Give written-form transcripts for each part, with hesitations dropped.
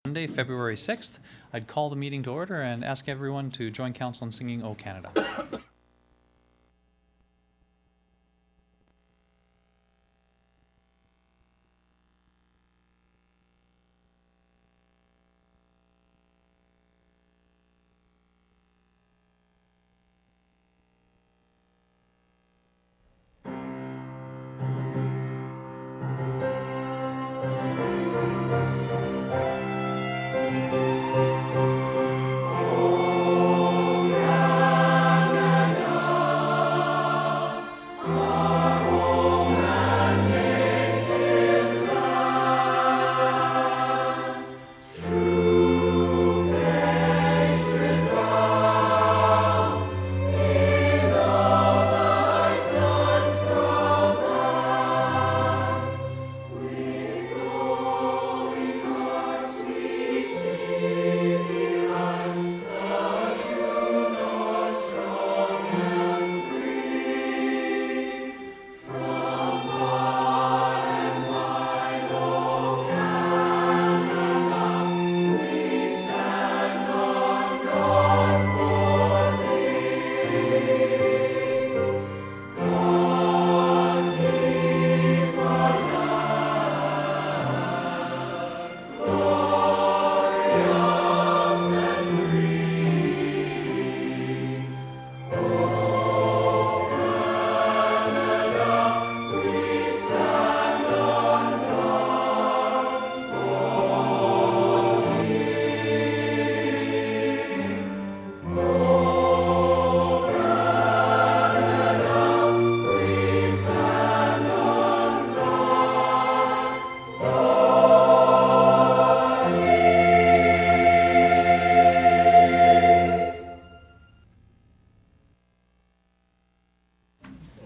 Monday, February 6th. I'd call the meeting to order and ask everyone to join council in singing O Canada.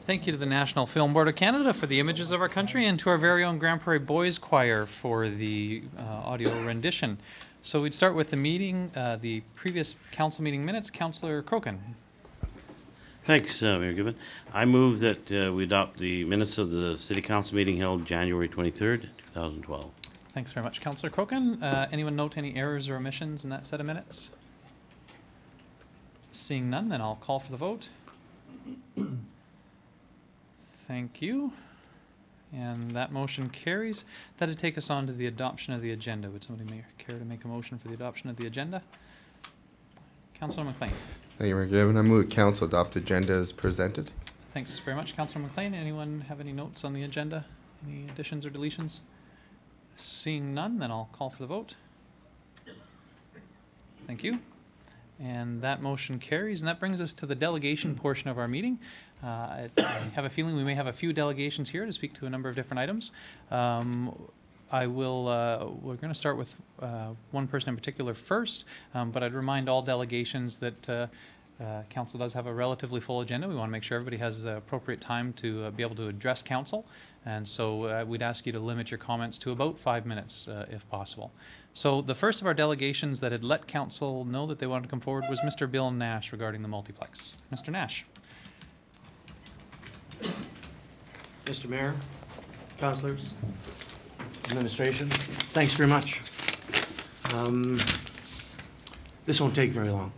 Thank you to the National Film Board of Canada for the images of our country and to our very own Grand Prairie Boys Choir for the audio rendition. So we'd start with the meeting, the previous council meeting minutes. Councillor Crokin. Thanks, Mayor Gibbon. I move that we adopt the minutes of the City Council meeting held January 23rd, 2012. Thanks very much, Councillor Crokin. Anyone note any errors or omissions in that set of minutes? Seeing none, then I'll call for the vote. Thank you. And that motion carries. That'd take us on to the adoption of the agenda. Would somebody care to make a motion for the adoption of the agenda? Councillor McLean. Thank you, Mayor Gibbon. I move council adopt the agenda as presented. Thanks very much, Councillor McLean. Anyone have any notes on the agenda? Any additions or deletions? Seeing none, then I'll call for the vote. Thank you. And that motion carries, and that brings us to the delegation portion of our meeting. I have a feeling we may have a few delegations here to speak to a number of different items. We're going to start with one person in particular first, but I'd remind all delegations that council does have a relatively full agenda. We want to make sure everybody has the appropriate time to be able to address council, and so we'd ask you to limit your comments to about 5 minutes if possible. So the first of our delegations that had let council know that they wanted to come forward was Mr. Bill Nash regarding the multiplex. Mr. Nash. Mr. Mayor, councillors, administration, thanks very much. This won't take very long.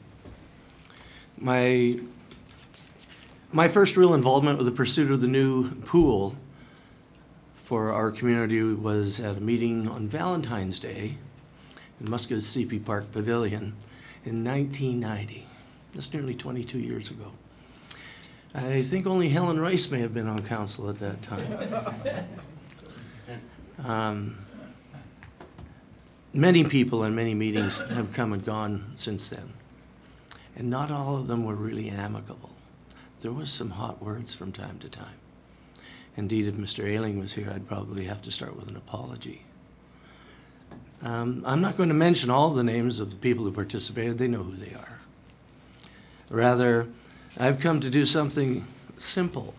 My first real involvement with the pursuit of the new pool for our community was at a meeting on Valentine's Day in Muskeg CP Park Pavilion in 1990. That's nearly 22 years ago. I think only Helen Rice may have been on council at that time. Many people and many meetings have come and gone since then, and not all of them were really amicable. There was some hot words from time to time. Indeed, if Mr. Ayling was here, I'd probably have to start with an apology. I'm not going to mention all of the names of the people who participated. They know who they are. Rather, I've come to do something simple,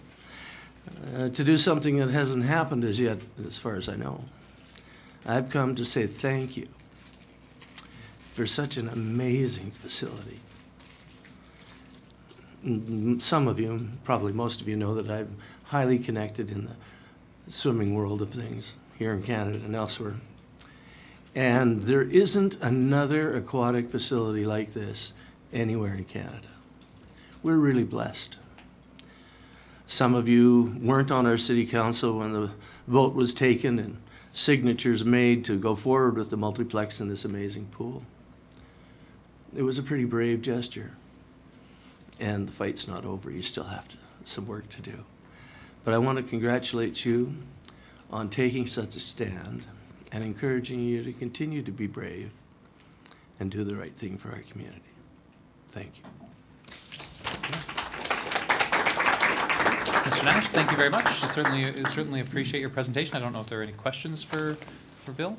to do something that hasn't happened as yet, as far as I know. I've come to say thank you for such an amazing facility. Some of you, probably most of you, know that I'm highly connected in the swimming world of things here in Canada and elsewhere. And there isn't another aquatic facility like this anywhere in Canada. We're really blessed. Some of you weren't on our city council when the vote was taken and signatures made to go forward with the multiplex in this amazing pool. It was a pretty brave gesture. And the fight's not over. You still have some work to do. But I want to congratulate you on taking such a stand and encouraging you to continue to be brave and do the right thing for our community. Thank you. Mr. Nash, thank you very much. I certainly appreciate your presentation. I don't know if there are any questions for Bill.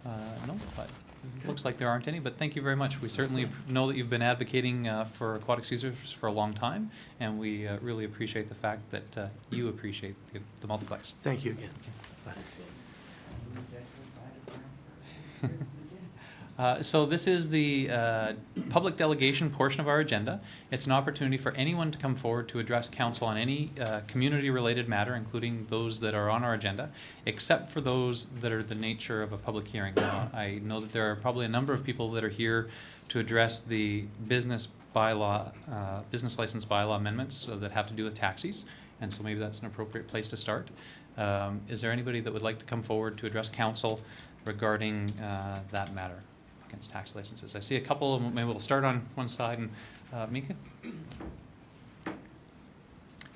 No, but it looks like there aren't any, but thank you very much. We certainly know that you've been advocating for aquatic users for a long time, and we really appreciate the fact that you appreciate the multiplex. Thank you again. Bye. So this is the public delegation portion of our agenda. It's an opportunity for anyone to come forward to address council on any community-related matter, including those that are on our agenda, except for those that are the nature of a public hearing. Now, I know that there are probably a number of people that are here to address the business bylaw, business license bylaw amendments that have to do with taxis, and so maybe that's an appropriate place to start. Is there anybody that would like to come forward to address council regarding that matter against tax licenses? I see a couple, maybe we'll start on one side, and Mika? If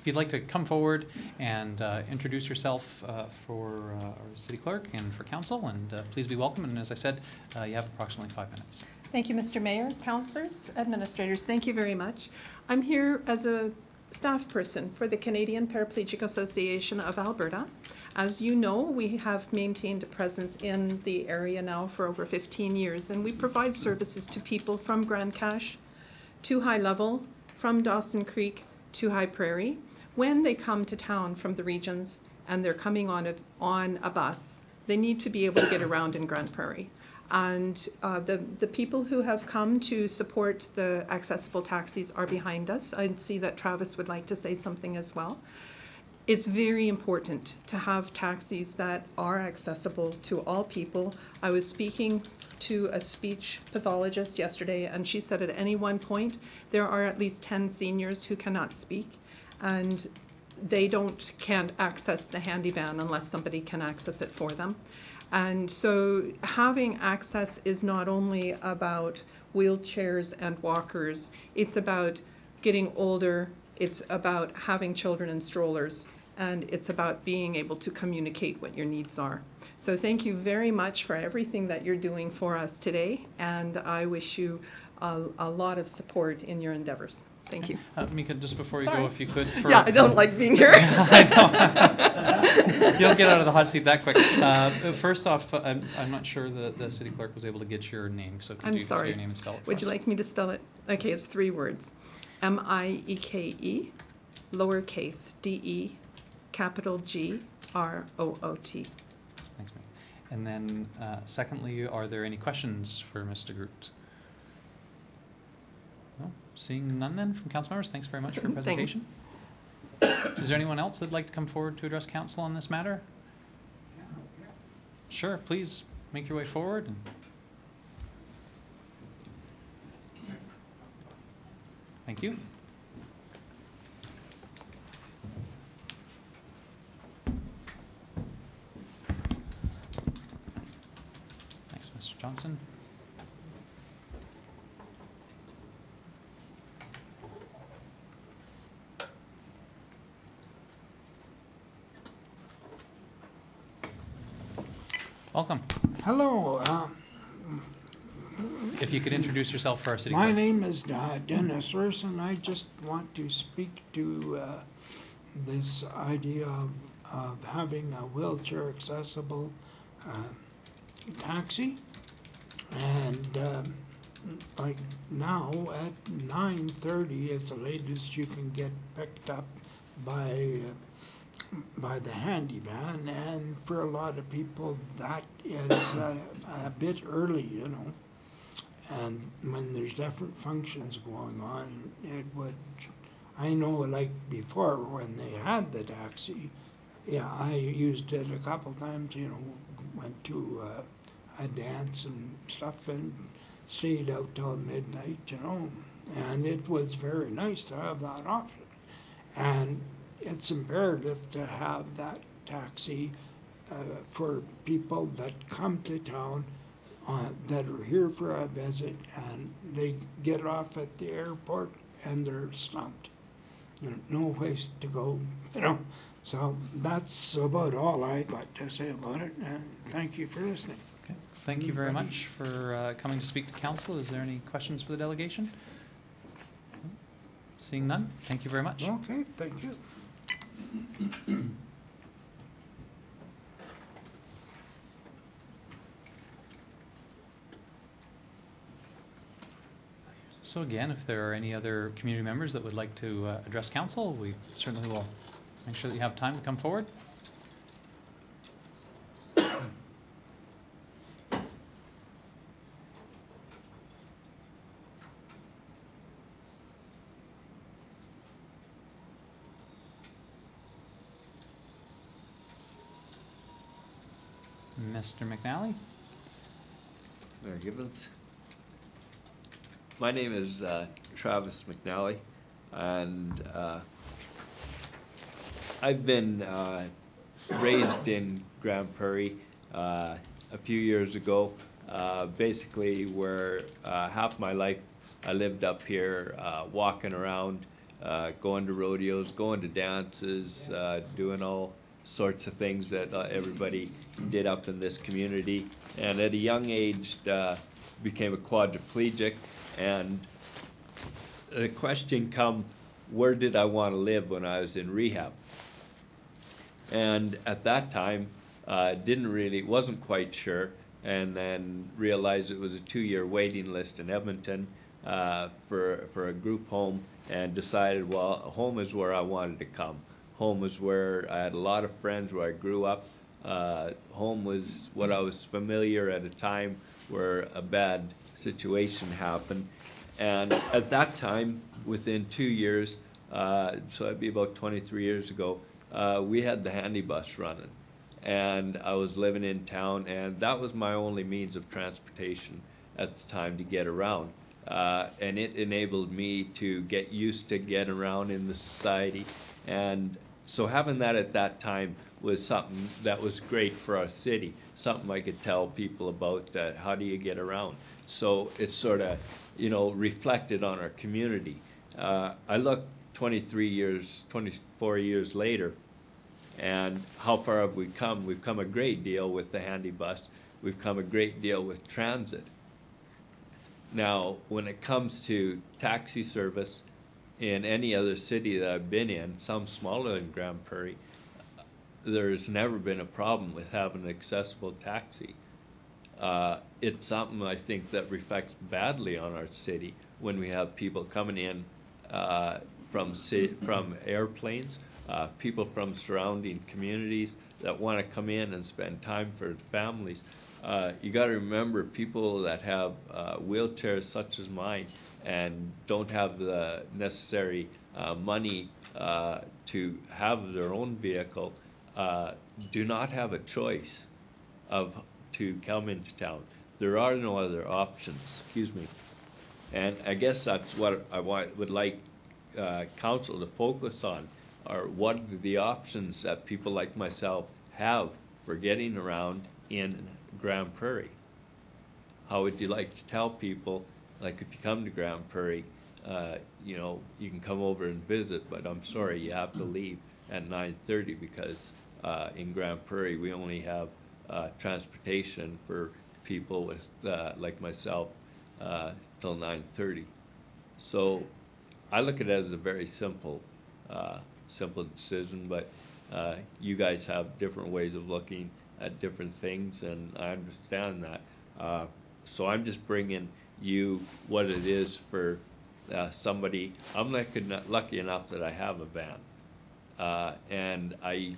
you'd like to come forward and introduce yourself for our city clerk and for council, and please be welcome, and as I said, you have approximately 5 minutes. Thank you, Mr. Mayor, councillors, administrators. Thank you very much. I'm here as a staff person for the Canadian Paraplegic Association of Alberta. As you know, we have maintained a presence in the area now for over 15 years, and we provide services to people from Grande Cache to High Level, from Dawson Creek to High Prairie. When they come to town from the regions and they're coming on a bus, they need to be able to get around in Grande Prairie. And the people who have come to support the accessible taxis are behind us. I see that Travis would like to say something as well. It's very important to have taxis that are accessible to all people. I was speaking to a speech pathologist yesterday, and she said at any one point there are at least 10 seniors who cannot speak, and they can't access the handy van unless somebody can access it for them. And so having access is not only about wheelchairs and walkers, it's about getting older, it's about having children in strollers, and it's about being able to communicate what your needs are. So thank you very much for everything that you're doing for us today, and I wish you a lot of support in your endeavors. Thank you. Mika, just before you Sorry. go, if you could. Yeah, I don't like being here. You don't get out of the hot seat that quick. First off, I'm not sure the city clerk was able to get your name, so could I'm you say sorry. your name and spell it for Would us? you like me to spell it? Okay, it's 3 words. M-I-E-K-E, lowercase d-e, capital G-R-O-O-T. Thanks, Mika. And then, secondly, are there any questions for Mr. Groot? No? Seeing none then from council members, thanks very much for your Thanks. presentation. Is there anyone else that'd like to come forward to address council on this matter? Sure, please make your way forward. Thank you. Thanks, Mr. Johnson. Welcome. Hello, If you could introduce yourself for our city my clerk. name is Dennis Larson. I just want to speak to this idea of having a wheelchair accessible taxi. And like now at 9:30 is the latest you can get picked up by the handy van, and for a lot of people that is a bit early, you know. And when there's different functions going on, it would, I know like before when they had the taxi, yeah, I used it a couple times, you know, went to a dance and stuff and stayed out till midnight, you know. And it was very nice to have that option. And it's imperative to have that taxi for people that come to town that are here for a visit and they get off at the airport and they're stumped. No place to go, you know. So that's about all I got to say about it, and thank you for listening. Okay. Thank you very much for coming to speak to council. Is there any questions for the delegation? Seeing none, thank you very much. Okay, thank you. So again, if there are any other community members that would like to address council, we certainly will make sure that you have time to come forward. Mr. McNally? Mayor Gibbons. My name is Travis McNally, and I've been raised in Grand Prairie a few years ago, basically where half my life I lived up here, walking around, going to rodeos, going to dances, doing all sorts of things that everybody did up in this community. And at a young age, became a quadriplegic. And the question come, where did I want to live when I was in rehab? And at that time, wasn't quite sure, and then realized it was a 2-year waiting list in Edmonton for a group home, and decided, well, home is where I wanted to come. Home is where I had a lot of friends, where I grew up. Home was what I was familiar at a time where a bad situation happened. And at that time, within 2 years, so that'd be about 23 years ago, we had the handy bus running. And I was living in town, and that was my only means of transportation at the time to get around. And it enabled me to get used to getting around in the society. And so having that at that time was something that was great for our city, something I could tell people about, that how do you get around. So it's sort of, reflected on our community. I look 24 years later, and how far have we come? We've come a great deal with the handy bus. We've come a great deal with transit. Now, when it comes to taxi service in any other city that I've been in, some smaller than Grand Prairie, there's never been a problem with having an accessible taxi. It's something I think that reflects badly on our city when we have people coming in from airplanes, people from surrounding communities that want to come in and spend time for their families. You got to remember, people that have wheelchairs such as mine and don't have the necessary money to have their own vehicle do not have a choice to come into town. There are no other options, excuse me. And I guess that's what I would like council to focus on, are what are the options that people like myself have for getting around in Grand Prairie. How would you like to tell people, like if you come to Grand Prairie, you can come over and visit, but I'm sorry, you have to leave at 9:30 because in Grand Prairie we only have transportation for people with like myself till 9:30. So I look at it as a very simple decision, but you guys have different ways of looking at different things, and I understand that. So I'm just bringing you what it is for somebody. I'm lucky enough that I have a van, and I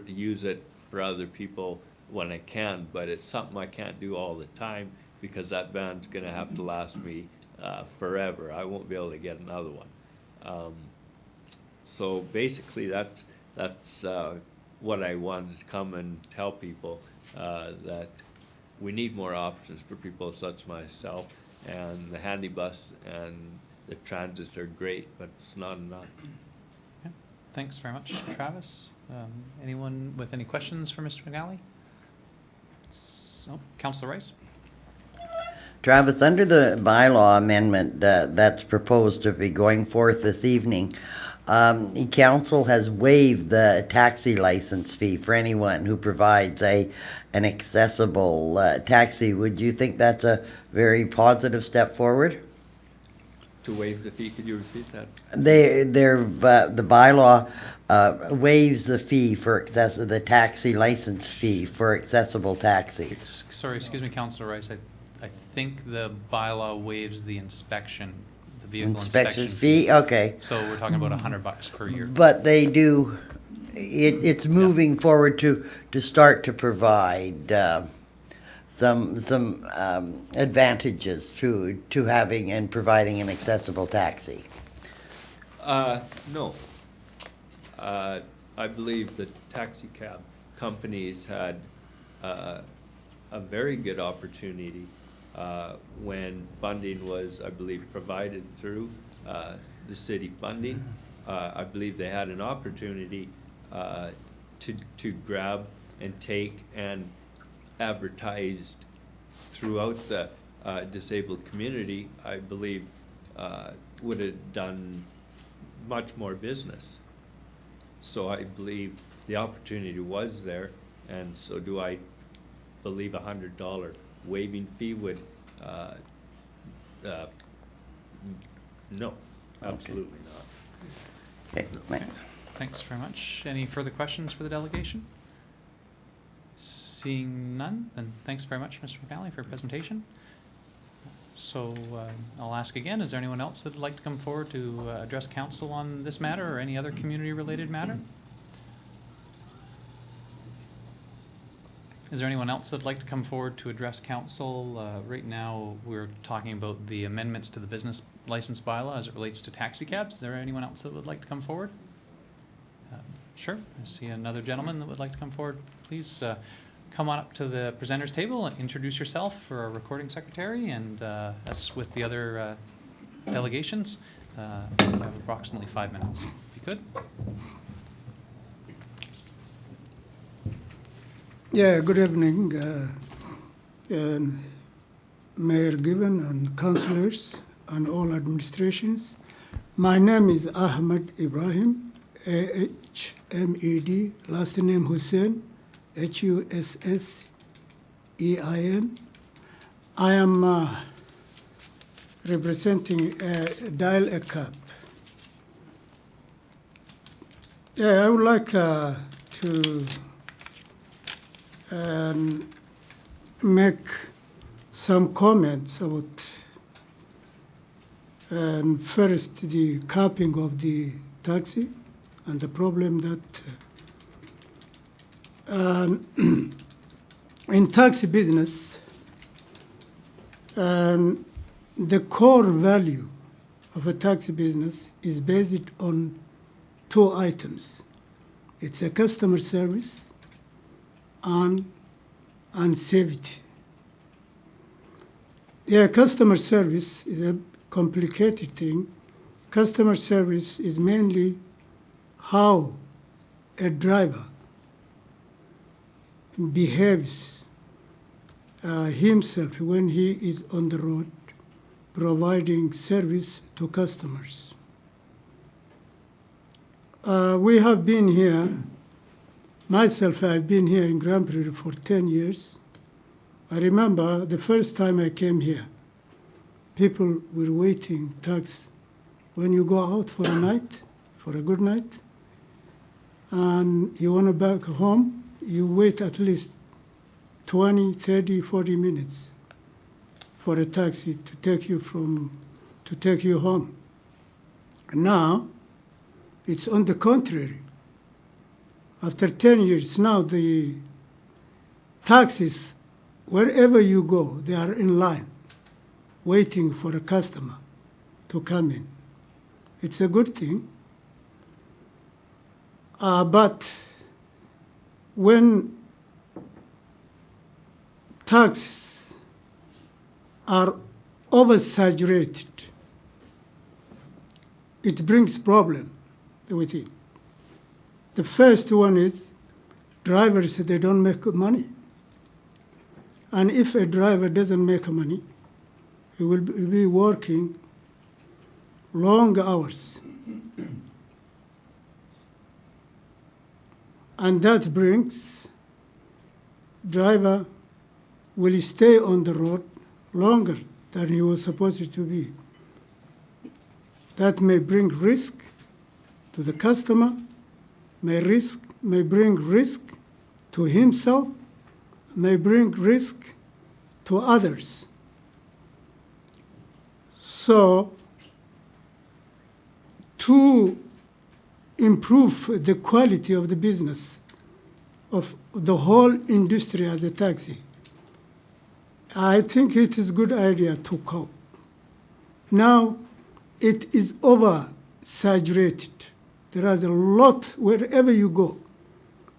use it for other people when I can, but it's something I can't do all the time because that van's going to have to last me forever. I won't be able to get another one. So basically that's what I wanted to come and tell people, that we need more options for people such as myself, and the handy bus and the transit are great, but it's not enough. Okay. Thanks very much, Travis. Anyone with any questions for Mr. McNally? So, Councillor Rice? Travis, under the bylaw amendment that's proposed to be going forth this evening, council has waived the taxi license fee for anyone who provides an accessible taxi. Would you think that's a very positive step forward? To waive the fee, could you repeat that? The bylaw waives the fee for the taxi license fee for accessible taxis. Sorry, excuse me, Councillor Rice. I think the bylaw waives the inspection, the vehicle inspection fee? Okay. So we're talking about $100 per year. But they do, it's moving forward to start to provide some advantages to having and providing an accessible taxi. No. I believe the taxi cab companies had a very good opportunity when funding was, I believe, provided through the city funding. I believe they had an opportunity to grab and take and advertised throughout the disabled community. I believe would have done much more business. So I believe the opportunity was there, and so do I believe $100 waiving fee would, no, absolutely not. Okay, thanks. Thanks very much. Any further questions for the delegation? Seeing none, then thanks very much, Mr. McNally, for your presentation. So I'll ask again, is there anyone else that would like to come forward to address council on this matter or any other community-related matter? Is there anyone else that'd like to come forward to address council? Right now, we're talking about the amendments to the business license bylaw as it relates to taxi cabs. Is there anyone else that would like to come forward? Sure, I see another gentleman that would like to come forward. Please come on up to the presenters table and introduce yourself for our recording secretary, and as with the other delegations. We have approximately 5 minutes, if you could. Yeah, good evening, Mayor Given and councillors and all administrations. My name is Ahmed Ibrahim, A-H-M-E-D, last name Hussein, H-U-S-S-E-I-N. I am representing Dial a Cab. Yeah, I would like to make some comments about first the capping of the taxi and the problem that in taxi business the core value of a taxi business is based on two items. It's a customer service and safety. Yeah, customer service is a complicated thing. Customer service is mainly how a driver behaves himself when he is on the road providing service to customers. We have been here. Myself, I've been here in Grand Prairie for 10 years. I remember the first time I came here, people were waiting taxi. When you go out for a night, for a good night, and you want to back home, you wait at least 20, 30, 40 minutes for a taxi to take you home. Now, it's on the contrary. After 10 years now, the taxis, wherever you go, they are in line, waiting for a customer to come in. It's a good thing. But when taxes are oversaturated, it brings problem with it. The first one is drivers, they don't make money. And if a driver doesn't make money, he will be working long hours. And that brings driver will stay on the road longer than he was supposed to be. That may bring risk to the customer, may bring risk to himself, may bring risk to others. So, to improve the quality of the business of the whole industry as a taxi, I think it is a good idea to cope. Now, it is oversaturated. There is a lot, wherever you go,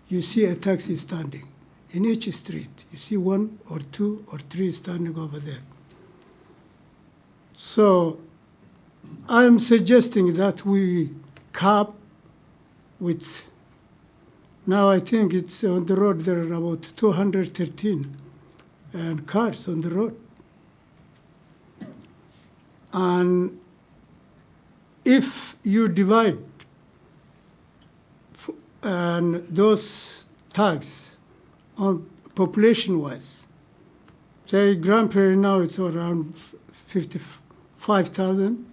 you see a taxi standing. In each street, you see one or two or three standing over there. So I am suggesting that we cap with, now I think it's on the road, there are about 213 cars on the road. And if you divide and those tags on population-wise, say Grand Prairie now it's around 55,000,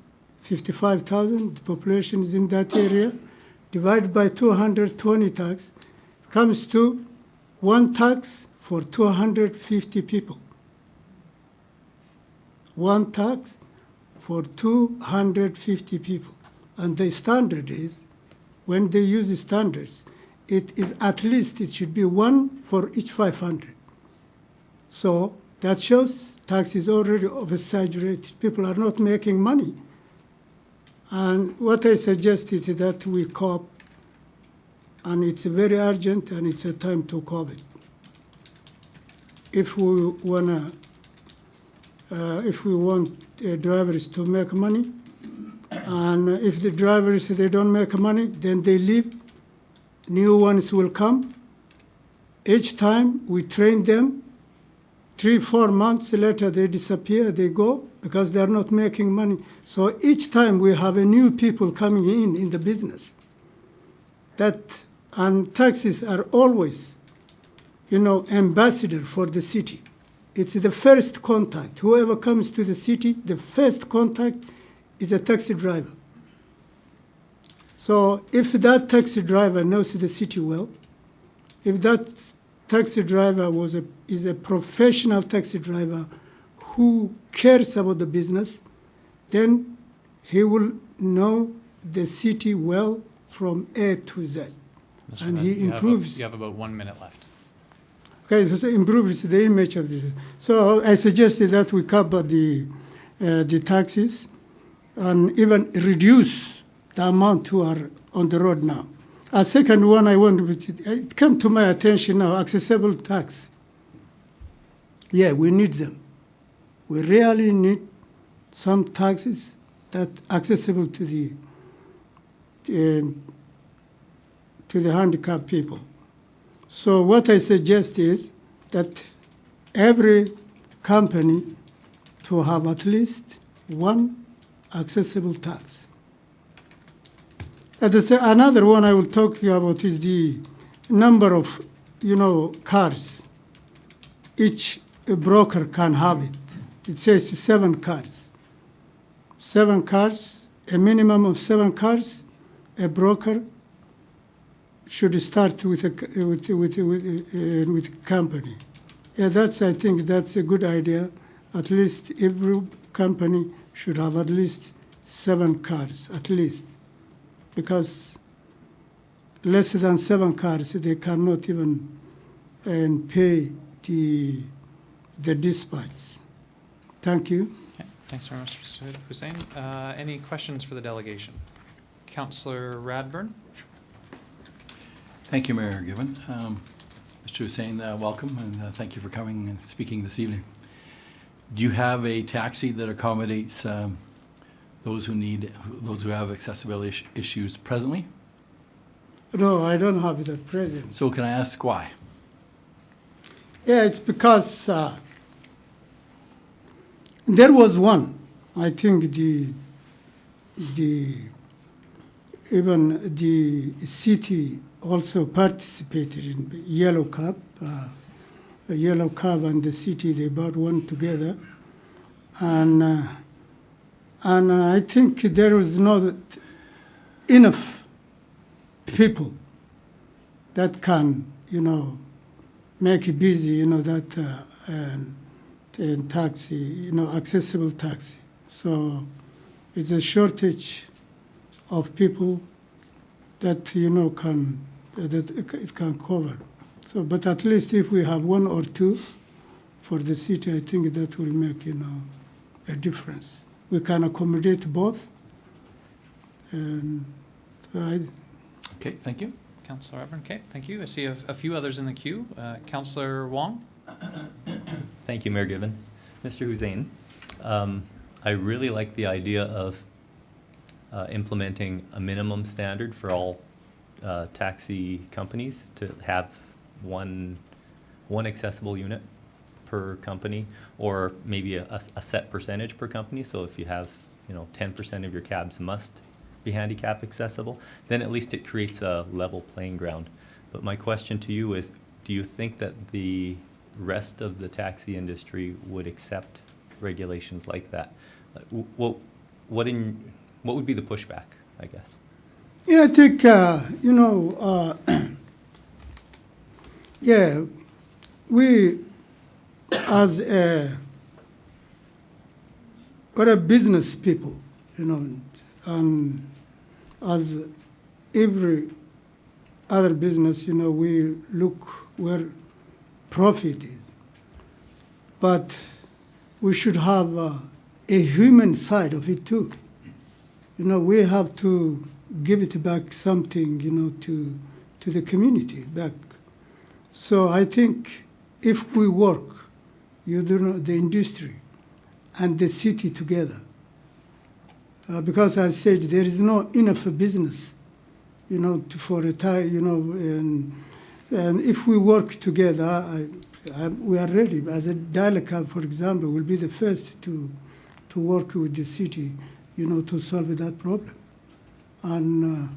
the population is in that area, divided by 220 tags, comes to one tax for 250 people. One tax for 250 people. And the standard is, when they use the standards, it is at least, it should be one for each 500. So that shows tax is already oversaturated. People are not making money. And what I suggest is that we cope, and it's very urgent, and it's a time to cope it. If we want drivers to make money, and if the drivers, they don't make money, then they leave, new ones will come. Each time we train them, 3-4 months later they disappear, they go, because they're not making money. So each time we have a new people coming in the business. And taxis are always, ambassador for the city. It's the first contact. Whoever comes to the city, the first contact is a taxi driver. So if that taxi driver knows the city well, if that taxi driver is a professional taxi driver who cares about the business, then he will know the city well from A to Z. Mr. And Nunn, he improves. You have about 1 minute left. Okay, so it improves the image of the. So I suggested that we cover the taxes and even reduce the amount who are on the road now. A second one I want it came to my attention now, accessible tax. Yeah, we need them. We really need some taxes that accessible to the handicapped people. So what I suggest is that every company to have at least one accessible tax. Another one I will talk to you about is the number of, cars. Each broker can have it. It says 7 cars. 7 cars, a minimum of 7 cars, a broker should start with a company. Yeah, I think that's a good idea. At least every company should have at least 7 cars, at least. Because less than 7 cars, they cannot even pay the dispatch. Thank you. Okay, thanks very much, Mr. Hussain. Any questions for the delegation? Councillor Radburn? Thank you, Mayor Given. Mr. Hussein, welcome, and thank you for coming and speaking this evening. Do you have a taxi that accommodates those who have accessibility issues presently? No, I don't have it at present. So can I ask why? Yeah, it's because there was one. I think even the city also participated in Yellow Cab. Yellow Cab and the city, they bought one together, and I think there was not enough people that can, make it busy, that and taxi, accessible taxi. So it's a shortage of people that, can, that it can cover. So, but at least if we have one or two for the city, I think that will make, a difference. We can accommodate both. And Okay, thank you. Councillor Everin, okay, thank you. I see a few others in the queue. Councillor Wong? Thank you, Mayor Given. Mr. Hussein, I really like the idea of implementing a minimum standard for all taxi companies to have one accessible unit per company, or maybe a set percentage per company. So if you have 10% of your cabs must be handicap accessible, then at least it creates a level playing ground. But my question to you is, do you think that the rest of the taxi industry would accept regulations like that? What would be the pushback, I guess? yeah, I think, yeah, we as we're a business people, and as every other business, we look where profit is. But we should have a human side of it too. We have to give it back something, to the community back. So I think if we work, the industry and the city together, because I said there is no enough business, for a time, and if we work together, we are ready. As a Dial-A-Cab, for example, will be the first to work with the city, to solve that problem. And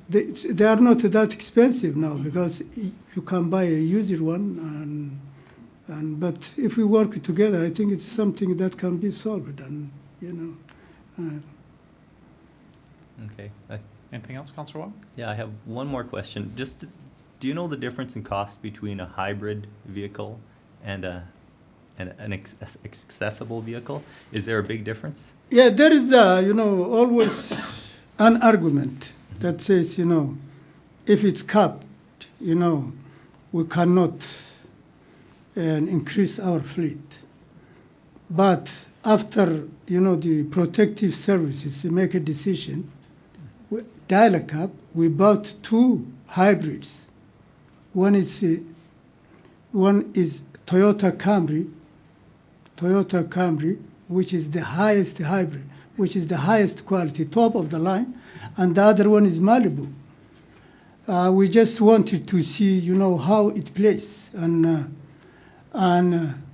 they are not that expensive now because you can buy a used one, but if we work together, I think it's something that can be solved. And Okay. Anything else, Councillor Wong? Yeah, I have one more question. Just, do you know the difference in cost between a hybrid vehicle and an accessible vehicle? Is there a big difference? yeah, there is always an argument that says if it's capped, we cannot increase our fleet. But after the protective services make a decision, Dial-A-Cab, we bought two hybrids. One is Toyota Camry, which is the highest hybrid, which is the highest quality, top of the line, and the other one is Malibu. We just wanted to see, how it plays, and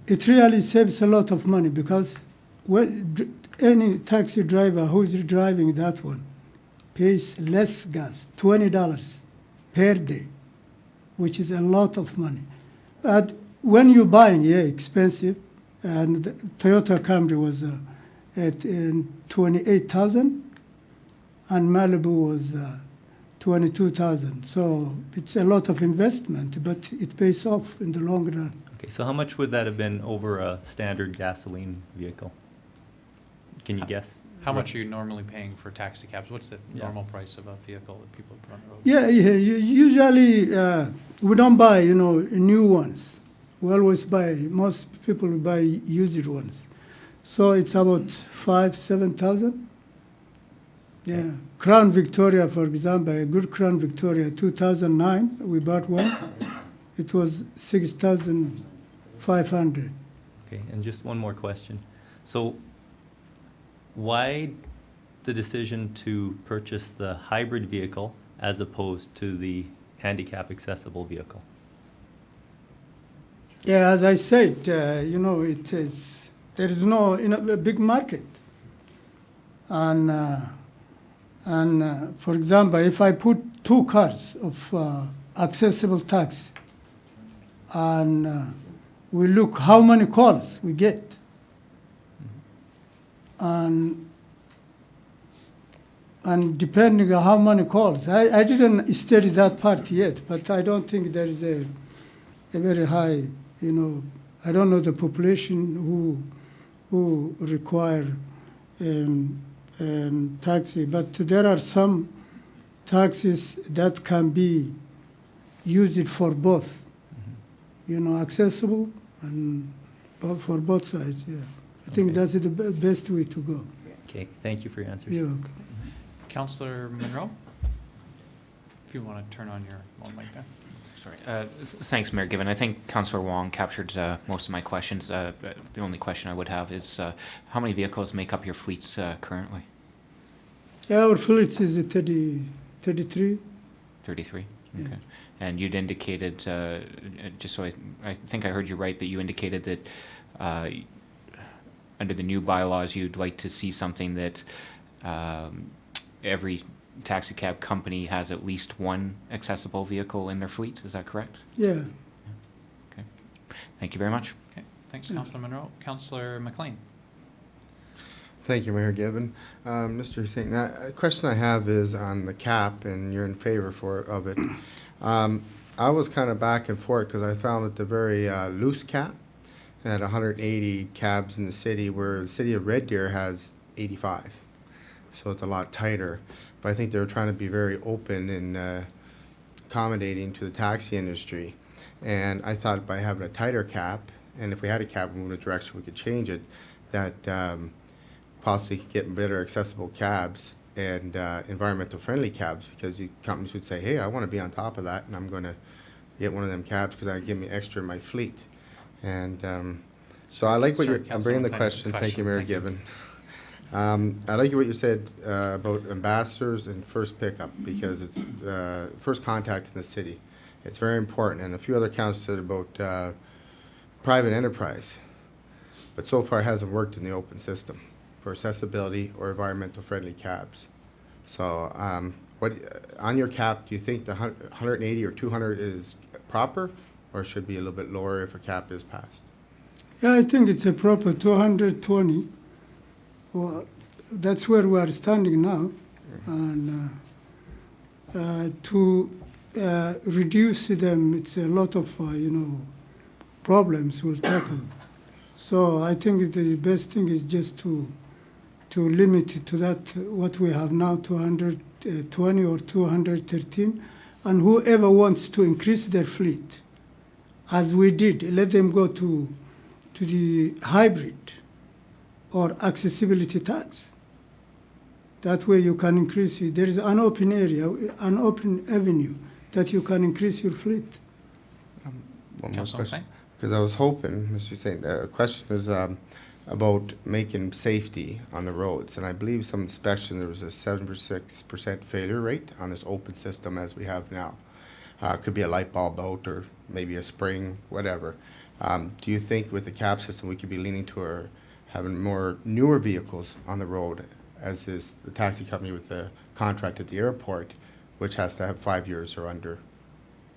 it really saves a lot of money because any taxi driver who is driving that one pays less gas, $20 per day, which is a lot of money. But when you're buying, expensive, and the Toyota Camry was at $28,000, and Malibu was $22,000. So it's a lot of investment, but it pays off in the long run. Okay, so how much would that have been over a standard gasoline vehicle? Can you guess? How much are you normally paying for taxi cabs? What's the Yeah. normal price of a vehicle that people put on the road? Yeah, usually we don't buy, new ones. We always buy, most people buy used ones. So it's about 7,000. Yeah. Crown Victoria, for example, a good Crown Victoria, 2009, we bought one. it was 6,500. Okay, and just one more question. So why the decision to purchase the hybrid vehicle as opposed to the handicap accessible vehicle? Yeah, as I said, you know, it is, there is no, you know, a big market. And for example, if I put 2 cars of accessible taxi, and we look how many calls we get, and depending on how many calls, I didn't study that part yet, but I don't think there is a very high, you know, I don't know the population who require taxi, but there are some taxis that can be used for both, you know, accessible and for both sides. Yeah, I think Okay. that's the best way to go. Okay, thank you for your answers. Yeah. Okay. Councillor Monroe? If you want to turn on your mic there. Sorry. Thanks, Mayor Given. I think Councillor Wong captured most of my questions. The only question I would have is how many vehicles make up your fleets currently? Yeah, our fleet is 33. 33? Yeah. Okay. And you'd indicated, just so I think I heard you right, that you indicated that under the new bylaws, you'd like to see something that every taxi cab company has at least one accessible vehicle in their fleet. Is that correct? Yeah. Okay. Thank you very much. Okay, thanks, Councillor Monroe. Councillor McLean? Thank you, Mayor Given. Mr. Hussein, a question I have is on the cap, and you're in favor of it. I was kind of back and forth because I found it a very loose cap at 180 cabs in the city, where the city of Red Deer has 85. So it's a lot tighter. But I think they were trying to be very open and accommodating to the taxi industry. And I thought by having a tighter cap, and if we had a cap moving in a direction we could change it, that possibly could get better accessible cabs and environmental friendly cabs, because the companies would say, hey, I want to be on top of that, and I'm going to get one of them cabs because that give me extra in my fleet. And so I like what Sir, you're, I'm bringing the Councilor, question. Thank you, Mayor thank you. Given. I like what you said about ambassadors and first pickup, because it's first contact in the city. It's very important. And a few other councils said about private enterprise, but so far it hasn't worked in the open system for accessibility or environmental friendly cabs. So what on your cap, do you think the 180 or 200 is proper, or should be a little bit lower if a cap is passed? Yeah, I think it's a proper 220. Well, that's where we are standing now. And to reduce them, it's a lot of, you know, problems we'll tackle. So I think the best thing is just to limit it to that, what we have now, 220 or 213. And whoever wants to increase their fleet, as we did, let them go to the hybrid or accessibility tax. That way you can increase it. There is an open area, an open avenue that you can increase your fleet. One more Councilor question. Hussain? Because I was hoping, Mr. Hussain, the question is about making safety on the roads. And I believe some inspection, there was a 76% failure rate on this open system as we have now. Could be a light bulb out or maybe a spring, whatever. Do you think with the cap system we could be leaning to having more newer vehicles on the road, as is the taxi company with the contract at the airport, which has to have 5 years or under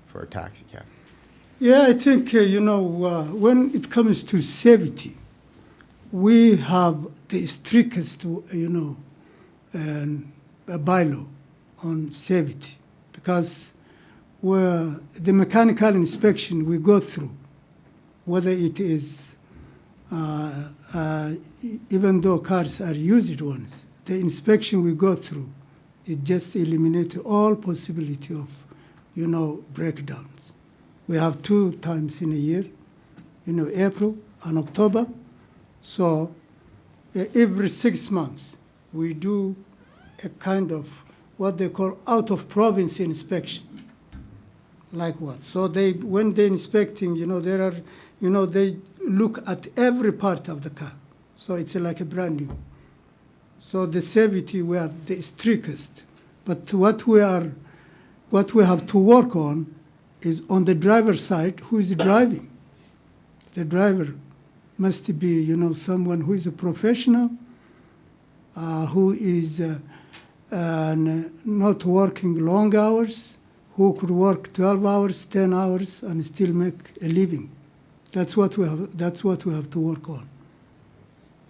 for a taxi cab? Yeah, I think, you know, when it comes to safety, we have the strictest, you know, a bylaw on safety, because the mechanical inspection we go through, whether it is, even though cars are used ones, the inspection we go through, it just eliminates all possibility of, you know, breakdowns. We have 2 times in a year, you know, April and October. So every 6 months, we do a kind of what they call out-of-province inspection Like what? So they, when they inspecting, there are, they look at every part of the car. So it's like a brand new. So the safety, we are the strictest. But what we have to work on is on the driver's side, who is driving. The driver must be, someone who is a professional, who is not working long hours, who could work 12 hours, 10 hours, and still make a living. That's what we have to work on.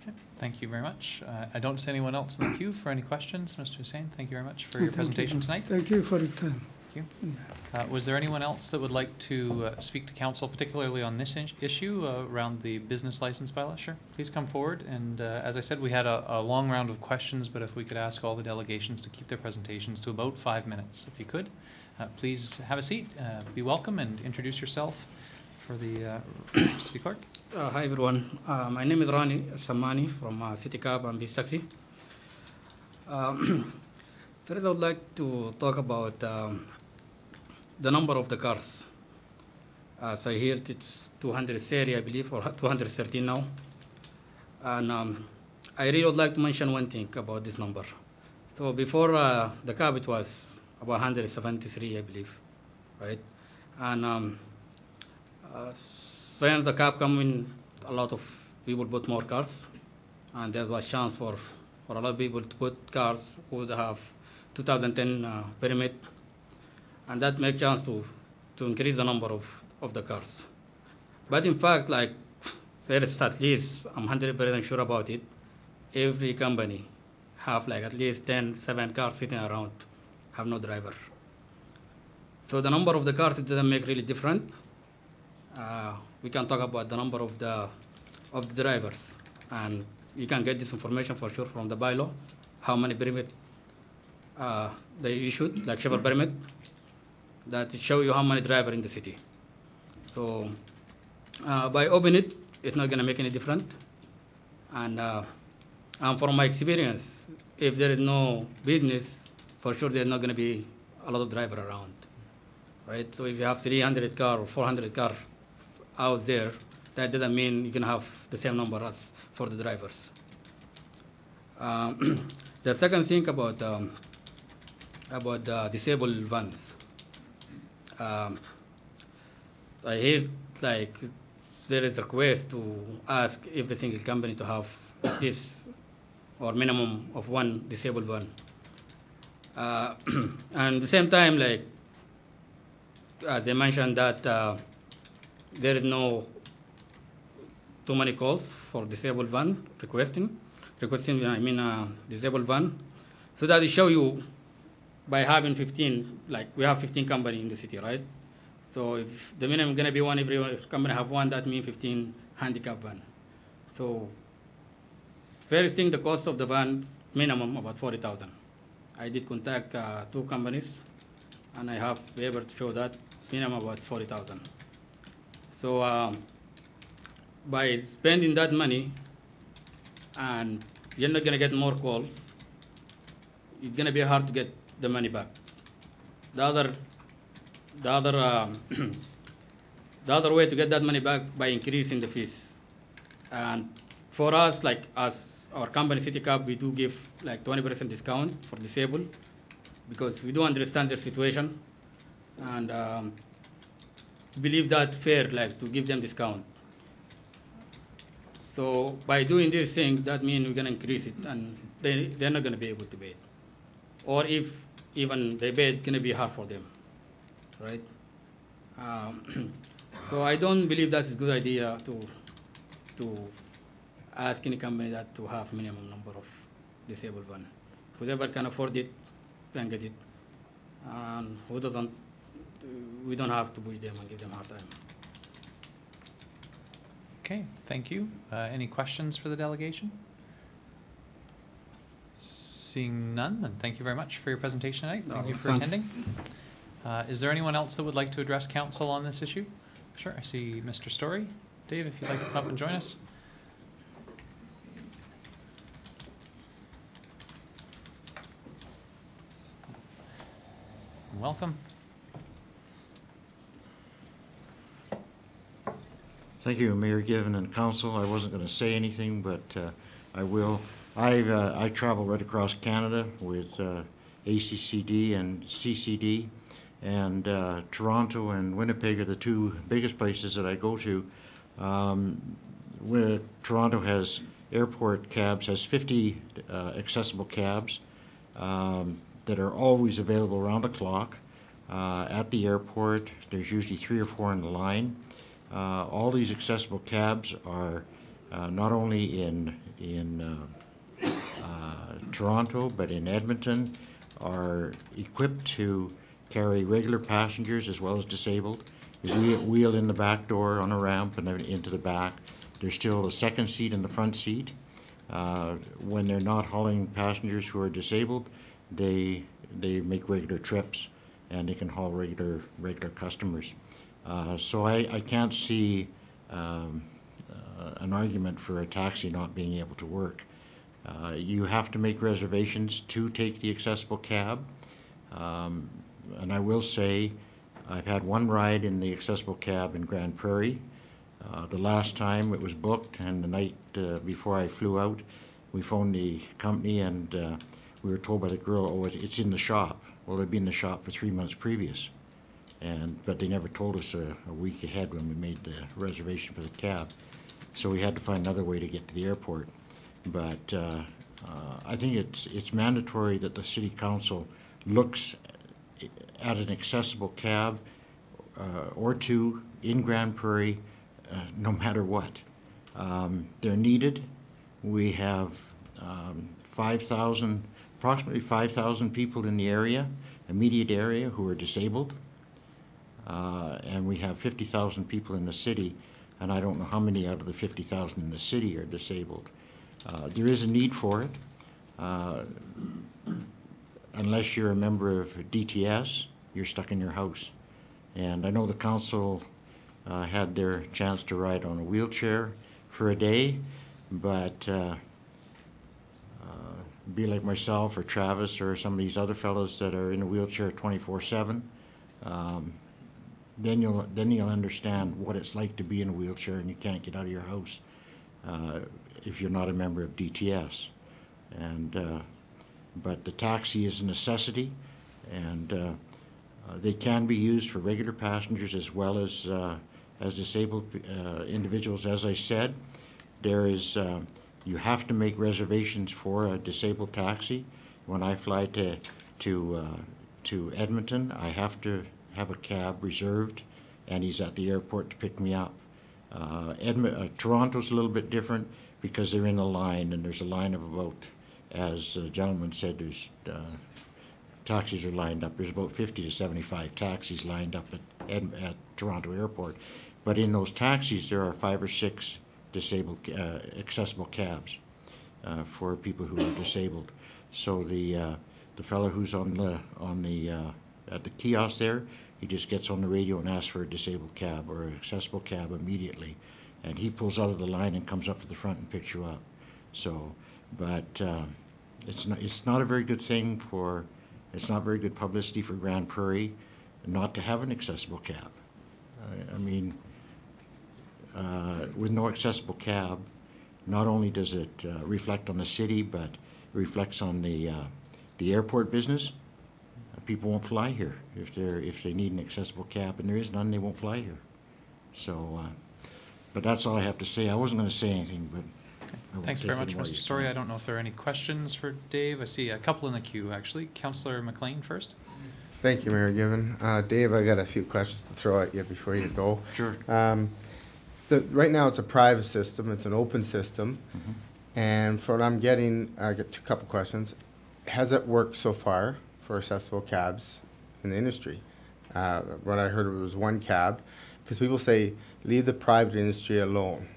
Okay, thank you very much. I don't see anyone else in the queue for any questions. Mr. Hussain, thank you very much for your presentation tonight. Thank you for your time. Thank you. Was there anyone else that would like to speak to council, particularly on this issue around the business license bylaw? Sure, please come forward. And as I said, we had a long round of questions, but if we could ask all the delegations to keep their presentations to about 5 minutes, if you could. Please have a seat, be welcome, and introduce yourself for the city clerk. Hi everyone, my name is Rani Samani from City Cab and Beach Taxi. First I would like to talk about the number of the cars. So I heard it's 230, I believe, or 213 now. And I really would like to mention one thing about this number. So before the cab, it was about 173, I believe, right? And when the cab come in, a lot of people put more cars, and there was chance for a lot of people to put cars who would have 2010 permit, and that makes chance to increase the number of the cars. But in fact, like, there is at least, I'm 100% sure about it, every company have like at least 7 cars sitting around, have no driver. So the number of the cars, it doesn't make really different. We can talk about the number of the drivers, and you can get this information for sure from the bylaw, how many permit they issued, like chauffeur permit, that show you how many driver in the city. So by opening it, it's not gonna make any difference. And from my experience, if there is no business, for sure there's not gonna be a lot of driver around, right? So if you have 300 car or 400 car out there, that doesn't mean you can have the same number as for the drivers. The second thing about the disabled vans, I hear like there is a request to ask every single company to have at least or minimum of 1 disabled van. And at the same time, like they mentioned that there is no too many calls for disabled van requesting disabled van. So that will show you by having 15, like we have 15 companies in the city, right? So if the minimum gonna be 1, every company have 1, that means 15 handicap van. So first thing, the cost of the van minimum about 40,000. I did contact 2 companies, and I have been able to show that minimum about 40,000. So by spending that money, and you're not gonna get more calls, it's gonna be hard to get the money back. The other way to get that money back by increasing the fees. And for us, like as our company City Cab, we do give like 20% discount for disabled, because we do understand their situation, and believe that fair, like to give them discount. So by doing this thing, that means we're gonna increase it, and they're not gonna be able to pay it. Or if even they pay, it's gonna be hard for them, right? So I don't believe that is a good idea to ask any company that to have minimum number of disabled van. Whoever can afford it can get it, and who doesn't, we don't have to push them and give them a hard time. Okay, thank you. Any questions for the delegation? Seeing none, then thank you very much for your presentation tonight. Thank you for Thanks. attending. Is there anyone else that would like to address council on this issue? Sure, I see Mr. Story. Dave, if you'd like to come up and join us. Welcome. Thank you, Mayor Given and Council. I wasn't going to say anything, but I will. I travel right across Canada with ACCD and CCD, and Toronto and Winnipeg are the two biggest places that I go to. Where Toronto has airport cabs, has 50 accessible cabs that are always available around the clock. At the airport, there's usually 3 or 4 in the line. All these accessible cabs are not only in Toronto, but in Edmonton, are equipped to carry regular passengers as well as disabled. There's a wheel in the back door on a ramp and then into the back. There's still a second seat in the front seat. When they're not hauling passengers who are disabled, they make regular trips and they can haul regular customers. So I can't see an argument for a taxi not being able to work. You have to make reservations to take the accessible cab. And I will say, I've had one ride in the accessible cab in Grand Prairie. The last time it was booked, and the night before I flew out, we phoned the company and we were told by the girl, oh, it's in the shop. Well, it'd been in the shop for 3 months previous. But they never told us a week ahead when we made the reservation for the cab. So we had to find another way to get to the airport. But I think it's mandatory that the City Council looks at an accessible cab or two in Grand Prairie, no matter what. They're needed. We have approximately 5,000 people in the area, immediate area, who are disabled. And we have 50,000 people in the city, and I don't know how many out of the 50,000 in the city are disabled. There is a need for it. Unless you're a member of DTS, you're stuck in your house. And I know the council had their chance to ride on a wheelchair for a day, but be like myself or Travis or some of these other fellows that are in a wheelchair 24/7, then you'll understand what it's like to be in a wheelchair and you can't get out of your house if you're not a member of DTS. And but the taxi is a necessity, and they can be used for regular passengers as well as disabled individuals. As I said, there is you have to make reservations for a disabled taxi. When I fly to Edmonton, I have to have a cab reserved, and he's at the airport to pick me up. Toronto's a little bit different because they're in a line, and there's a line of about, as the gentleman said, there's taxis are lined up. There's about 50 to 75 taxis lined up at Toronto Airport. But in those taxis, there are 5 or 6 disabled, accessible cabs for people who are disabled. So the fellow who's at the kiosk there, he just gets on the radio and asks for a disabled cab or an accessible cab immediately, and he pulls out of the line and comes up to the front and picks you up. So, but it's not a very good thing for. It's not very good publicity for Grand Prairie not to have an accessible cab. I mean, with no accessible cab, not only does it reflect on the city, but it reflects on the airport business. People won't fly here if they need an accessible cab, and there is none. They won't fly here. So, but that's all I have to say. I wasn't going to say anything, but. Thanks very much, Mr. Story. I don't know if there are any questions for Dave. I see a couple in the queue, actually. Councillor McLean first. Thank you, Mayor Given. Dave, I got a few questions to throw at you before you go. Sure. Right now, it's a private system. It's an open system. Mm-hmm. And for what I'm getting, I got a couple questions. Has it worked so far for accessible cabs in the industry? What I heard was one cab, because people say, leave the private industry alone.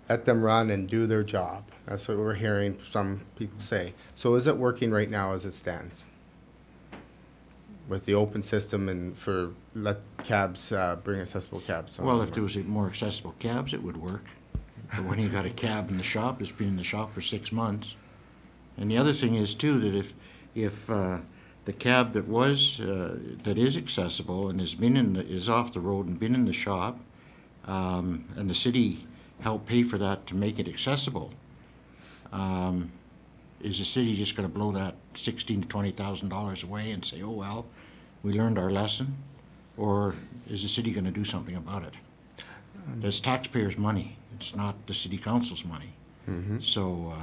Let them run and do their job. That's what we're hearing some people say. So is it working right now as it stands? With the open system and for let cabs, bring accessible cabs? Well, if there was more accessible cabs, it would work. But when you got a cab in the shop, it's been in the shop for 6 months. And the other thing is too, that if the cab that is accessible and is off the road and been in the shop, and the city helped pay for that to make it accessible, is the city just gonna blow that $16,000 to $20,000 away and say, oh, well, we learned our lesson? Or is the city gonna do something about it? It's taxpayers' money, it's not the city council's money. So,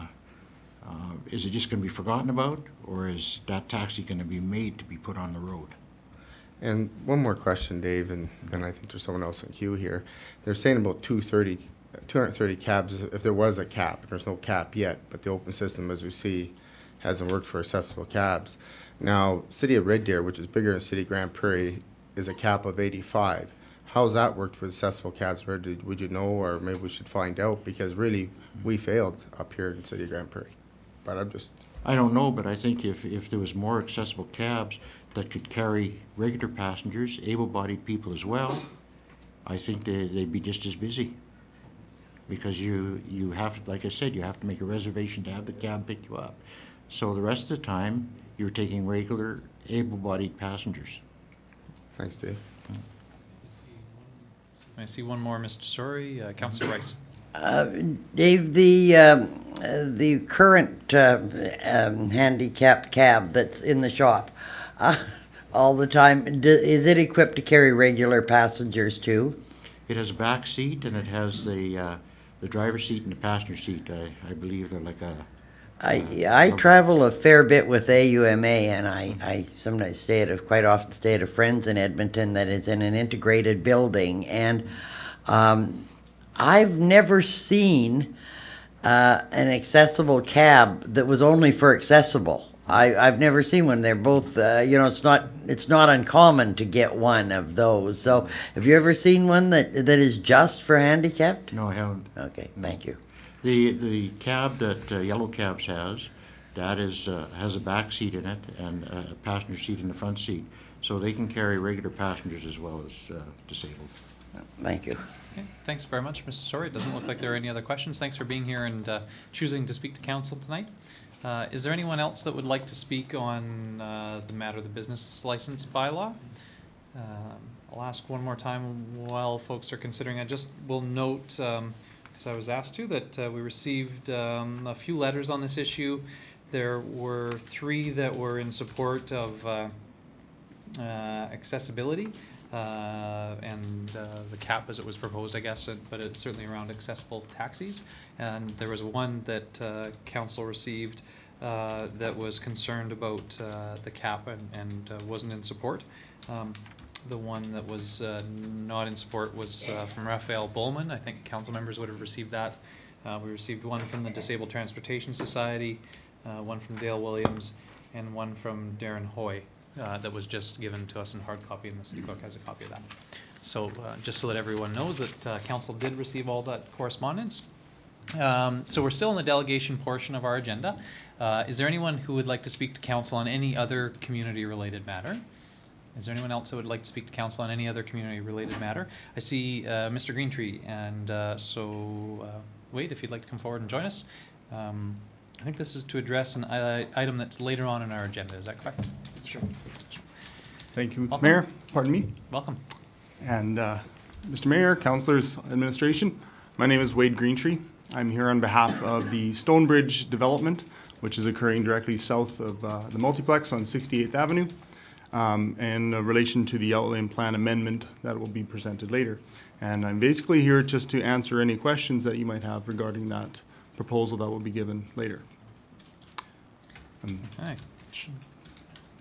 is it just gonna be forgotten about, or is that taxi gonna be made to be put on the road? And one more question, Dave, and then I think there's someone else in queue here. They're saying about 230 cabs, if there was a cap. There's no cap yet, but the open system, as we see, hasn't worked for accessible cabs. Now, City of Red Deer, which is bigger than City of Grand Prairie, is a cap of 85. How's that worked for accessible cabs? Would you know, or maybe we should find out, because really, we failed up here in City of Grand Prairie. But I'm just... I don't know, but I think if there was more accessible cabs that could carry regular passengers, able-bodied people as well, I think they'd be just as busy. Because you have to, like I said, you have to make a reservation to have the cab pick you up. So the rest of the time, you're taking regular, able-bodied passengers. Thanks, Dave. I see one more, Mr. Story, Councillor Rice. Dave, the current handicapped cab that's in the shop all the time, is it equipped to carry regular passengers too? It has a back seat, and it has the driver's seat and the passenger seat. I believe they're like a... I travel a fair bit with AUMA, and I sometimes quite often stay at a friend's in Edmonton that is in an integrated building, and I've never seen an accessible cab that was only for accessible. I've never seen one. They're both, it's not uncommon to get one of those. So have you ever seen one that is just for handicapped? No, I haven't. Okay, thank you. The cab that Yellow Cabs has, that is, has a back seat in it and a passenger seat in the front seat. So they can carry regular passengers as well as disabled. Thank you. Okay, thanks very much, Mr. Story. It doesn't look like there are any other questions. Thanks for being here and choosing to speak to council tonight. Is there anyone else that would like to speak on the matter of the business license bylaw? I'll ask one more time while folks are considering. I just will note, because I was asked to, that we received a few letters on this issue. There were 3 that were in support of accessibility and the cap as it was proposed, I guess, but it's certainly around accessible taxis. And there was one that council received that was concerned about the cap and wasn't in support. The one that was not in support was from Raphael Bowman. I think council members would have received that. We received one from the Disabled Transportation Society, one from Dale Williams, and one from Darren Hoy that was just given to us in hard copy, and the city clerk has a copy of that. So just so that everyone knows that council did receive all that correspondence. So we're still in the delegation portion of our agenda. Is there anyone who would like to speak to council on any other community-related matter? Is there anyone else that would like to speak to council on any other community-related matter? I see Mr. Greentree, and so Wade, if you'd like to come forward and join us. I think this is to address an item that's later on in our agenda. Is that correct? Sure. Thank you, Welcome. Mayor. Pardon me. Welcome. And Mr. Mayor, councillors, administration, my name is Wade Greentree. I'm here on behalf of the Stonebridge development, which is occurring directly south of the multiplex on 68th Avenue, in relation to the outline plan amendment that will be presented later. And I'm basically here just to answer any questions that you might have regarding that proposal that will be given later. Okay.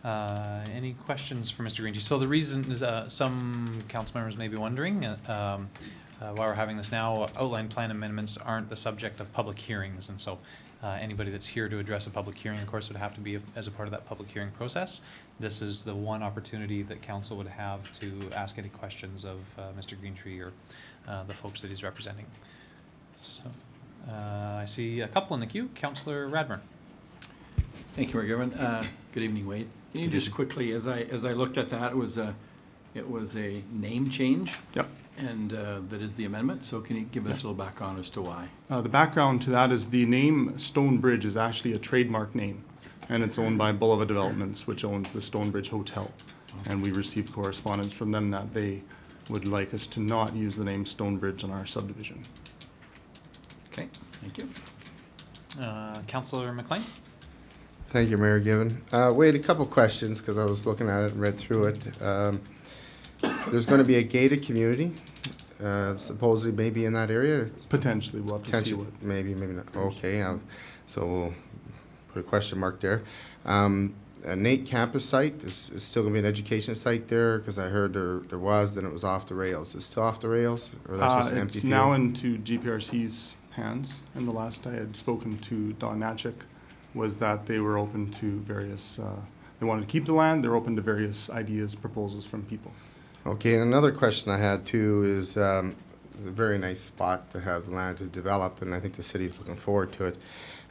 Any questions for Mr. Greentree? So the reason is some council members may be wondering, why we're having this now, outline plan amendments aren't the subject of public hearings, and so anybody that's here to address a public hearing, of course, would have to be as a part of that public hearing process. This is the one opportunity that council would have to ask any questions of Mr. Greentree or the folks that he's representing. So I see a couple in the queue. Councillor Radburn. Thank you, Mayor Given. Good evening, Wade. Can you just quickly, as I looked at that, it was a name change. Yep. And that is the amendment. So can you give us a little background as to why? The background to that is the name Stonebridge is actually a trademark name, and it's owned by Bulova Developments, which owns the Stonebridge Hotel. And we received correspondence from them that they would like us to not use the name Stonebridge on our subdivision. Okay, thank you. Councillor McLean? Thank you, Mayor Given. Wade, a couple questions, because I was looking at it and read through it. There's going to be a gated community, supposedly maybe in that area? Potentially, we'll have to see Potentially, what. maybe not. Okay, so we'll put a question mark there. A Nate campus site, is still going to be an education site there? Because I heard there was, then it was off the rails. Is it still off the rails? Or that's just an empty It's now field? into GPRC's hands, and the last I had spoken to Don Natchik was that they were open to various, they wanted to keep the land, they're open to various ideas, proposals from people. Okay, and another question I had too is, a very nice spot to have land to develop, and I think the city's looking forward to it.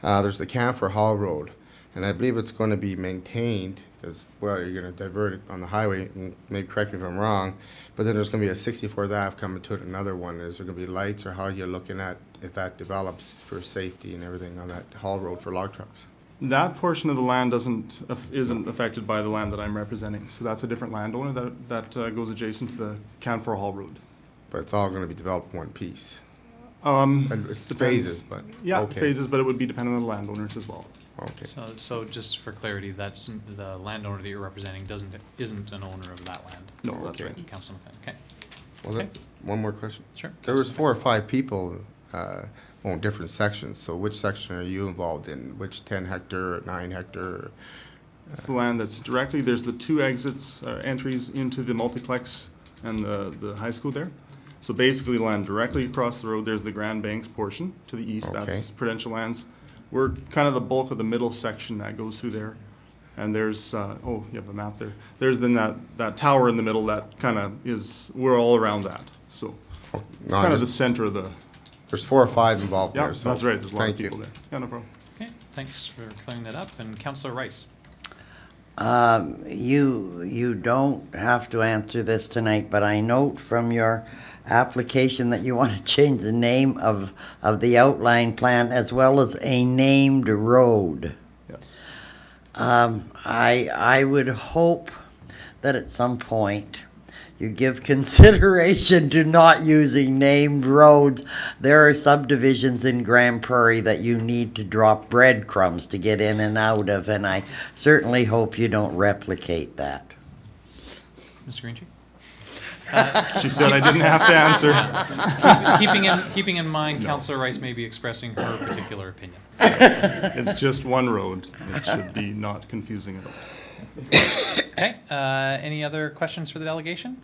There's the Camphor Hall Road, and I believe it's going to be maintained, because, well, you're going to divert it on the highway, and maybe correct me if I'm wrong, but then there's going to be a 64th Ave coming to it, another one. Is there going to be lights, or how are you looking at if that develops for safety and everything on that Hall Road for log trucks? That portion of the land isn't affected by the land that I'm representing, so that's a different landowner that goes adjacent to the Camphor Hall Road. But it's all going to be developed in one piece? It It's depends. phases, but, Yeah, okay. phases, but it would be dependent on the landowners as well. Okay. So just for clarity, that's the landowner that you're representing isn't an owner of that land? No, that's Okay. right. Councilor McLean, okay. Well, Okay. one more question. Sure. There was 4 or 5 people on different sections, so which section are you involved in? Which 10 hectare, 9 hectare? It's the land that's directly, there's the 2 exits, entries into the multiplex and the high school there. So basically land directly across the road, there's the Grand Banks portion to the east, Okay. that's Prudential Lands. We're kind of the bulk of the middle section that goes through there. And there's, oh, you have a map there. There's then that tower in the middle that kind of we're all around that. So it's No, kind of the just- center of the, There's 4 or 5 involved yeah, there, so. that's right, there's a lot of thank you. people there. Yeah, no problem. Okay, thanks for clearing that up. And Councillor Rice? You don't have to answer this tonight, but I note from your application that you want to change the name of the outline plan as well as a named road. Yes. I would hope that at some point you give consideration to not using named roads. There are subdivisions in Grand Prairie that you need to drop breadcrumbs to get in and out of, and I certainly hope you don't replicate that. Mr. Greentree? She said I didn't have to answer. Keeping in mind, Councillor Rice may be expressing her particular opinion. It's just one road. It should be not confusing at all. Okay, any other questions for the delegation?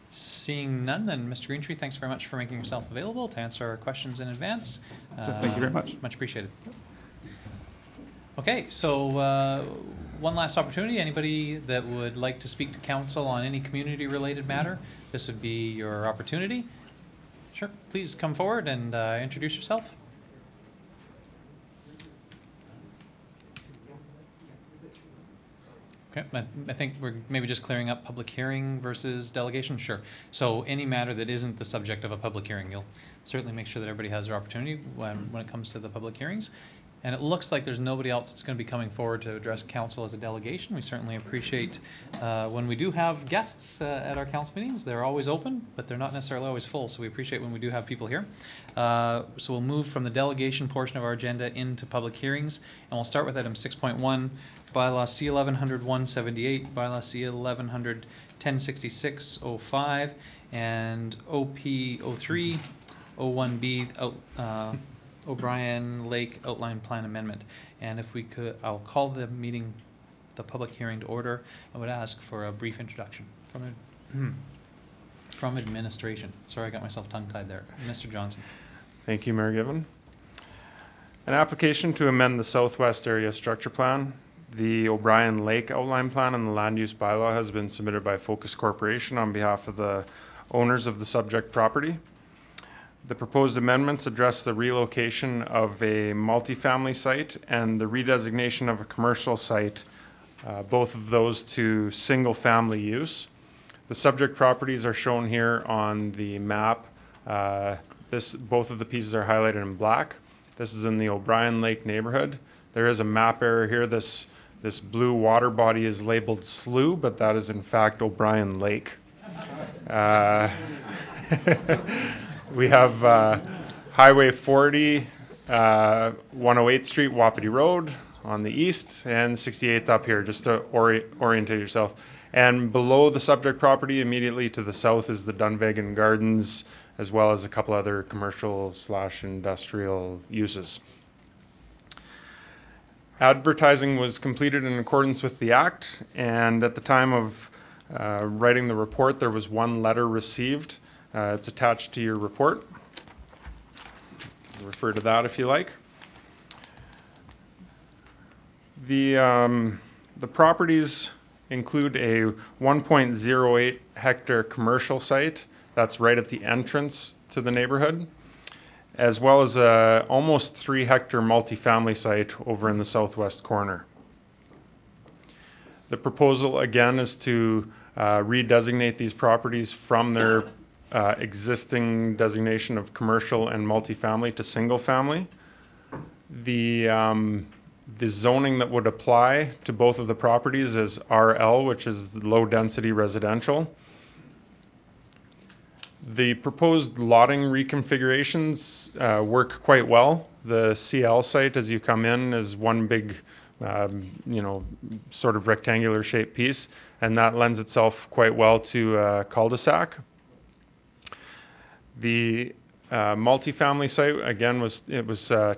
Seeing none, then Mr. Greentree, thanks very much for making yourself available to answer our questions in advance. Thank you very much. Much appreciated. Okay, so one last opportunity. Anybody that would like to speak to council on any community-related matter, this would be your opportunity. Sure, please come forward and introduce yourself. Okay, I think we're maybe just clearing up public hearing versus delegation, sure. So any matter that isn't the subject of a public hearing, you'll certainly make sure that everybody has their opportunity when it comes to the public hearings. And it looks like there's nobody else that's going to be coming forward to address council as a delegation. We certainly appreciate when we do have guests at our council meetings. They're always open, but they're not necessarily always full, so we appreciate when we do have people here. So we'll move from the delegation portion of our agenda into public hearings, and we'll start with item 6.1, bylaw C-1100-178, bylaw C-1100-1066-05, and OP-03-01B, O'Brien Lake Outline Plan Amendment. And if we could, I'll call the meeting, the public hearing to order. I would ask for a brief introduction from administration. Sorry, I got myself tongue-tied there. Mr. Johnson. Thank you, Mayor Given. An application to amend the Southwest Area Structure Plan. The O'Brien Lake Outline Plan and the Land Use Bylaw has been submitted by Focus Corporation on behalf of the owners of the subject property. The proposed amendments address the relocation of a multifamily site and the redesignation of a commercial site, both of those to single-family use. The subject properties are shown here on the map. Both of the pieces are highlighted in black. This is in the O'Brien Lake neighborhood. There is a map error here. This blue water body is labeled Slough, but that is in fact O'Brien Lake. We have Highway 40, 108th Street, Wapiti Road on the east, and 68th up here, just to orientate yourself. And below the subject property, immediately to the south, is the Dunvegan Gardens, as well as a couple other commercial/industrial uses. Advertising was completed in accordance with the Act, and at the time of writing the report, there was one letter received. It's attached to your report. Refer to that if you like. The properties include a 1.08 hectare commercial site that's right at the entrance to the neighborhood, as well as a almost 3 hectare multifamily site over in the southwest corner. The proposal again is to redesignate these properties from their existing designation of commercial and multifamily to single family. The zoning that would apply to both of the properties is RL, which is low density residential. The proposed lotting reconfigurations work quite well. The CL site, as you come in, is one big, sort of rectangular shaped piece, and that lends itself quite well to a cul-de-sac. The multifamily site, again, was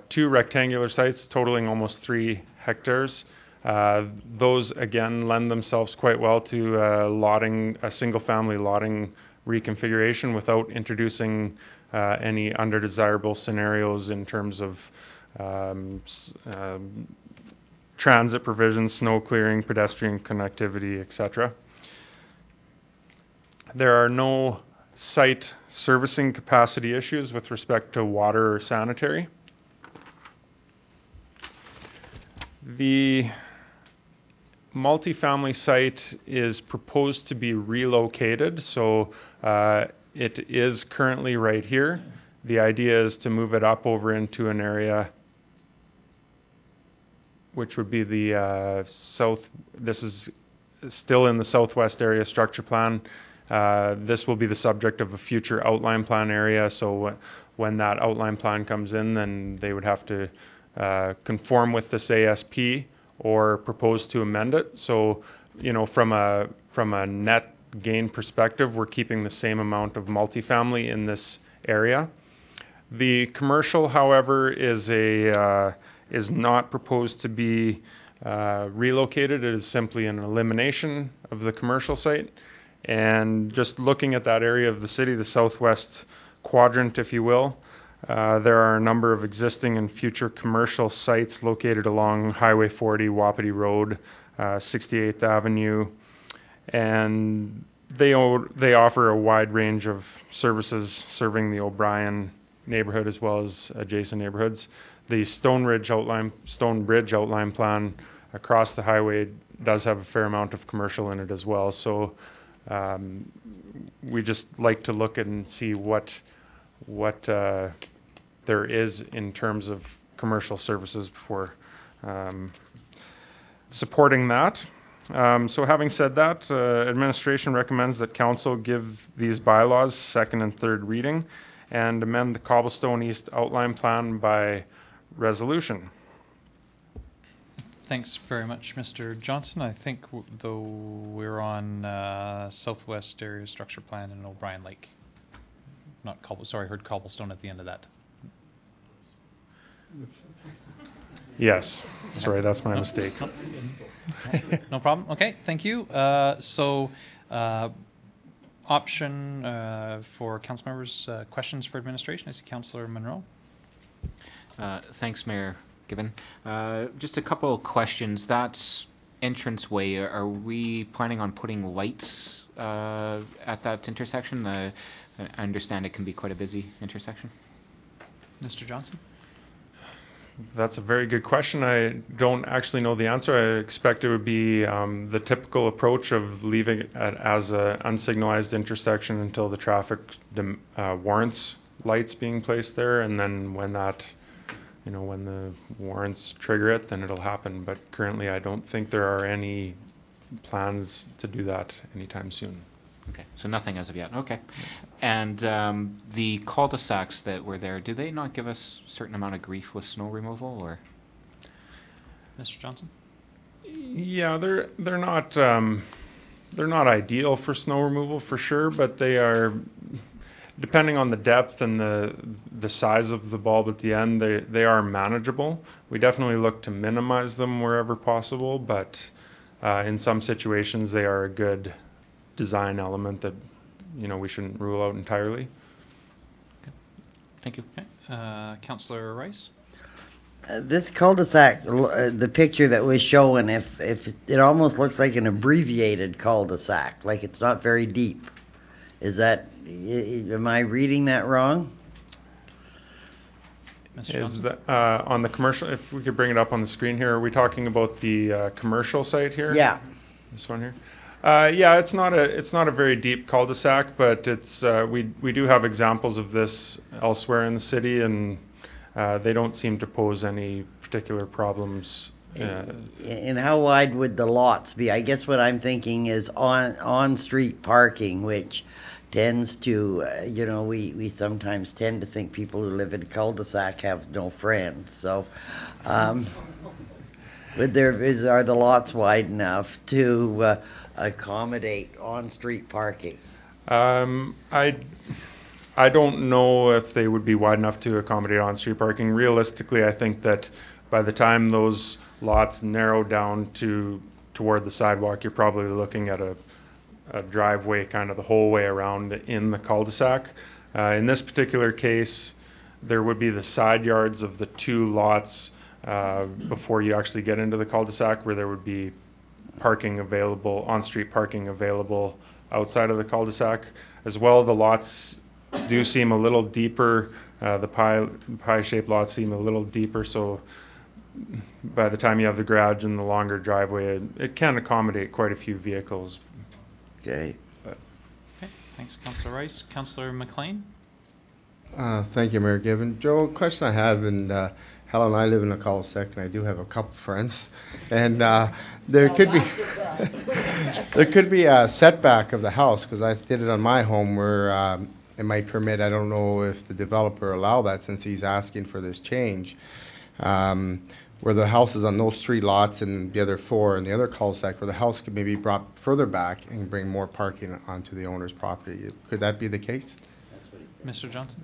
2 rectangular sites totaling almost 3 hectares. Those, again, lend themselves quite well to a single-family lotting reconfiguration without introducing any undesirable scenarios in terms of transit provisions, snow clearing, pedestrian connectivity, etc. There are no site servicing capacity issues with respect to water or sanitary. The multifamily site is proposed to be relocated, so it is currently right here. The idea is to move it up over into an area which would be the south. This is still in the southwest area structure plan. This will be the subject of a future outline plan area, so when that outline plan comes in, then they would have to conform with this ASP or propose to amend it. So, from a net gain perspective, we're keeping the same amount of multifamily in this area. The commercial, however, is not proposed to be relocated. It is simply an elimination of the commercial site. And just looking at that area of the city, the southwest quadrant, if you will, there are a number of existing and future commercial sites located along Highway 40, Wapiti Road, 68th Avenue, and they offer a wide range of services serving the O'Brien neighborhood as well as adjacent neighborhoods. The Stonebridge outline plan across the highway does have a fair amount of commercial in it as well. So we just like to look and see what there is in terms of commercial services before supporting that. So having said that, administration recommends that council give these bylaws second and third reading and amend the Cobblestone East outline plan by resolution. Thanks very much, Mr. Johnson. I think though we're on Southwest Area Structure Plan in O'Brien Lake. Not sorry, I heard Cobblestone at the end of that. Yes, sorry, that's my mistake. No problem. Okay, thank you. Option for council members, questions for administration. I see Councillor Monroe. Thanks, Mayor Gibbon. Just a couple of questions. That entranceway, are we planning on putting lights at that intersection? I understand it can be quite a busy intersection. Mr. Johnson? That's a very good question. I don't actually know the answer. I expect it would be the typical approach of leaving it as an unsignalized intersection until the traffic warrants lights being placed there, and then when that, when the warrants trigger it, then it'll happen. But currently, I don't think there are any plans to do that anytime soon. Okay, so nothing as of yet, okay. And the cul-de-sacs that were there, do they not give us a certain amount of grief with snow removal, or? Mr. Johnson? Yeah, they're not ideal for snow removal for sure, but they are, depending on the depth and the size of the bulb at the end, they are manageable. We definitely look to minimize them wherever possible, but in some situations they are a good design element that, you know, we shouldn't rule out entirely. Thank you. Okay. Councillor Rice? This cul-de-sac, the picture that was showing, if it almost looks like an abbreviated cul-de-sac, like it's not very deep. Is that, am I reading that wrong? Mr. Is Johnson? that, on the commercial, if we could bring it up on the screen here, are we talking about the commercial site here? Yeah. This one here? Yeah, it's not a very deep cul-de-sac, but it's, we do have examples of this elsewhere in the city, and they don't seem to pose any particular problems. And how wide would the lots be? I guess what I'm thinking is on-street parking, which tends to, you know, we sometimes tend to think people who live in cul-de-sac have no friends. So, are the lots wide enough to accommodate on-street parking? I don't know if they would be wide enough to accommodate on-street parking. Realistically, I think that by the time those lots narrow down toward the sidewalk, you're probably looking at a driveway kind of the whole way around in the cul-de-sac. In this particular case, there would be the side yards of the two lots before you actually get into the cul-de-sac, where there would be parking available, on-street parking available outside of the cul-de-sac. As well, the lots do seem a little deeper. The pie-shaped lots seem a little deeper, so by the time you have the garage and the longer driveway, it can accommodate quite a few vehicles. Okay. Okay, thanks, Councillor Rice. Councillor McLean? Thank you, Mayor Given. Joe, question I have, and Helen and I live in a cul-de-sac, and I do have a couple friends, and there could be a setback of the house, because I did it on my home where it might permit, I don't know if the developer allow that since he's asking for this change, where the house is on those three lots and the other four and the other cul-de-sac, where the house could maybe be brought further back and bring more parking onto the owner's property. Could that be the case? Mr. Johnson?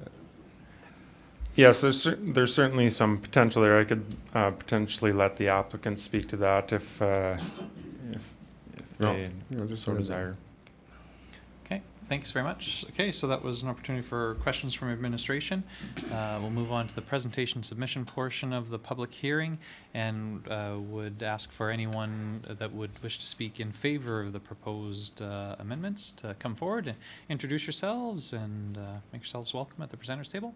Yes, there's certainly some potential there. I could potentially let the applicant speak to that if they so desire. Okay, thanks very much. Okay, so that was an opportunity for questions from administration. We'll move on to the presentation submission portion of the public hearing, and would ask for anyone that would wish to speak in favor of the proposed amendments to come forward and introduce yourselves and make yourselves welcome at the presenters table.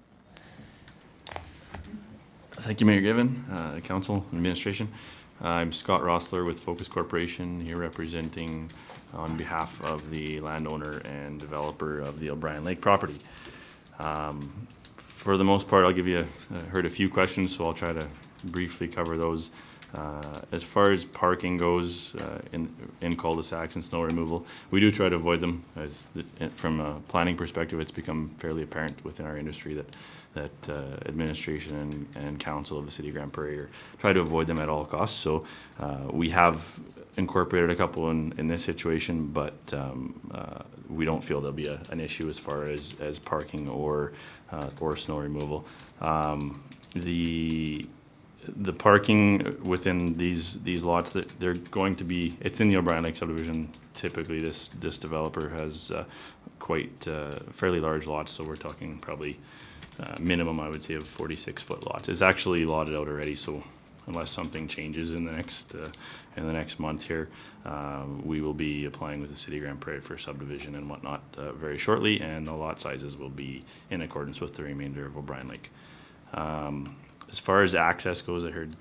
Thank you, Mayor Given, Council, Administration. I'm Scott Rossler with Focus Corporation, here representing on behalf of the landowner and developer of the O'Brien Lake property. For the most part, I'll give you, heard a few questions, so I'll try to briefly cover those. As far as parking goes in cul-de-sacs and snow removal, we do try to avoid them. From a planning perspective, it's become fairly apparent within our industry that administration and council of the city of Grand Prairie try to avoid them at all costs. So we have incorporated a couple in this situation, but we don't feel there'll be an issue as far as parking or snow removal. The parking within these lots, that they're going to be, it's in the O'Brien Lake subdivision. Typically, this developer has quite fairly large lots, so we're talking probably minimum, I would say, of 46-foot lots. It's actually lotted out already, so unless something changes in the next month here, we will be applying with the City of Grand Prairie for subdivision and whatnot very shortly, and the lot sizes will be in accordance with the remainder of O'Brien Lake. As far as access goes, I heard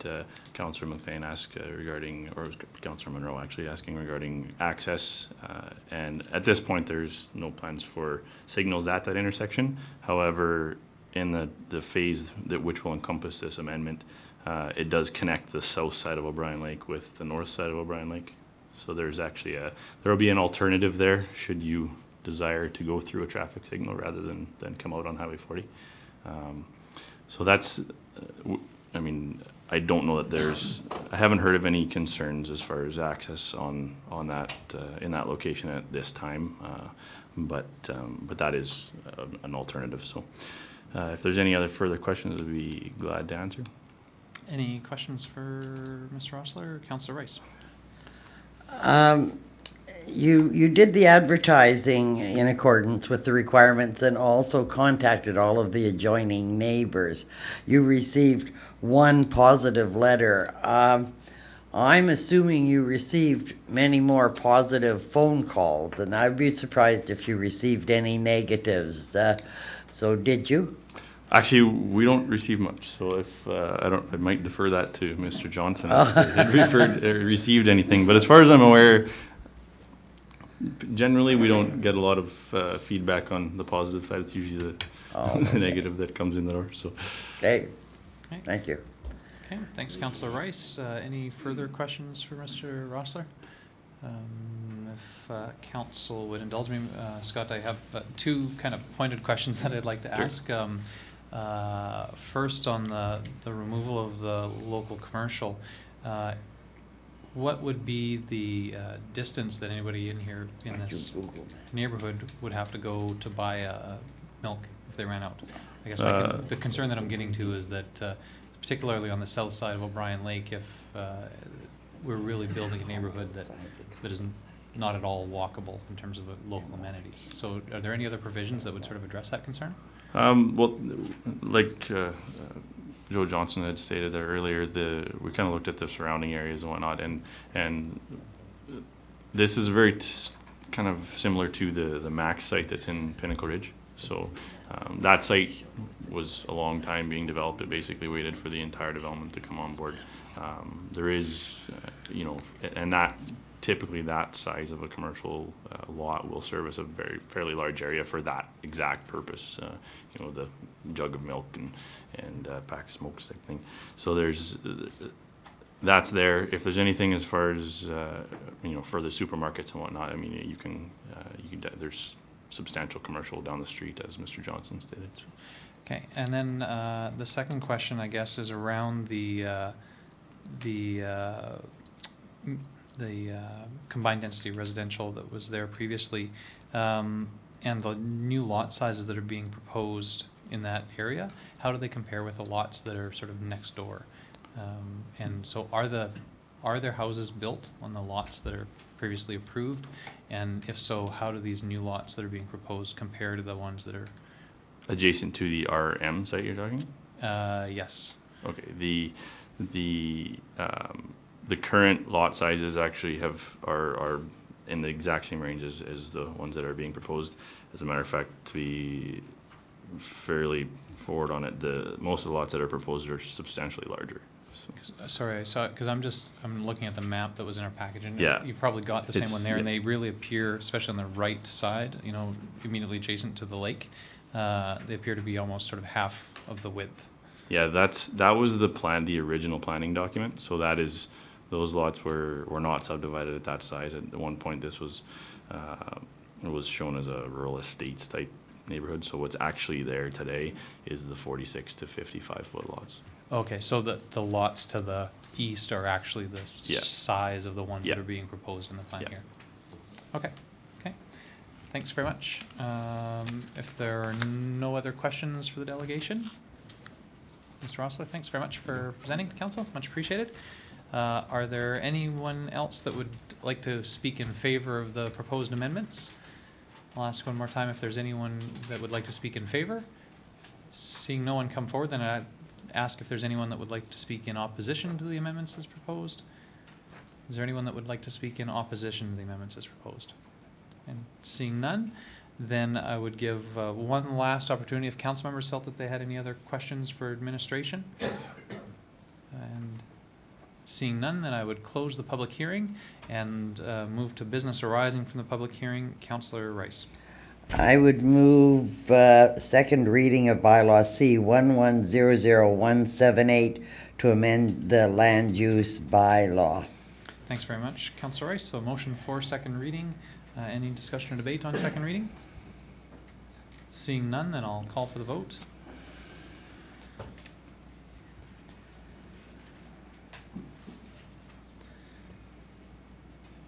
Councillor McLean ask regarding, or Councillor Monroe actually asking regarding access, and at this point there's no plans for signals at that intersection. However, in the phase which will encompass this amendment, it does connect the south side of O'Brien Lake with the north side of O'Brien Lake. So there's actually there will be an alternative there should you desire to go through a traffic signal rather than come out on Highway 40. So that's, I mean, I don't know that I haven't heard of any concerns as far as access on that, in that location at this time. But that is an alternative. So if there's any other further questions, I'd be glad to answer. Any questions for Mr. Rossler or Councillor Rice? You did the advertising in accordance with the requirements and also contacted all of the adjoining neighbors. You received one positive letter. I'm assuming you received many more positive phone calls, and I'd be surprised if you received any negatives. So did you? Actually, we don't receive much, so if I might defer that to Mr. Johnson if he received anything. But as far as I'm aware, generally we don't get a lot of feedback on the positive side. It's usually the negative that comes in the door. So, okay, thank you. Okay, thanks, Councillor Rice. Any further questions for Mr. Rossler? If council would indulge me, Scott, I have two kind of pointed questions that I'd like to ask. First, on the removal of the local commercial, what would be the distance that anybody in here in this neighborhood would have to go to buy milk if they ran out? I guess the concern that I'm getting to is that particularly on the south side of O'Brien Lake, if we're really building a neighborhood that is not at all walkable in terms of local amenities. So are there any other provisions that would sort of address that concern? Well, like Joe Johnson had stated there earlier, we kind of looked at the surrounding areas and whatnot, and this is very kind of similar to the Max site that's in Pinnacle Ridge. So that site was a long time being developed. It basically waited for the entire development to come on board. There is, and that typically that size of a commercial lot will service a fairly large area for that exact purpose. The jug of milk and pack of smokes type thing. So that's there. If there's anything as far as for the supermarkets and whatnot, I mean, you can there's substantial commercial down the street, as Mr. Johnson stated. Okay, and then the second question, I guess, is around the combined density residential that was there previously, and the new lot sizes that are being proposed in that area. How do they compare with the lots that are sort of next door? And so are there houses built on the lots that are previously approved? And if so, how do these new lots that are being proposed compare to the ones that are adjacent to the RM site you're talking? Yes. Okay. The current lot sizes actually are in the exact same range as the ones that are being proposed. As a matter of fact, to be fairly forward on it, most of the lots that are proposed are substantially larger. Sorry, I saw it because I'm looking at the map that was in our package, and yeah, you probably got the same one there, yeah. And they really appear, especially on the right side, immediately adjacent to the lake, they appear to be almost sort of half of the width. Yeah, that was the original planning document. So those lots were not subdivided at that size. At one point, this was shown as a rural estates type neighborhood. So what's actually there today is the 46 to 55 foot lots. Okay, so the lots to the east are actually the size of the ones that are being proposed in the plan here. Okay. Thanks very much. If there are no other questions for the delegation, Mr. Rossler, thanks very much for presenting to council. Much appreciated. Are there anyone else that would like to speak in favor of the proposed amendments? I'll ask one more time if there's anyone that would like to speak in favor. Seeing no one come forward, then I'd ask if there's anyone that would like to speak in opposition to the amendments as proposed. Is there anyone that would like to speak in opposition to the amendments as proposed? And seeing none, then I would give one last opportunity if council members felt that they had any other questions for administration. And seeing none, then I would close the public hearing and move to business arising from the public hearing. Councillor Rice. I would move second reading of bylaw C 1100178 to amend the land use bylaw. Thanks very much, Councillor Rice. So motion for second reading Any discussion or debate on second reading? Seeing none, then I'll call for the vote.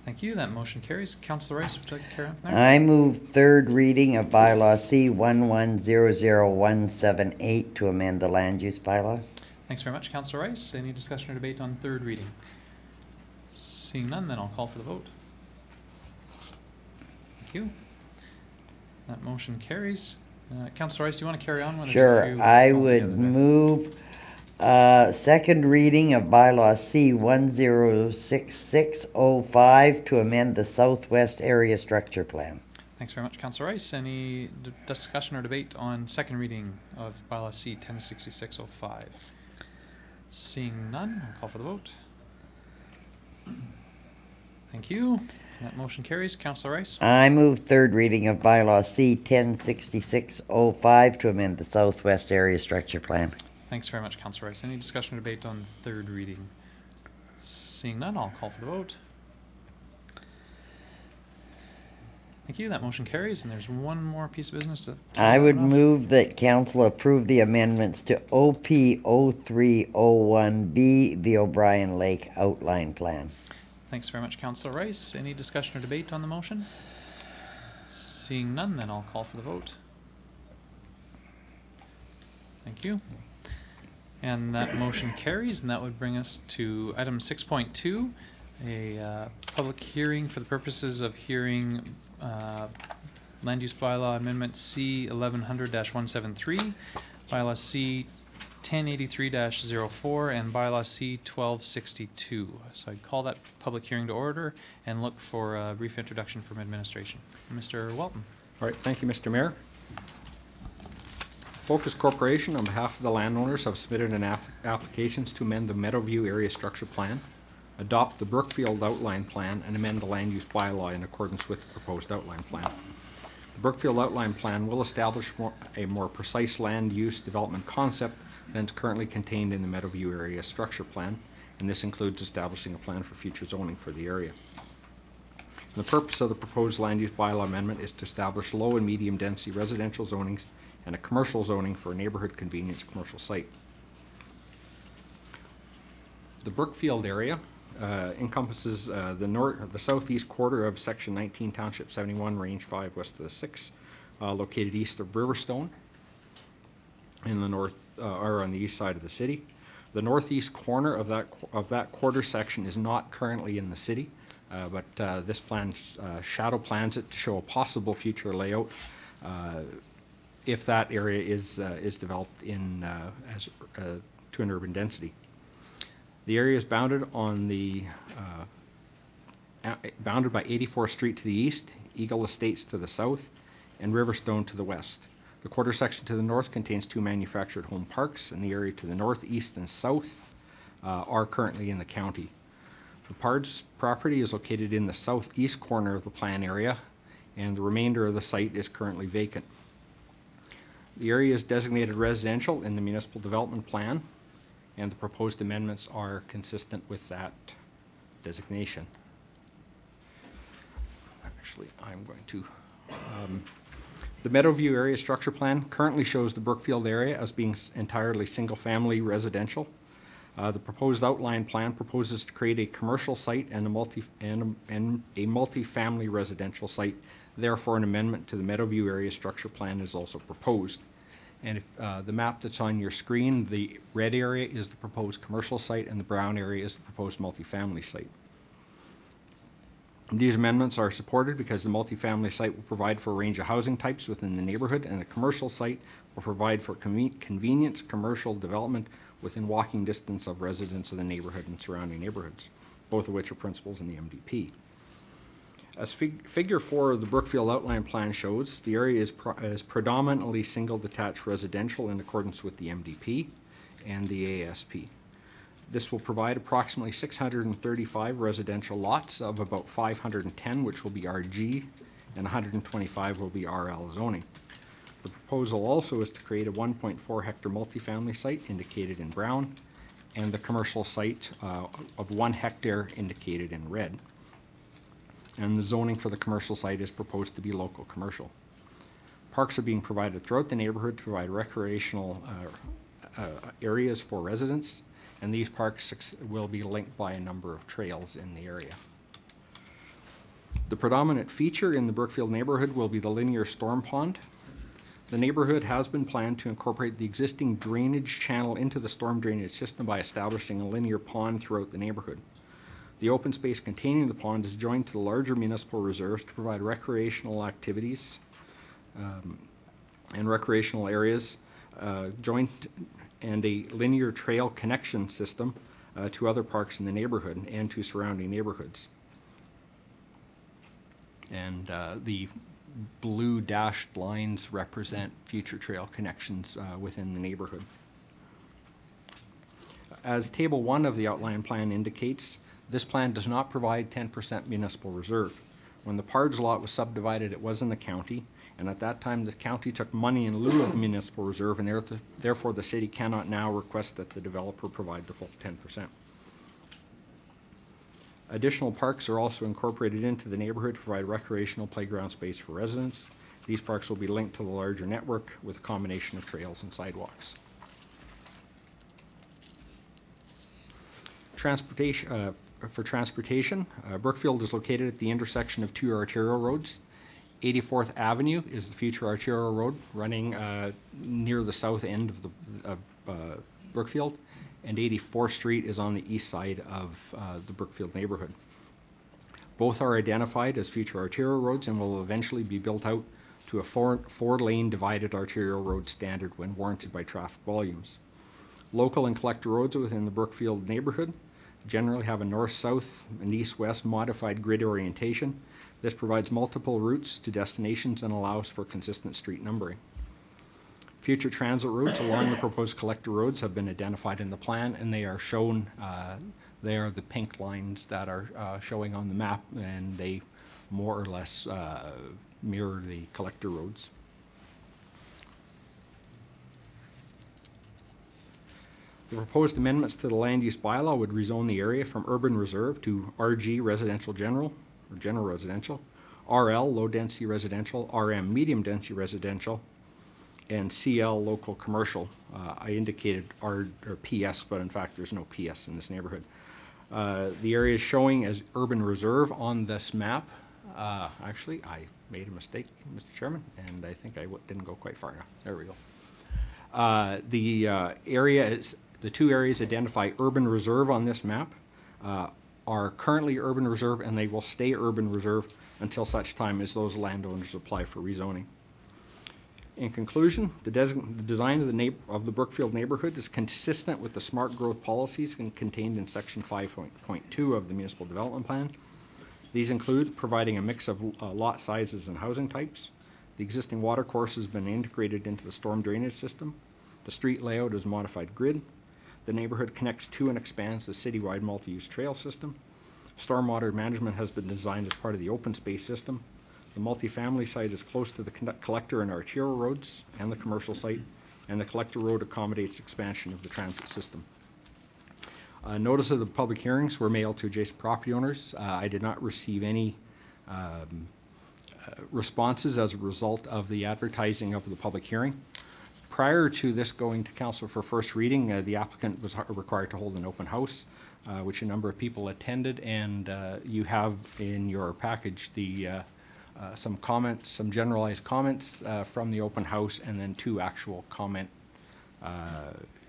Thank you. That motion carries. Councillor Rice, would you like to carry on from there? I move third reading of bylaw C1100178 to amend the land use bylaw. Thanks very much, Councillor Rice. Any discussion or debate on third reading? Seeing none, then I'll call for the vote. Thank you. That motion carries. Councillor Rice, do you want to carry on? Sure, I would move second reading of bylaw C106605 to amend the Southwest Area Structure Plan. Thanks very much, Councillor Rice. Any discussion or debate on second reading of bylaw C106605? Seeing none, I'll call for the vote. Thank you. That motion carries. Councillor Rice. I move third reading of bylaw C106605 to amend the Southwest Area Structure Plan. Thanks very much, Councillor Rice. Any discussion or debate on third reading? Seeing none, I'll call for the vote. Thank you. That motion carries, and there's one more piece of business to... I would move that council approve the amendments to OP 0301B, the O'Brien Lake Outline Plan. Thanks very much, Councillor Rice. Any discussion or debate on the motion? Seeing none, then I'll call for the vote. Thank you. And that motion carries, and that would bring us to item 6.2, a public hearing for the purposes of hearing Land Use Bylaw Amendment C 1100-173, Bylaw C 1083-04, and Bylaw C 1262. So I'd call that public hearing to order and look for a brief introduction from administration. Mr. Welton. All right, thank you, Mr. Mayor. Focus Corporation, on behalf of the landowners, have submitted applications to amend the Meadowview Area Structure Plan, adopt the Brookfield Outline Plan, and amend the Land Use Bylaw in accordance with the proposed Outline Plan. The Brookfield Outline Plan will establish a more precise land use development concept than is currently contained in the Meadowview Area Structure Plan, and this includes establishing a plan for future zoning for the area. The purpose of the proposed Land Use Bylaw amendment is to establish low and medium density residential zonings and a commercial zoning for a neighborhood convenience commercial site. The Brookfield area encompasses the southeast quarter of Section 19, Township 71, Range 5, west of the 6, located east of Riverstone, in the north, or on the east side of the city. The northeast corner of that quarter section is not currently in the city, but this plan shadow plans it to show a possible future layout if that area is developed in to an urban density. The area is bounded on the bounded by 84th Street to the east, Eagle Estates to the south, and Riverstone to the west. The quarter section to the north contains 2 manufactured home parks, and the area to the north, east, and south are currently in the county. The Pards property is located in the southeast corner of the plan area, and the remainder of the site is currently vacant. The area is designated residential in the municipal development plan, and the proposed amendments are consistent with that designation. Actually, I'm going to... the Meadowview Area Structure Plan currently shows the Brookfield area as being entirely single-family residential. The proposed outline plan proposes to create a commercial site and a multi-family residential site. Therefore, an amendment to the Meadowview Area Structure Plan is also proposed. And if, the map that's on your screen, the red area is the proposed commercial site, and the brown area is the proposed multifamily site. These amendments are supported because the multifamily site will provide for a range of housing types within the neighborhood, and the commercial site will provide for convenience commercial development within walking distance of residents of the neighborhood and surrounding neighborhoods, both of which are principles in the MDP. As figure 4 of the Brookfield Outline Plan shows, the area is predominantly single detached residential in accordance with the MDP and the ASP. This will provide approximately 635 residential lots of about 510, which will be RG, and 125 will be RL zoning. The proposal also is to create a 1.4 hectare multifamily site indicated in brown, and the commercial site of 1 hectare indicated in red. and the zoning for the commercial site is proposed to be local commercial. Parks are being provided throughout the neighborhood to provide recreational areas for residents, and these parks will be linked by a number of trails in the area. The predominant feature in the Brookfield neighborhood will be the linear storm pond. The neighborhood has been planned to incorporate the existing drainage channel into the storm drainage system by establishing a linear pond throughout the neighborhood. The open space containing the pond is joined to the larger municipal reserves to provide recreational activities and recreational areas, joint and a linear trail connection system to other parks in the neighborhood and to surrounding neighborhoods. And the blue dashed lines represent future trail connections within the neighborhood. As Table 1 of the outline plan indicates, this plan does not provide 10% municipal reserve. When the Pards lot was subdivided, it was in the county, and at that time the county took money in lieu of the municipal reserve, and therefore the city cannot now request that the developer provide the full 10%. Additional parks are also incorporated into the neighborhood to provide recreational playground space for residents. These parks will be linked to the larger network with a combination of trails and sidewalks. Transportation, Brookfield is located at the intersection of two arterial roads. 84th Avenue is the future arterial road running near the south end of Brookfield, and 84th Street is on the east side of the Brookfield neighborhood. Both are identified as future arterial roads and will eventually be built out to a four-lane divided arterial road standard when warranted by traffic volumes. Local and collector roads within the Brookfield neighborhood generally have a north-south and east-west modified grid orientation. This provides multiple routes to destinations and allows for consistent street numbering. Future transit routes along the proposed collector roads have been identified in the plan, and they are shown, they are the pink lines that are showing on the map, and they more or less mirror the collector roads. The proposed amendments to the land use bylaw would rezone the area from urban reserve to RG residential general, or general residential, RL low density residential, RM medium density residential, and CL local commercial. I indicated R or PS, but in fact there's no PS in this neighborhood. The area is showing as urban reserve on this map. Actually, I made a mistake, Mr. Chairman, and I think I didn't go quite far enough. There we go. The two areas identify urban reserve on this map are currently urban reserve, and they will stay urban reserve until such time as those landowners apply for rezoning. In conclusion, the design of the Brookfield neighborhood is consistent with the smart growth policies contained in section 5.2 of the municipal development plan. These include providing a mix of lot sizes and housing types. The existing water course has been integrated into the storm drainage system. The street layout is modified grid. The neighborhood connects to and expands the citywide multi-use trail system. Stormwater management has been designed as part of the open space system. The multifamily site is close to the collector and arterial roads and the commercial site, and the collector road accommodates expansion of the transit system. Notice of the public hearings were mailed to adjacent property owners. I did not receive any responses as a result of the advertising of the public hearing. Prior to this going to council for first reading, the applicant was required to hold an open house, which a number of people attended, and you have in your package the some comments, some generalized comments from the open house, and then two actual comment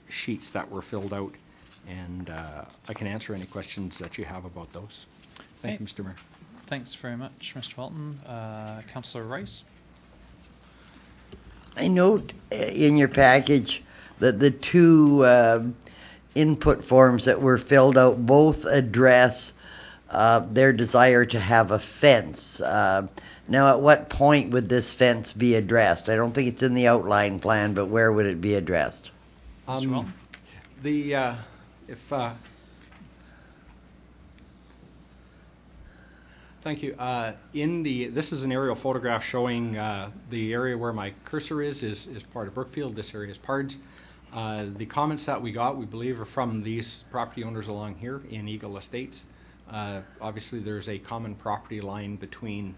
sheets that were filled out, and I can answer any questions that you have about those. Thank you, Mr. Mayor. Thanks very much, Mr. Walton. Councillor Rice? I note in your package that the two input forms that were filled out both address their desire to have a fence. Now, at what point would this fence be addressed? I don't think it's in the outline plan, but where would it be addressed? Thank you. This is an aerial photograph showing the area where my cursor is part of Brookfield. This area is Pards. The comments that we got, we believe, are from these property owners along here in Eagle Estates. Obviously, there's a common property line between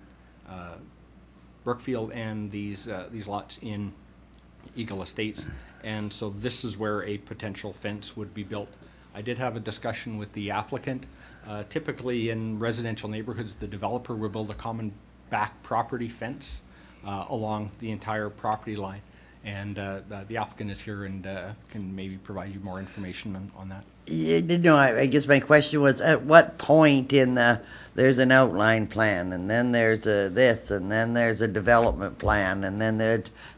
Brookfield and these lots in Eagle Estates, and so this is where a potential fence would be built. I did have a discussion with the applicant. Typically, in residential neighborhoods, the developer will build a common back property fence along the entire property line. And the applicant is here and can maybe provide you more information on that. No, I guess my question was, at what point in there's an outline plan, and then there's this, and then there's a development plan, and then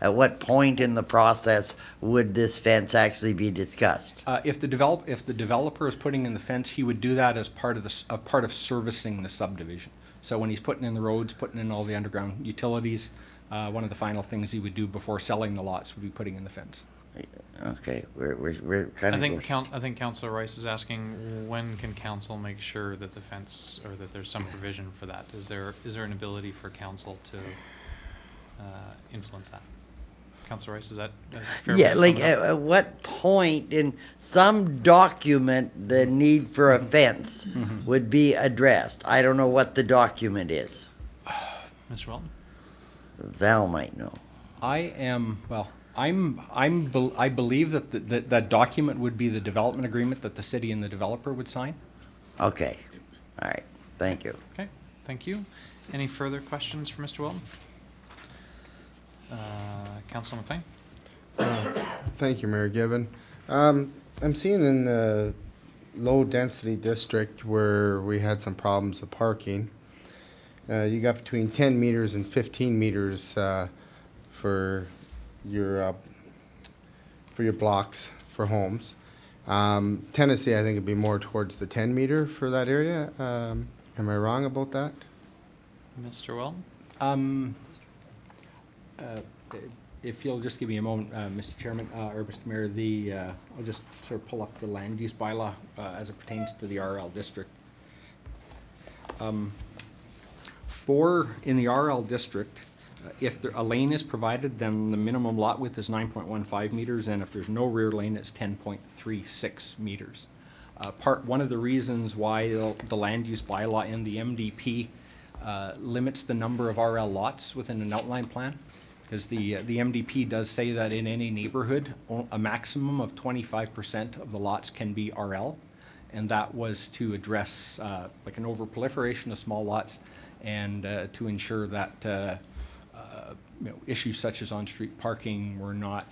at what point in the process would this fence actually be discussed? If the developer is putting in the fence, he would do that as part of servicing the subdivision. So when he's putting in the roads, putting in all the underground utilities, one of the final things he would do before selling the lots would be putting in the fence. Okay, we're kind of. I think Councillor Rice is asking, when can council make sure that the fence, or that there's some provision for that? Is there an ability for council to influence that? Councillor Rice, is that a fair way to Yeah, sum like it up? at what point in some document the need for a fence would be addressed? I don't know what the document is. Mr. Walton? Val might know. I believe that that document would be the development agreement that the city and the developer would sign. Okay, all right, thank you. Okay, thank you. Any further questions for Mr. Walton? Councilor McLean? Thank you, Mayor Given. I'm seeing in the low-density district where we had some problems with parking, you got between 10 meters and 15 meters for your blocks for homes. Tennessee, I think, would be more towards the 10 meter for that area. Am I wrong about that? Mr. Walton? If you'll just give me a moment, Mr. Chairman, or Mr. Mayor, I'll just sort of pull up the land use bylaw as it pertains to the RL district. In the RL district, if a lane is provided, then the minimum lot width is 9.15 meters, and if there's no rear lane, it's 10.36 meters. One of the reasons why the land use bylaw and the MDP limits the number of RL lots within an outline plan, because the MDP does say that in any neighborhood, a maximum of 25% of the lots can be RL, and that was to address like an overproliferation of small lots, and to ensure that issues such as on-street parking were not,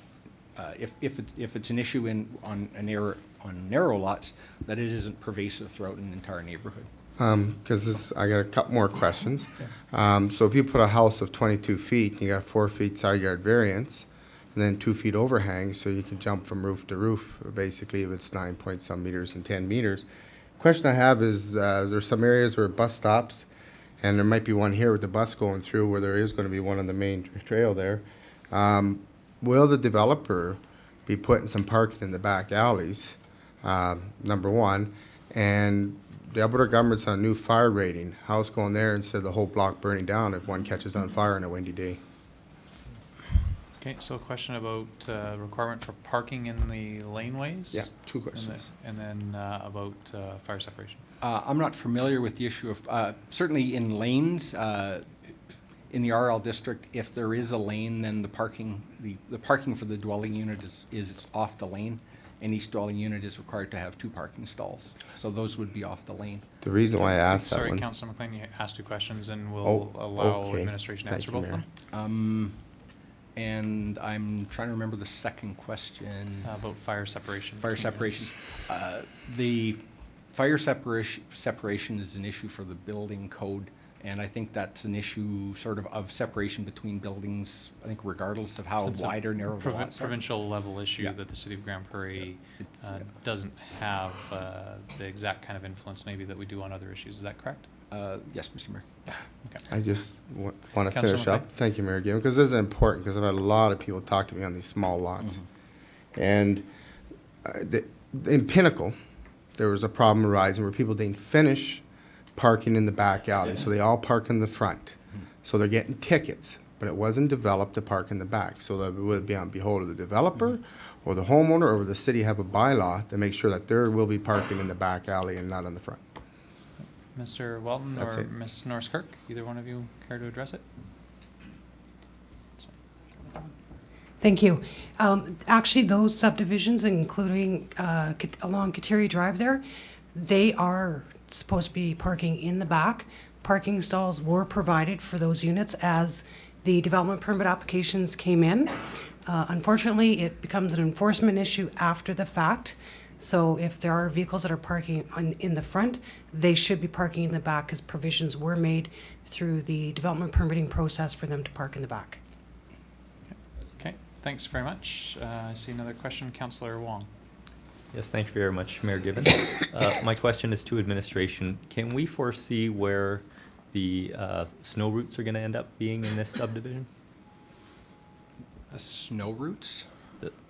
if it's an issue on narrow lots, that it isn't pervasive throughout an entire neighborhood. Because I got a couple more questions. So if you put a house of 22 feet, you got 4 feet side yard variance, and then 2 feet overhang, so you can jump from roof to roof, basically, if it's 9 point some meters and 10 meters. Question I have is, there's some areas where bus stops, and there might be one here with the bus going through, where there is going to be one on the main trail there. Will the developer be putting some parking in the back alleys, number one? And the Alberta government's on a new fire rating. How's it going there instead of the whole block burning down if one catches on fire on a windy day? Okay, so a question about requirement for parking in the laneways? Yeah, two questions. And then about fire separation. I'm not familiar with the issue of, certainly in lanes, in the RL district, if there is a lane, then the parking for the dwelling unit is off the lane, and each dwelling unit is required to have 2 parking stalls. So those would be off the lane. The reason why I asked that one. Sorry, Councilor McLean, you asked 2 questions, and we'll allow okay. administration to Thank answer you, both of Mayor. them. And I'm trying to remember the second question. About fire separation. Fire separation. The fire separation is an issue for the building code, and I think that's an issue sort of separation between buildings, I think regardless of how It's a wide or narrow the lots are. provincial level issue Yeah. that the city of Grand Prairie doesn't have the exact kind of influence maybe that we do on other issues. Is that correct? Yes, Mr. Mayor. Okay. I just want to Councilor finish up. McLean. Thank you, Mayor Given, because this is important, because I've had a lot of people talk to me on these small lots. And in Pinnacle, there was a problem arising where people didn't finish parking in the back alley, so they all park in the front. So they're getting tickets, but it wasn't developed to park in the back. So that would be on behold of the developer or the homeowner, or would the city have a bylaw to make sure that there will be parking in the back alley and not in the front? Mr. Welton That's or it. Ms. Norris Kirk, either one of you care to address it? Thank you. Actually, those subdivisions, including along Kateri Drive there, they are supposed to be parking in the back. Parking stalls were provided for those units as the development permit applications came in. Unfortunately, it becomes an enforcement issue after the fact. So if there are vehicles that are parking in the front, they should be parking in the back because provisions were made through the development permitting process for them to park in the back. Okay, thanks very much. I see another question, Councillor Wong. Yes, thank you very much, Mayor Gibbon. My question is to administration. Can we foresee where the snow routes are going to end up being in this subdivision? Snow routes?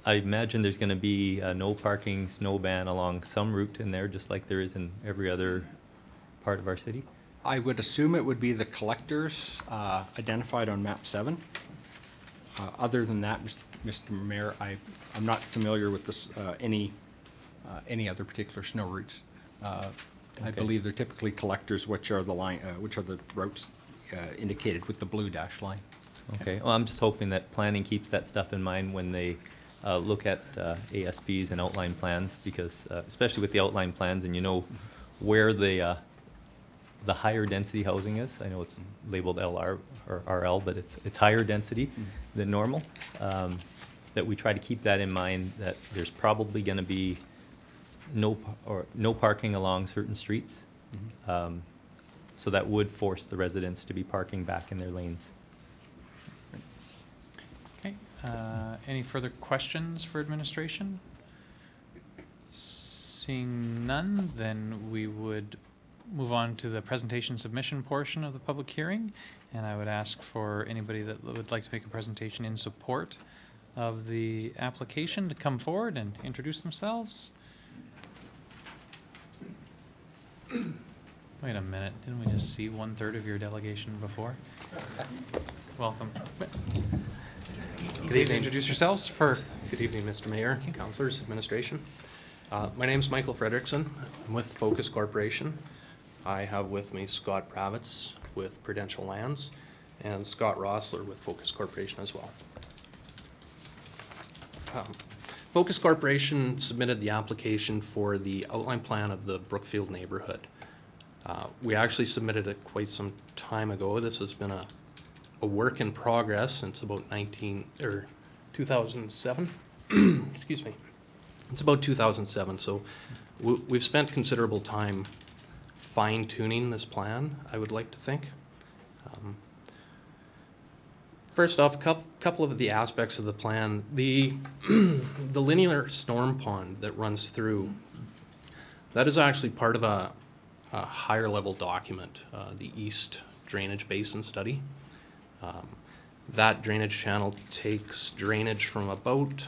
I imagine there's going to be a no parking snow ban along some route in there, just like there is in every other part of our city. I would assume it would be the collectors identified on map 7. Other than that, Mr. Mayor, I'm not familiar with this, any other particular snow routes. I Okay. believe they're typically collectors, which are the routes indicated with the blue dash line. Okay, well, I'm just hoping that planning keeps that stuff in mind when they look at ASBs and outline plans, because especially with the outline plans, and you know where the higher density housing is. I know it's labeled LR or RL, but it's higher density than normal. That we try to keep that in mind, that there's probably going to be no parking along certain streets. So that would force the residents to be parking back in their lanes. Okay, any further questions for administration? Seeing none, then we would move on to the presentation submission portion of the public hearing. And I would ask for anybody that would like to make a presentation in support of the application to come forward and introduce themselves. Wait a minute, didn't we just see 1/3 of your delegation before? Welcome. Please introduce yourselves for. Good evening, Mr. Mayor, councilors, administration. My name is Michael Frederickson. I'm with Focus Corporation. I have with me Scott Pravitz with Prudential Lands and Scott Rossler with Focus Corporation as well. Focus Corporation submitted the application for the outline plan of the Brookfield neighborhood. We actually submitted it quite some time ago. This has been a work in progress since about 2007. Excuse me. It's about 2007, so we've spent considerable time fine-tuning this plan, I would like to think. First off, a couple of the aspects of the plan. The linear storm pond that runs through, that is actually part of a higher level document, the East Drainage Basin Study. That drainage channel takes drainage from about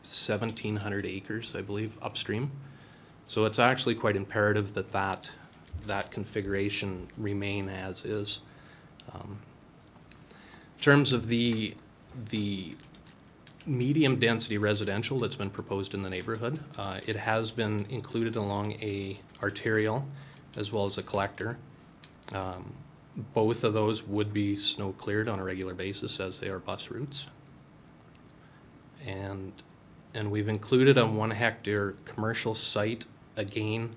1,700 acres, I believe, upstream. So it's actually quite imperative that that configuration remain as is. In terms of the medium density residential that's been proposed in the neighborhood, it has been included along a arterial as well as a collector. Both of those would be snow cleared on a regular basis as they are bus routes. And we've included a 1 hectare commercial site, again,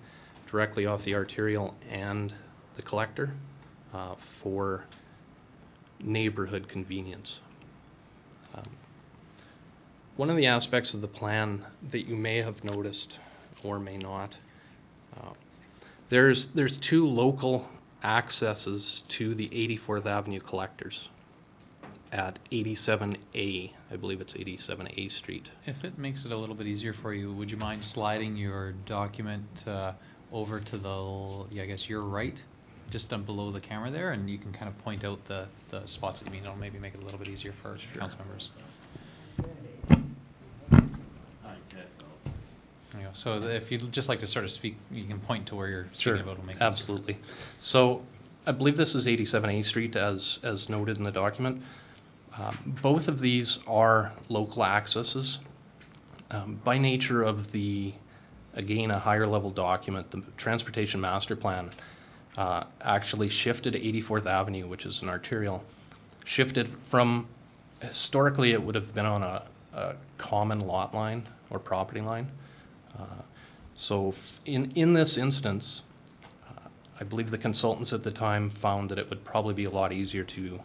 directly off the arterial and the collector for neighborhood convenience. One of the aspects of the plan that you may have noticed or may not, there's 2 local accesses to the 84th Avenue collectors at 87A, I believe it's 87A Street. If it makes it a little bit easier for you, would you mind sliding your document over to the, I guess your right, just below the camera there, and you can kind of point out the spots that you mean. It'll maybe make it a little bit easier for council members. There you go. So if you'd just like to sort of speak, you can point to where you're speaking about. It'll make it Absolutely. So I believe this is 87A Street as noted in the document. Both of these are local accesses. By nature of the again, a higher level document, the Transportation Master Plan, actually shifted 84th Avenue, which is an arterial, shifted from, historically it would have been on a common lot line or property line. So in this instance, I believe the consultants at the time found that it would probably be a lot easier to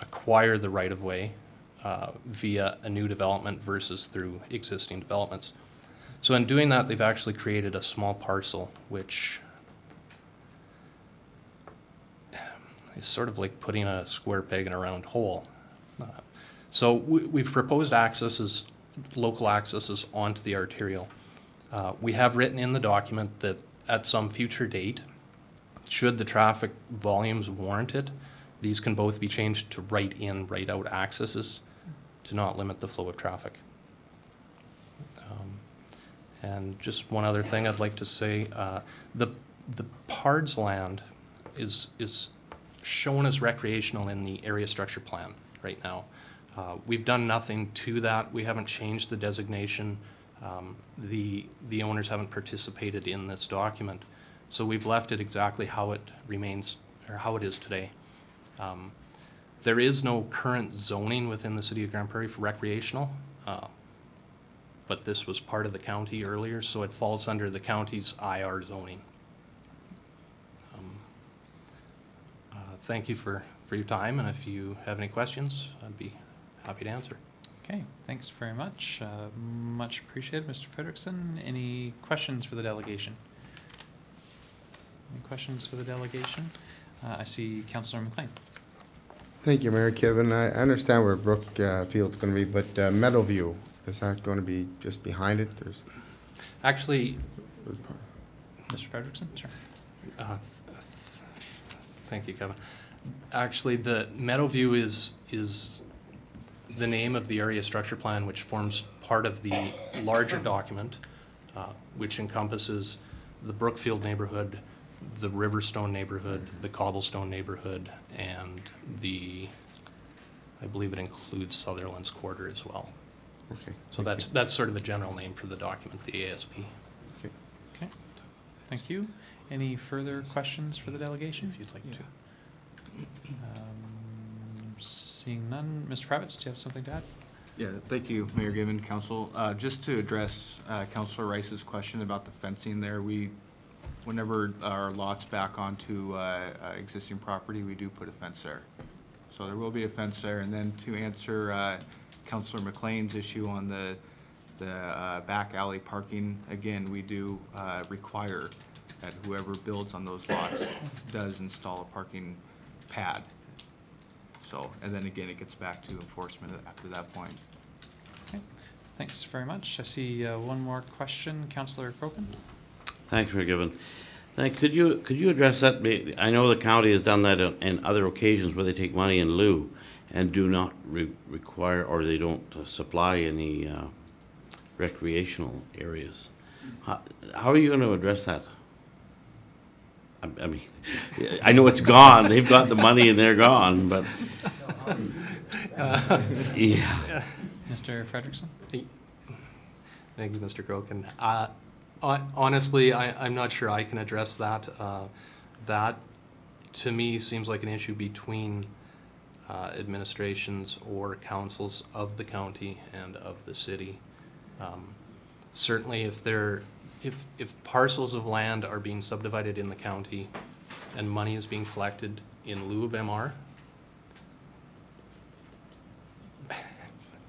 acquire the right-of-way via a new development versus through existing developments. So in doing that, they've actually created a small parcel, which is sort of like putting a square peg in a round hole. So we've proposed accesses, local accesses onto the arterial. We have written in the document that at some future date, should the traffic volumes warrant it, these can both be changed to right-in, right-out accesses to not limit the flow of traffic. And just one other thing I'd like to say, the Pards land is shown as recreational in the area structure plan right now. We've done nothing to that. We haven't changed the designation. The owners haven't participated in this document. So we've left it exactly how it remains, or how it is today. There is no current zoning within the city of Grand Prairie for recreational, but this was part of the county earlier, so it falls under the county's IR zoning. Thank you for your time, and if you have any questions, I'd be happy to answer. Okay, thanks very much. Much appreciated, Mr. Frederickson. Any questions for the delegation? Any questions for the delegation? I see Councillor McLean. Thank you, Mayor Kevin. I understand where Brookfield's going to be, but Meadowview, is that going to be just behind it? Actually, Mr. Frederickson, sure. Thank you, Kevin. Actually, the Meadowview is the name of the area structure plan, which forms part of the larger document, which encompasses the Brookfield neighborhood, the Riverstone neighborhood, the Cobblestone neighborhood, and I believe it includes Sutherland's Quarter as well. Okay. So that's sort of the general name for the document, the ASP. Okay. Okay, thank you. Any further questions for the delegation? If you'd like to. Seeing none, Mr. Kravitz, do you have something to add? Yeah, thank you, Mayor Given, Council. Just to address Councilor Rice's question about the fencing there, whenever our lots back onto existing property, we do put a fence there. So there will be a fence there. And then to answer Councilor McLean's issue on the back alley parking, again, we do require that whoever builds on those lots does install a parking pad. So, and then again, it gets back to enforcement after that point. Okay, thanks very much. I see one more question, Councillor Crokin. Thanks for giving. Could you address that? I know the county has done that in other occasions where they take money in lieu and do not require, or they don't supply any recreational areas. How are you going to address that? I mean, I know it's gone. They've got the money and they're gone, but yeah. Mr. Frederickson? Thank you, Mr. Crokin. Honestly, I'm not sure I can address that. That, to me, seems like an issue between administrations or councils of the county and of the city. Certainly, if parcels of land are being subdivided in the county and money is being collected in lieu of MR,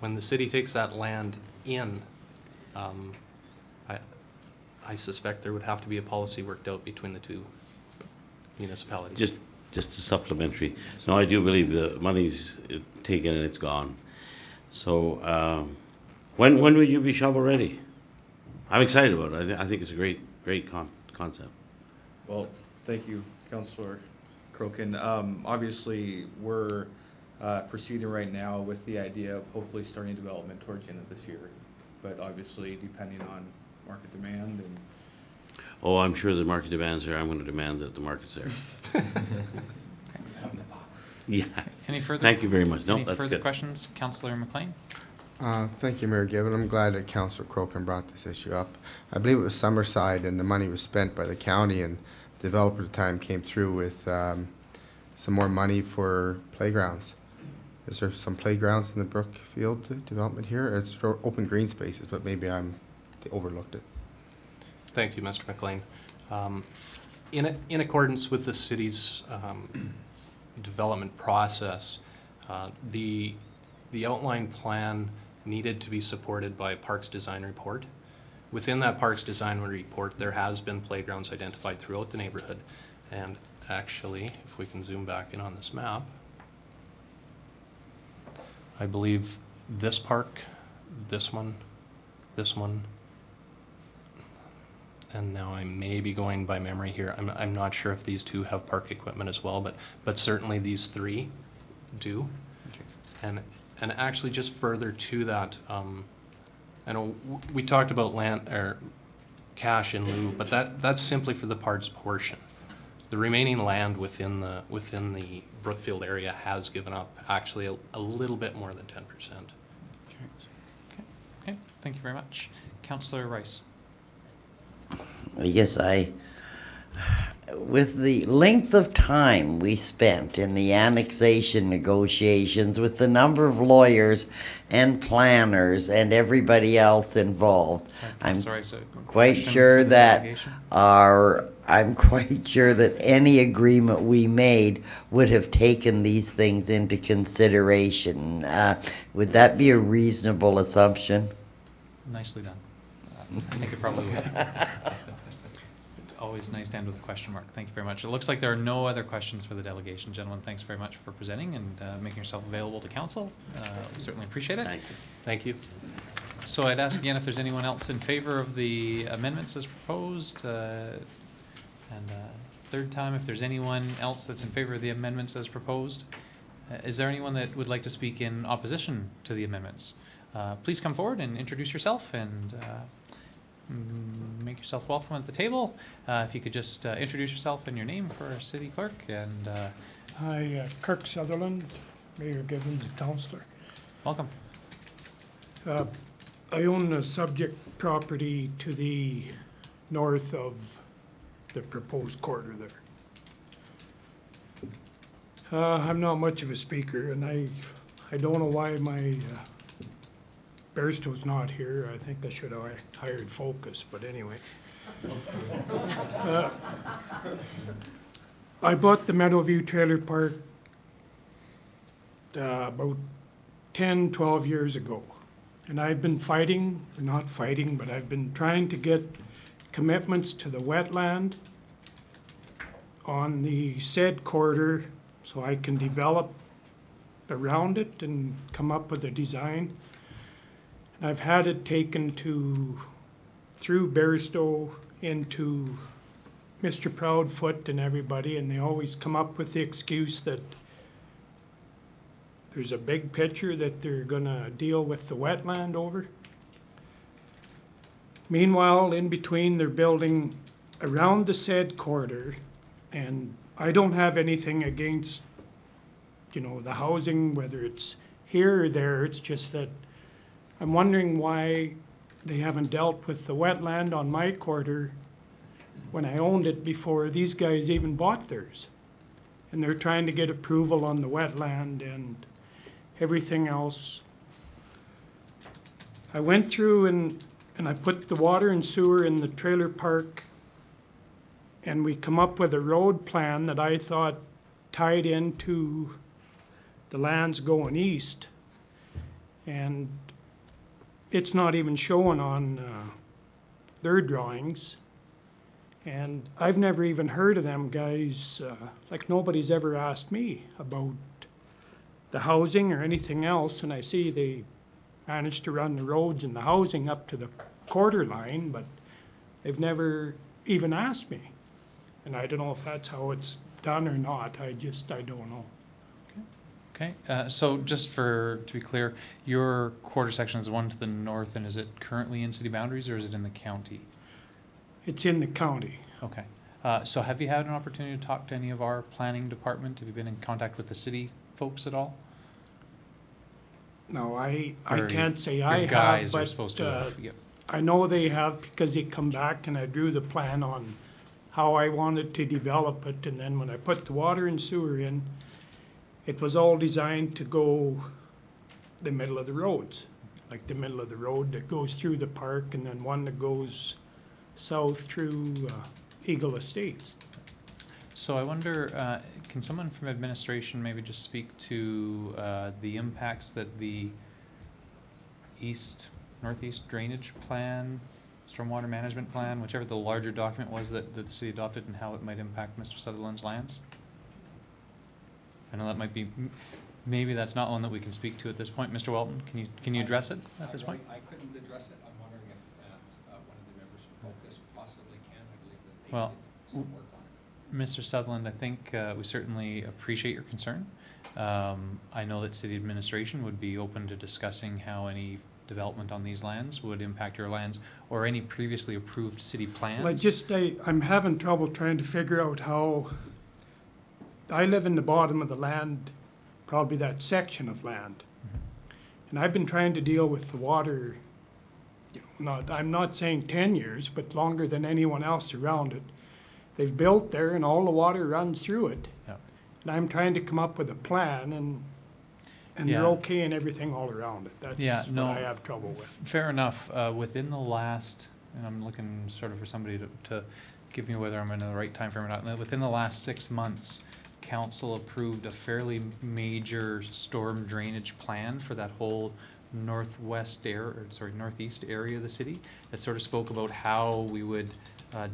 when the city takes that land in, I suspect there would have to be a policy worked out between the two municipalities. Just a supplementary. No, I do believe the money's taken and it's gone. So when will you be shovel ready? I'm excited about it. I think it's a great concept. Well, thank you, Councillor Crokin. Obviously, we're proceeding right now with the idea of hopefully starting development towards the end of this year, but obviously depending on market demand and. Oh, I'm sure the market demands there. I'm going to demand that the market's there. Yeah. Any further? Thank you very much. No, any that's further good. questions, Councillor McLean? Thank you, Mayor Given. I'm glad that Councillor Crokin brought this issue up. I believe it was Summerside, and the money was spent by the county, and the developer at the time came through with some more money for playgrounds. Is there some playgrounds in the Brookfield development here? It's for open green spaces, but maybe they overlooked it. Thank you, Mr. McLean. In accordance with the city's development process, the outline plan needed to be supported by a Parks Design Report. Within that Parks Design Report, there has been playgrounds identified throughout the neighborhood. And actually, if we can zoom back in on this map, I believe this park, this one, and now I may be going by memory here. I'm not sure if these two have park equipment as well, but certainly these three do. And actually, just further to that, I know we talked about land or cash in lieu, but that's simply for the parks portion. The remaining land within the Brookfield area has given up actually a little bit more than 10%. Okay, thank you very much. Councillor Rice. Yes, with the length of time we spent in the annexation negotiations, with the number of lawyers and planners and everybody else involved, I'm quite sure that any agreement we made would have taken these things into consideration. Would that be a reasonable assumption? Nicely done. I think it probably would. Always nice to end with a question mark. Thank you very much. It looks like there are no other questions for the delegation. Gentlemen, thanks very much for presenting and making yourself available to council. Certainly appreciate it. Thank you. Thank you. So I'd ask again if there's anyone else in favor of the amendments as proposed. Third time, if there's anyone else that's in favor of the amendments as proposed. Is there anyone that would like to speak in opposition to the amendments? Please come forward and introduce yourself and make yourself welcome at the table. If you could just introduce yourself and your name for our city clerk. And Hi, Kirk Sutherland, Mayor Given, councillor. Welcome. I own the subject property to the north of the proposed quarter there. I'm not much of a speaker, and I don't know why my Barstow's not here. I think I should have hired Focus, but anyway. I bought the Meadowview Trailer Park about 10, 12 years ago. And I've been fighting, or not fighting, but I've been trying to get commitments to the wetland on the said corridor so I can develop around it and come up with a design. And I've had it taken through Barstow into Mr. Proudfoot and everybody, and they always come up with the excuse that there's a big picture that they're gonna deal with the wetland over. Meanwhile, in between, they're building around the said corridor, and I don't have anything against, the housing, whether it's here or there. It's just that I'm wondering why they haven't dealt with the wetland on my corridor when I owned it before these guys even bought theirs. And they're trying to get approval on the wetland and everything else. I went through and I put the water and sewer in the trailer park, and we come up with a road plan that I thought tied into the lands going east. And it's not even showing on their drawings. And I've never even heard of them guys, like nobody's ever asked me about the housing or anything else. And I see they managed to run the roads and the housing up to the quarter line, but they've never even asked me. And I don't know if that's how it's done or not. I don't know. okay, so just to be clear, your quarter section is the one to the north, and is it currently in city boundaries or is it in the county? It's in the county. Okay. So have you had an opportunity to talk to any of our planning department? Have you been in contact with the city folks at all? No, I Or can't say your I have, guys are but supposed to have, yep. I know they have because they come back and I drew the plan on how I wanted to develop it. And then when I put the water and sewer in, it was all designed to go the middle of the roads, like the middle of the road that goes through the park and then one that goes south through Eagle Estates. So I wonder, can someone from administration maybe just speak to the impacts that the northeast drainage plan, stormwater management plan, whichever the larger document was that the city adopted, and how it might impact Mr. Sutherland's lands? I know that might be, maybe that's not one that we can speak to at this point. Mr. Welton, can you address it at this point? I couldn't address it. I'm wondering if one of the members from Focus possibly can. I believe that they Well, did some work on it. Mr. Sutherland, I think we certainly appreciate your concern. I know that city administration would be open to discussing how any development on these lands would impact your lands, or any previously approved city plans. Well, I'm having trouble trying to figure out how, I live in the bottom of the land, probably that section of land. And I've been trying to deal with the water, I'm not saying 10 years, but longer than anyone else around it. They've built there and all the water runs through it. Yeah. And I'm trying to come up with a plan and they're Yeah. okay and everything all around it. That's Yeah, no. what I have trouble with. Fair enough. Within the last, and I'm looking sort of for somebody to give me whether I'm in the right time frame or not. Within the last 6 months, council approved a fairly major storm drainage plan for that whole northeast area of the city. That sort of spoke about how we would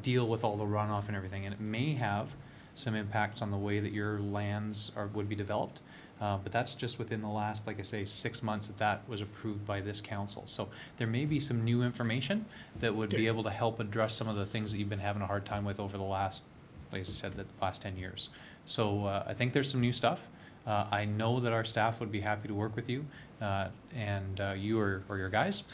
deal with all the runoff and everything, and it may have some impacts on the way that your lands would be developed. But that's just within the last, like I say, 6 months that was approved by this council. So there may be some new information that would be able to help address some of the things that you've been having a hard time with over the last, like I said, the last 10 years. So I think there's some new stuff. I know that our staff would be happy to work with you and you or your guys,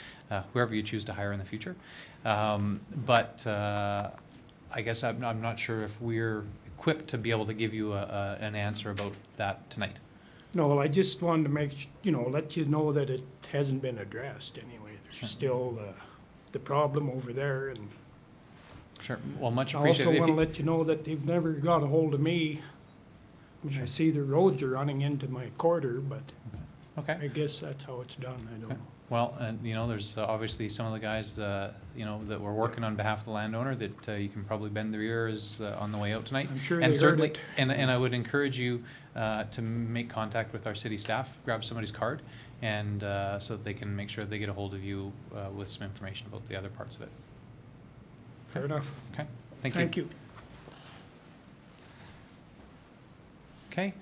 whoever you choose to hire in the future. But I guess I'm not sure if we're equipped to be able to give you an answer about that tonight. No, well, I just wanted to let you know that it hasn't been addressed anyway. There's still the problem over there, and Sure. Well, much I appreciated. also If want to you- let you know that they've never got a hold of me. I mean, I see the roads are running into my quarter, but Okay. I guess that's how it's done. I don't know. Well, and there's obviously some of the guys, that were working on behalf of the landowner that you can probably bend their ears on the way out tonight. I'm sure And they heard certainly, it. and I would encourage you to make contact with our city staff, grab somebody's card, and so that they can make sure they get a hold of you with some information about the other parts of it. Fair enough. Okay, thank you. Thank you. Okay.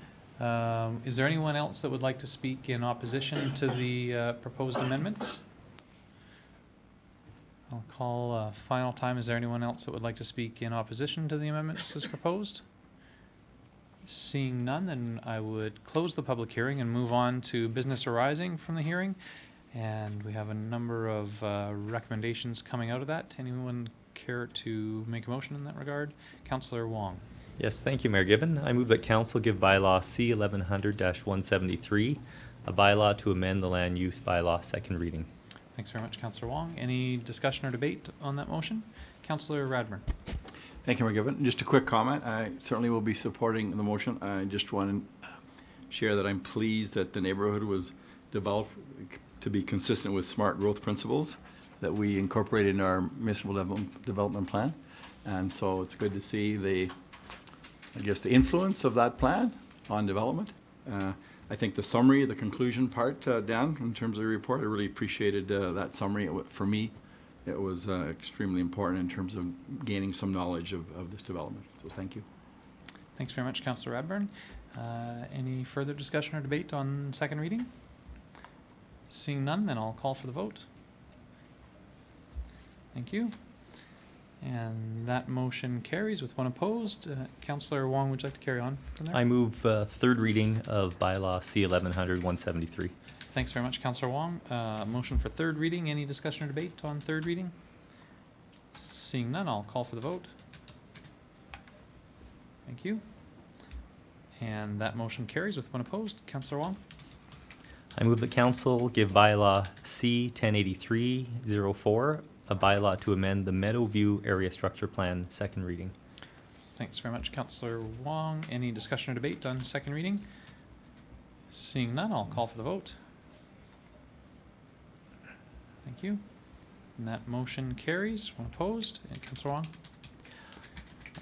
Is there anyone else that would like to speak in opposition to the proposed amendments? I'll call final time. Is there anyone else that would like to speak in opposition to the amendments as proposed? Seeing none, then I would close the public hearing and move on to business arising from the hearing. And we have a number of recommendations coming out of that. Anyone care to make a motion in that regard? Councillor Wong. Yes, thank you, Mayor Given. I move that council give bylaw C 1100-173 a bylaw to amend the land use bylaw, second reading. Thanks very much, Councillor Wong. Any discussion or debate on that motion? Councillor Radburn. Thank you, Mayor Given. Just a quick comment. I certainly will be supporting the motion. I just want to share that I'm pleased that the neighborhood was developed to be consistent with smart growth principles that we incorporated in our municipal development plan. And so it's good to see the influence of that plan on development. I think the summary, the conclusion part, Dan, in terms of the report, I really appreciated that summary. For me, it was extremely important in terms of gaining some knowledge of this development. So thank you. Thanks very much, Councillor Radburn. Any further discussion or debate on second reading? Seeing none, then I'll call for the vote. Thank you. And that motion carries with one opposed. Councillor Wong, would you like to carry on from there? I move third reading of bylaw C 1100-173. Thanks very much, Councillor Wong. Motion for third reading. Any discussion or debate on third reading? Seeing none, I'll call for the vote. Thank you. And that motion carries with one opposed. Councillor Wong? I move that council give bylaw C 1083-04 a bylaw to amend the Meadowview Area Structure Plan, second reading. Thanks very much, Councillor Wong. Any discussion or debate on second reading? Seeing none, I'll call for the vote. Thank you. And that motion carries. One opposed. And Councillor Wong?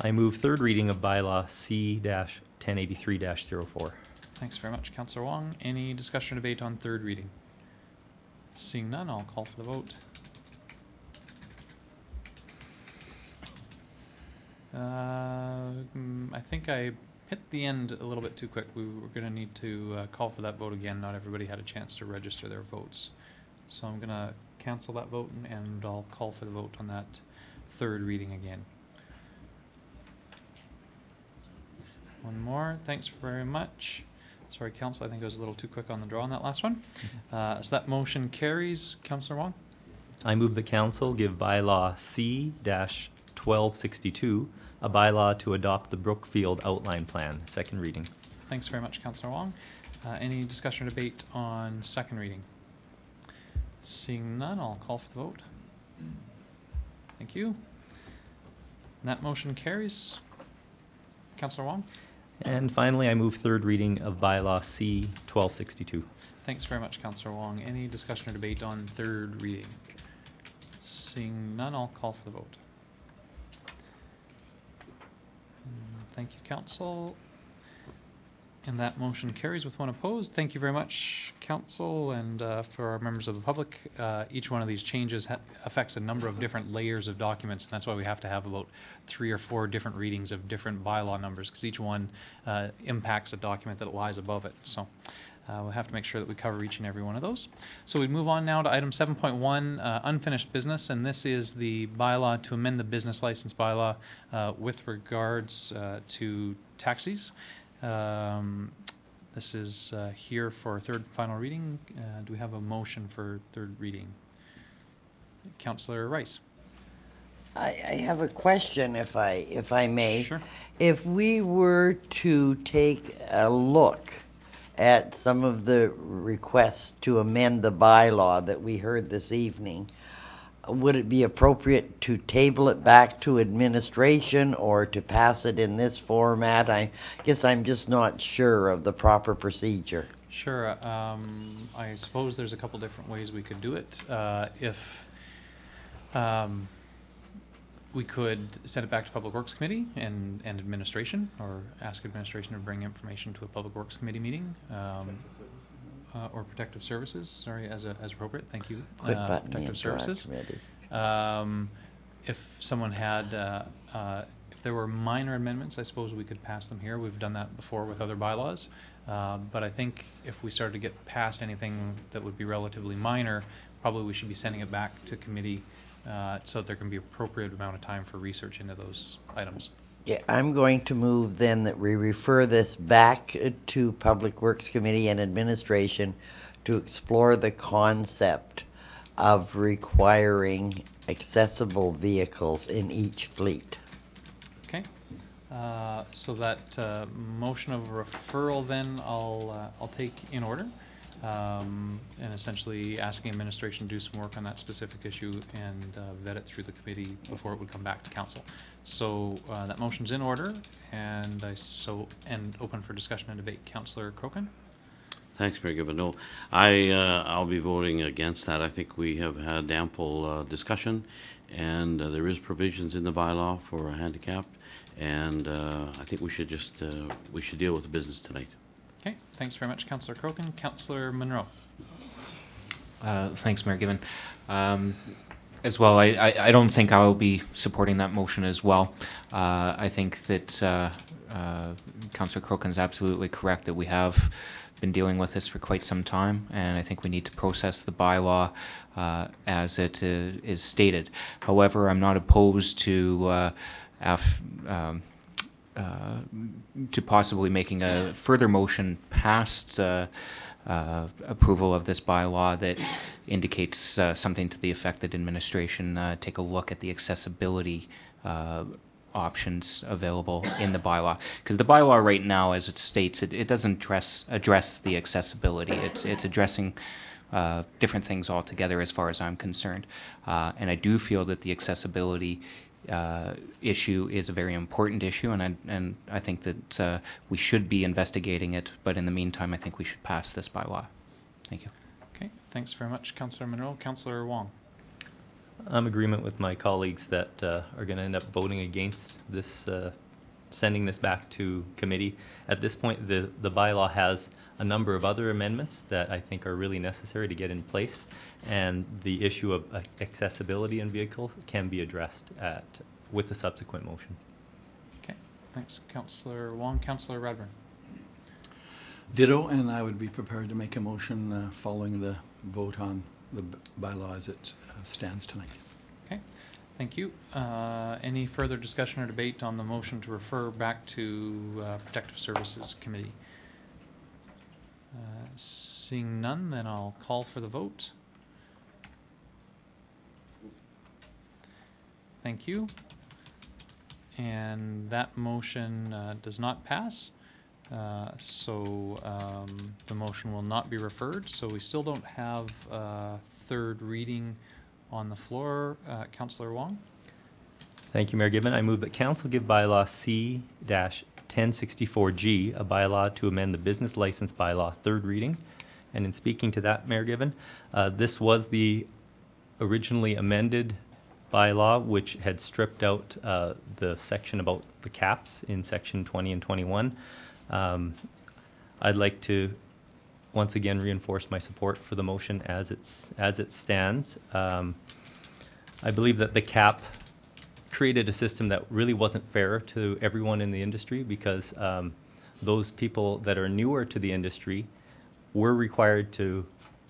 I move third reading of bylaw C-1083-04. Thanks very much, Councillor Wong. Any discussion or debate on third reading? Seeing none, I'll call for the vote. I think I hit the end a little bit too quick. We were going to need to call for that vote again. Not everybody had a chance to register their votes. So I'm going to cancel that vote and I'll call for the vote on that third reading again. One more. Thanks very much. Sorry, Council, I think I was a little too quick on the draw on that last one. So that motion carries. Councillor Wong? I move the council give bylaw C-1262 a bylaw to adopt the Brookfield Outline Plan, second reading. Thanks very much, Councillor Wong. Any discussion or debate on second reading? Seeing none, I'll call for the vote. Thank you. And that motion carries. Councillor Wong? And finally, I move third reading of bylaw C-1262. Thanks very much, Councillor Wong. Any discussion or debate on third reading? Seeing none, I'll call for the vote. Thank you, Council. And that motion carries with one opposed. Thank you very much, Council, and for our members of the public. Each one of these changes affects a number of different layers of documents, and that's why we have to have about 3 or 4 different readings of different bylaw numbers, because each one impacts a document that lies above it. So we'll have to make sure that we cover each and every one of those. So we move on now to item 7.1, unfinished business, and this is the bylaw to amend the business license bylaw with regards to taxis. This is here for third and final reading. Do we have a motion for third reading? Councillor Rice. I have a question, if I may. Sure. If we were to take a look at some of the requests to amend the bylaw that we heard this evening, would it be appropriate to table it back to administration or to pass it in this format? I guess I'm just not sure of the proper procedure. Sure. I suppose there's a couple different ways we could do it. If we could send it back to Public Works Committee and administration, or ask administration to bring information to a Public Works Committee meeting, or Protective Services, sorry, as appropriate. Thank you. Quit butting me Protective into Services. our committee. If someone had, if there were minor amendments, I suppose we could pass them here. We've done that before with other bylaws. But I think if we started to get past anything that would be relatively minor, probably we should be sending it back to committee so that there can be appropriate amount of time for research into those items. Yeah, I'm going to move then that we refer this back to Public Works Committee and Administration to explore the concept of requiring accessible vehicles in each fleet. Okay. So that motion of referral then I'll take in order. And essentially asking administration to do some work on that specific issue and vet it through the committee before it would come back to council. So that motion's in order, and and open for discussion and debate. Councillor Crokin? Thanks, Mayor Gibbon. No, I'll be voting against that. I think we have had ample discussion, and there is provisions in the bylaw for a handicap, and I think we should just we should deal with the business tonight. Okay, thanks very much, Councillor Crokin. Councillor Munro. Thanks, Mayor Gibbon. As well, I don't think I'll be supporting that motion as well. I think that Councillor Crokin's absolutely correct that we have been dealing with this for quite some time, and I think we need to process the bylaw as it is stated. However, I'm not opposed to possibly making a further motion past approval of this bylaw that indicates something to the effect that administration take a look at the accessibility options available in the bylaw. Because the bylaw right now, as it states, it doesn't address the accessibility. It's addressing different things altogether as far as I'm concerned. And I do feel that the accessibility issue is a very important issue, and I think that we should be investigating it, but in the meantime, I think we should pass this bylaw. Thank you. Okay, thanks very much, Councillor Monroe. Councillor Wong. I'm in agreement with my colleagues that are going to end up voting against this, sending this back to committee. At this point, the bylaw has a number of other amendments that I think are really necessary to get in place, and the issue of accessibility in vehicles can be addressed with the subsequent motion. Okay, thanks, Councillor Wong. Councillor Radburn. Ditto, and I would be prepared to make a motion following the vote on the bylaw as it stands tonight. Okay, thank you. Any further discussion or debate on the motion to refer back to Protective Services Committee? Seeing none, then I'll call for the vote. Thank you. And that motion does not pass. So the motion will not be referred. So we still don't have third reading on the floor. Councillor Wong? Thank you, Mayor Gibbon. I move that Council give bylaw C-1064G, a bylaw to amend the business license bylaw, third reading. And in speaking to that, Mayor Gibbon, this was the originally amended bylaw, which had stripped out the section about the caps in section 20 and 21. I'd like to once again reinforce my support for the motion as it stands. I believe that the cap created a system that really wasn't fair to everyone in the industry, because those people that are newer to the industry were required to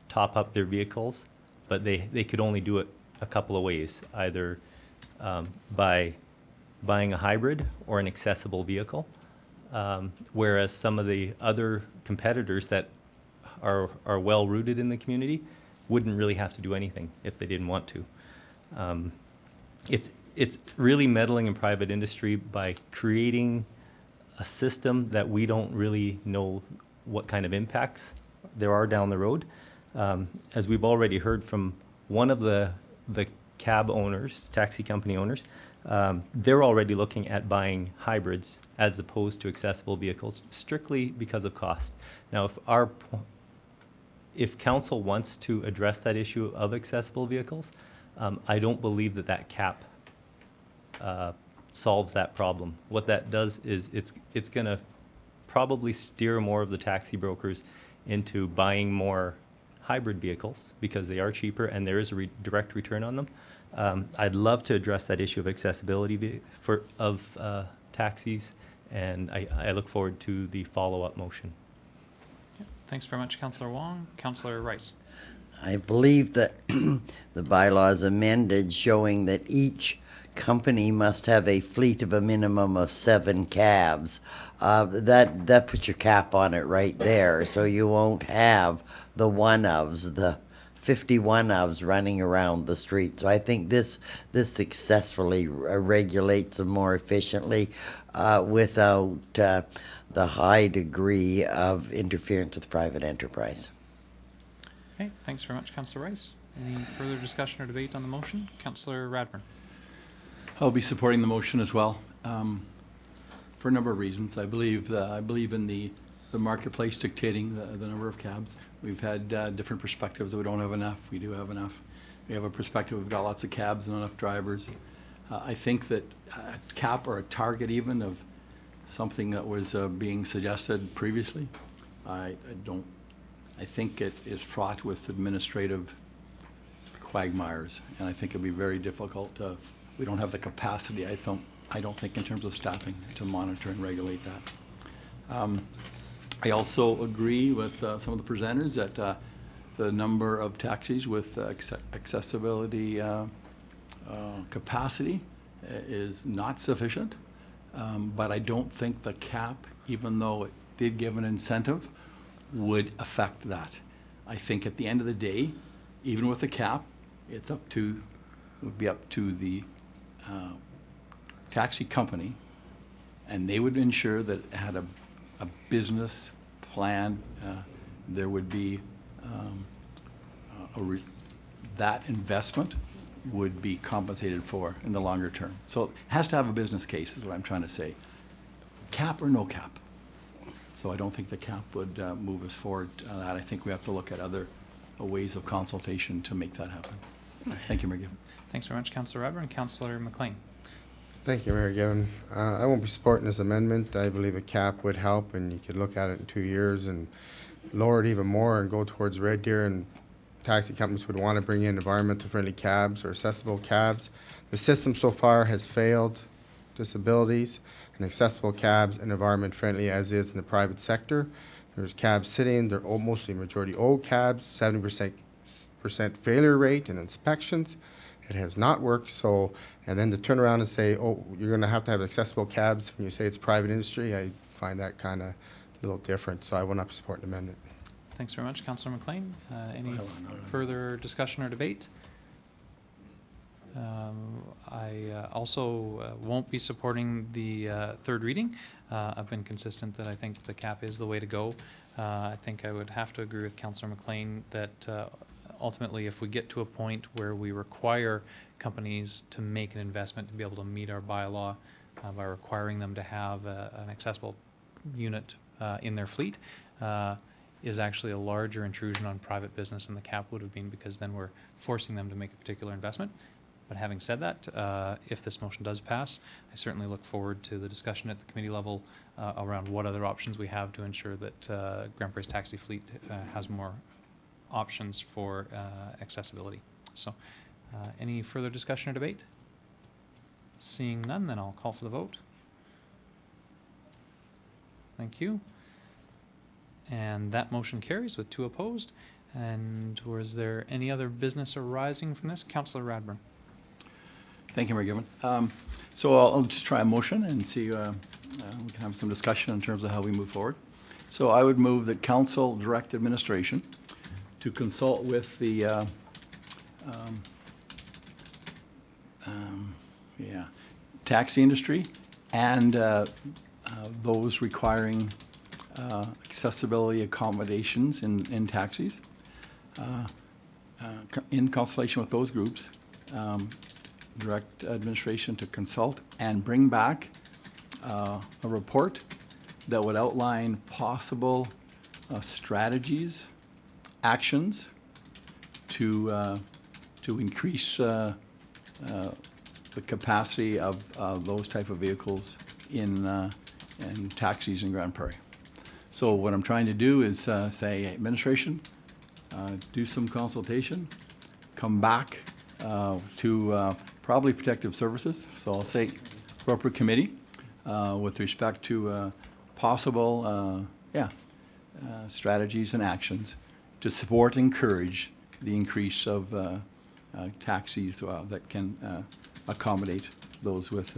top up their vehicles, but they could only do it a couple of ways, either by buying a hybrid or an accessible vehicle, whereas some of the other competitors that are well rooted in the community wouldn't really have to do anything if they didn't want to. It's really meddling in private industry by creating a system that we don't really know what kind of impacts there are down the road. As we've already heard from one of the cab owners, taxi company owners, they're already looking at buying hybrids as opposed to accessible vehicles, strictly because of cost. Now, if council wants to address that issue of accessible vehicles, I don't believe that cap solves that problem. What that does is it's going to probably steer more of the taxi brokers into buying more hybrid vehicles because they are cheaper and there is a direct return on them. I'd love to address that issue of accessibility of taxis, and I look forward to the follow-up motion. Thanks very much, Councillor Wong. Councillor Rice. I believe that the bylaw is amended showing that each company must have a fleet of a minimum of 7 cabs. That puts your cap on it right there, so you won't have the one-ofs, the 50 one-ofs running around the street. So I think this successfully regulates them more efficiently without the high degree of interference with private enterprise. Okay, thanks very much, Councillor Rice. Any further discussion or debate on the motion? Councillor Radburn. I'll be supporting the motion as well, for a number of reasons. I believe in the marketplace dictating the number of cabs. We've had different perspectives that we don't have enough. We do have enough. We have a perspective we've got lots of cabs and enough drivers. I think that a cap or a target even of something that was being suggested previously, I think it is fraught with administrative quagmires, and I think it'd be very difficult to. We don't have the capacity, I don't think, in terms of staffing to monitor and regulate that. I also agree with some of the presenters that the number of taxis with accessibility capacity is not sufficient, but I don't think the cap, even though it did give an incentive, would affect that. I think at the end of the day, even with the cap, would be up to the taxi company, and they would ensure that it had a business plan, there would be that investment would be compensated for in the longer term. So it has to have a business case, is what I'm trying to say. Cap or no cap. So I don't think the cap would move us forward on that. I think we have to look at other ways of consultation to make that happen. Thank you, Mayor Given. Thanks very much, Councillor Radburn. Councillor McLean. Thank you, Mayor Given. I won't be supporting this amendment. I believe a cap would help, and you could look at it in 2 years and lower it even more and go towards Red Deer, and taxi companies would want to bring in environmental friendly cabs or accessible cabs. The system so far has failed disabilities and accessible cabs and environment friendly as is in the private sector. There's cabs sitting, they're mostly majority old cabs, 70% failure rate in inspections. It has not worked, so, and then to turn around and say, oh, you're going to have accessible cabs when you say it's private industry, I find that kind of a little different, so I will not support the amendment. Thanks very much, Councillor McLean. Any further discussion or debate? I also won't be supporting the third reading. I've been consistent that I think the cap is the way to go. I think I would have to agree with Councillor McLean that ultimately if we get to a point where we require companies to make an investment to be able to meet our bylaw by requiring them to have an accessible unit in their fleet, is actually a larger intrusion on private business than the cap would have been, because then we're forcing them to make a particular investment. But having said that, if this motion does pass, I certainly look forward to the discussion at the committee level around what other options we have to ensure that Grande Prairie's taxi fleet has more options for accessibility. So any further discussion or debate? Seeing none, then I'll call for the vote. Thank you. And that motion carries with 2 opposed. And was there any other business arising from this? Councillor Radburn. Thank you, Mayor Given. So I'll just try a motion and see, we can have some discussion in terms of how we move forward. So I would move that council direct administration to consult with the taxi industry and those requiring accessibility accommodations in taxis, in consultation with those groups, direct administration to consult and bring back a report that would outline possible strategies, actions to increase the capacity of those type of vehicles in taxis in Grande Prairie. So what I'm trying to do is say, administration, do some consultation, come back to probably protective services. So I'll say appropriate committee with respect to possible strategies and actions to support and encourage the increase of taxis that can accommodate those with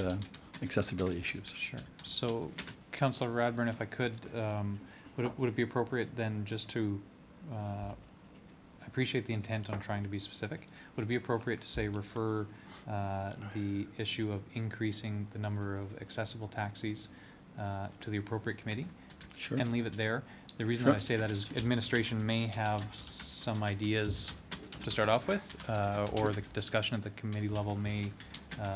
accessibility issues. Sure. So, Councillor Radburn, if I could, would it be appropriate then just to, I appreciate the intent on trying to be specific, would it be appropriate to say refer the issue of increasing the number of accessible taxis to the appropriate committee? Sure. And leave it there? The reason that I say that is administration may have some ideas to start off with, or the discussion at the committee level may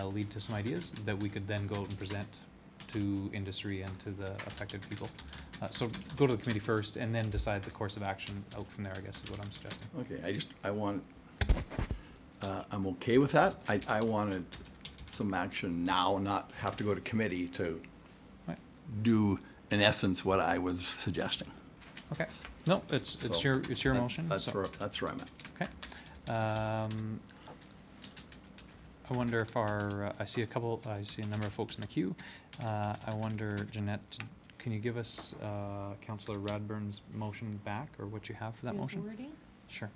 lead to some ideas that we could then go out and present to industry and to the affected people. So go to the committee first and then decide the course of action out from there, I guess is what I'm suggesting. Okay, I'm okay with that. I wanted some action now, not have to go to committee to do, in essence, what I was suggesting. Okay. No, it's your motion. That's where I'm at. Okay. I wonder if I see a number of folks in the queue. I wonder, Jeanette, can you give us Councillor Radburn's motion back, or what you have for that motion? Wording? Sure.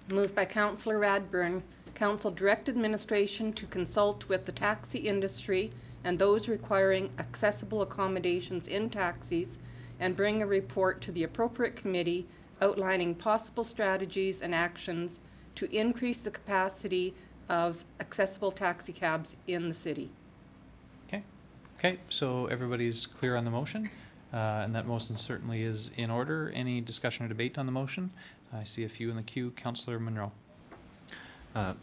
Moved by Councillor Radburn, Council direct administration to consult with the taxi industry and those requiring accessible accommodations in taxis and bring a report to the appropriate committee outlining possible strategies and actions to increase the capacity of accessible taxi cabs in the city. Okay, so everybody's clear on the motion, and that motion certainly is in order. Any discussion or debate on the motion? I see a few in the queue. Councillor Munro.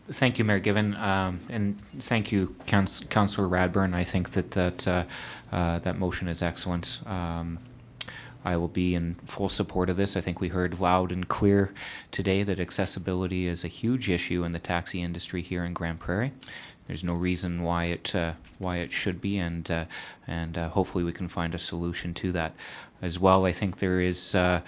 Thank you, Mayor Given, and thank you, Councillor Radburn. I think that motion is excellent. I will be in full support of this. I think we heard loud and clear today that accessibility is a huge issue in the taxi industry here in Grand Prairie. There's no reason why it should be, and hopefully we can find a solution to that. As well, I think there is. I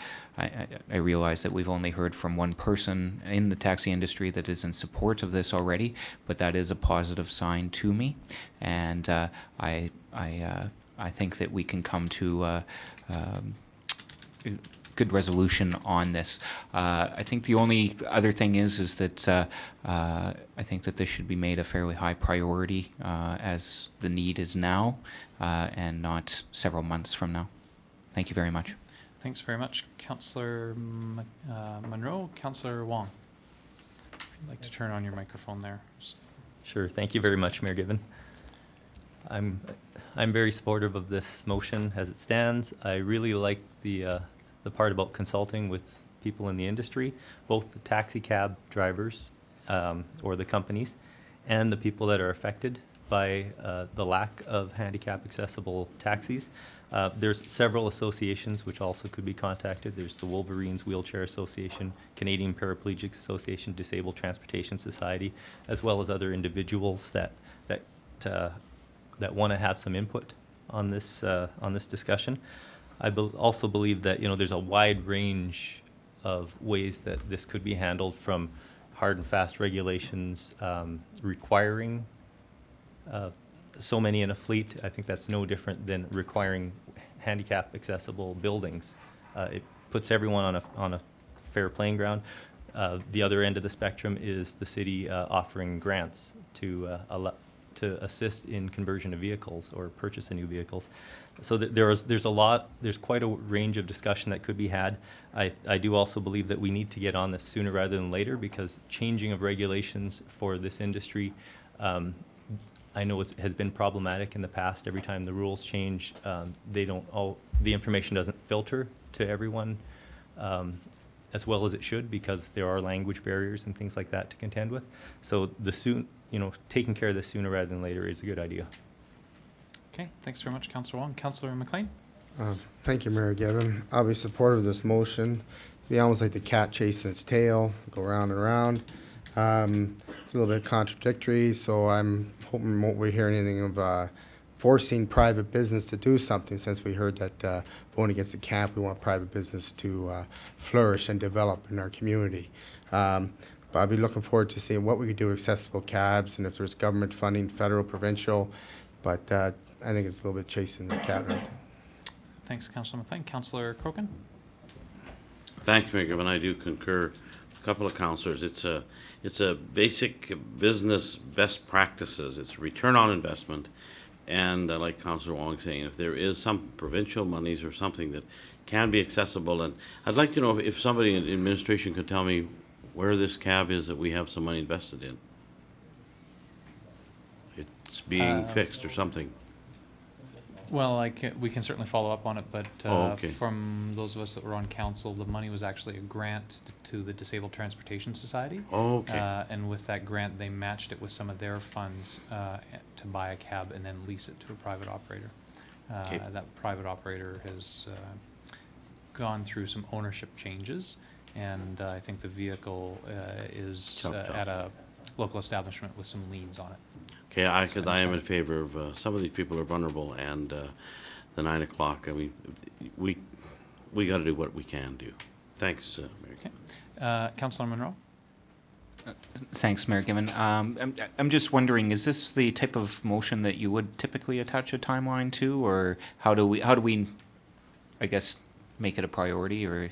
realize that we've only heard from one person in the taxi industry that is in support of this already, but that is a positive sign to me, and I think that we can come to good resolution on this. I think the only other thing is that I think that this should be made a fairly high priority as the need is now and not several months from now. Thank you very much. Thanks very much, Councillor Munro. Councillor Wong. If you'd like to turn on your microphone there. Sure. Thank you very much, Mayor Given. I'm very supportive of this motion as it stands. I really like the part about consulting with people in the industry, both the taxi cab drivers or the companies and the people that are affected by the lack of handicap accessible taxis. There's several associations which also could be contacted. There's the Wolverines Wheelchair Association, Canadian Paraplegics Association, Disabled Transportation Society, as well as other individuals that want to have some input on this discussion. I also believe that there's a wide range of ways that this could be handled, from hard and fast regulations requiring so many in a fleet. I think that's no different than requiring handicap accessible buildings. It puts everyone on a fair playing ground. The other end of the spectrum is the city offering grants to assist in conversion of vehicles or purchase of new vehicles. So there's quite a range of discussion that could be had. I do also believe that we need to get on this sooner rather than later, because changing of regulations for this industry I know has been problematic in the past. Every time the rules change, the information doesn't filter to everyone as well as it should, because there are language barriers and things like that to contend with. So taking care of this sooner rather than later is a good idea. Okay, thanks very much, Councillor Wong. Councillor McLean. Thank you, Mayor Given. I'll be supportive of this motion. It'd be almost like the cat chasing its tail, go round and round. It's a little bit contradictory, so I'm hoping we won't hear anything of forcing private business to do something, since we heard that going against the camp, we want private business to flourish and develop in our community. But I'll be looking forward to seeing what we could do with accessible cabs, and if there's government funding, federal, provincial, but I think it's a little bit chasing the cat right. Thanks, Councillor McLean. Councillor Crokin. Thanks, Mayor Given. I do concur. A couple of councillors. It's a basic business best practices. It's return on investment, and like Councillor Wong saying, if there is some provincial monies or something that can be accessible, and I'd like to know if somebody in administration could tell me where this cab is that we have some money invested in. It's being fixed or something. Well, we can certainly follow up on it, but okay. From those of us that were on council, the money was actually a grant to the Disabled Transportation Society. Okay. And with that grant, they matched it with some of their funds to buy a cab and then lease it to a private operator. Okay. That private operator has gone through some ownership changes, and I think the vehicle is at a local establishment with some liens on it. Okay, because I am in favor of some of these people are vulnerable, and the 9 o'clock. I mean, we got to do what we can do. Thanks, Mayor. Okay. Councillor Munro. Thanks, Mayor Given. I'm just wondering, is this the type of motion that you would typically attach a timeline to, or how do we, I guess, make it a priority, or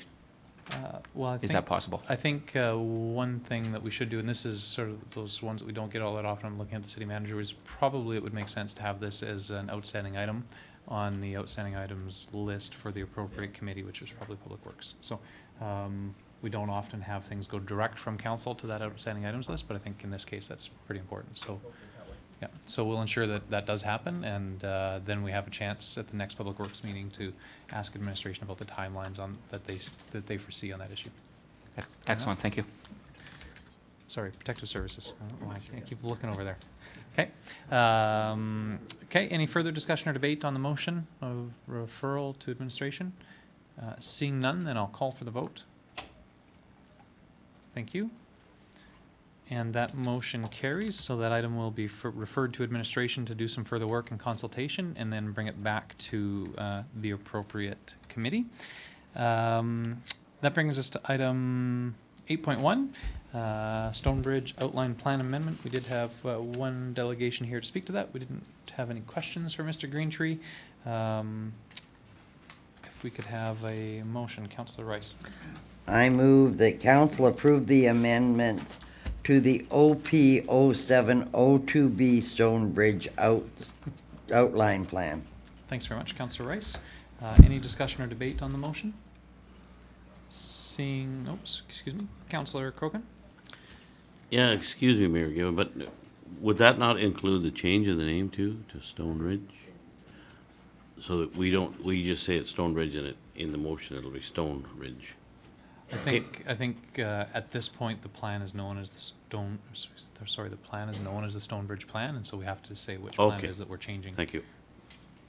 Well, is that possible? I think one thing that we should do, and this is sort of those ones that we don't get all that often, I'm looking at the city manager, is probably it would make sense to have this as an outstanding item on the outstanding items list for the appropriate committee, which is probably Public Works. So we don't often have things go direct from council to that outstanding items list, but I think in this case, that's pretty important, so. Yeah, so we'll ensure that that does happen, and then we have a chance at the next Public Works meeting to ask administration about the timelines on, that they foresee on that issue. Excellent, thank you. Sorry, Protective Services. I don't know why I keep looking over there. Okay. Okay, any further discussion or debate on the motion of referral to administration? Seeing none, then I'll call for the vote. Thank you. And that motion carries, so that item will be referred to administration to do some further work and consultation, and then bring it back to the appropriate committee. That brings us to item 8.1, Stonebridge Outline Plan Amendment. We did have one delegation here to speak to that. We didn't have any questions for Mr. Greentree. If we could have a motion, Councillor Rice. I move that council approve the amendments to the OP 0702B Stonebridge Outline Plan. Thanks very much, Councillor Rice. Any discussion or debate on the motion? Seeing, oops, excuse me, Councillor Crokin? Yeah, excuse me, Mayor Given, but would that not include the change of the name too, to Stone Ridge? So that we just say it's Stone Ridge and in the motion it'll be Stone Ridge. I think at this point, the plan is known as the the plan is known as the Stonebridge Plan, and so we have to say which plan it is that we're changing. Thank you.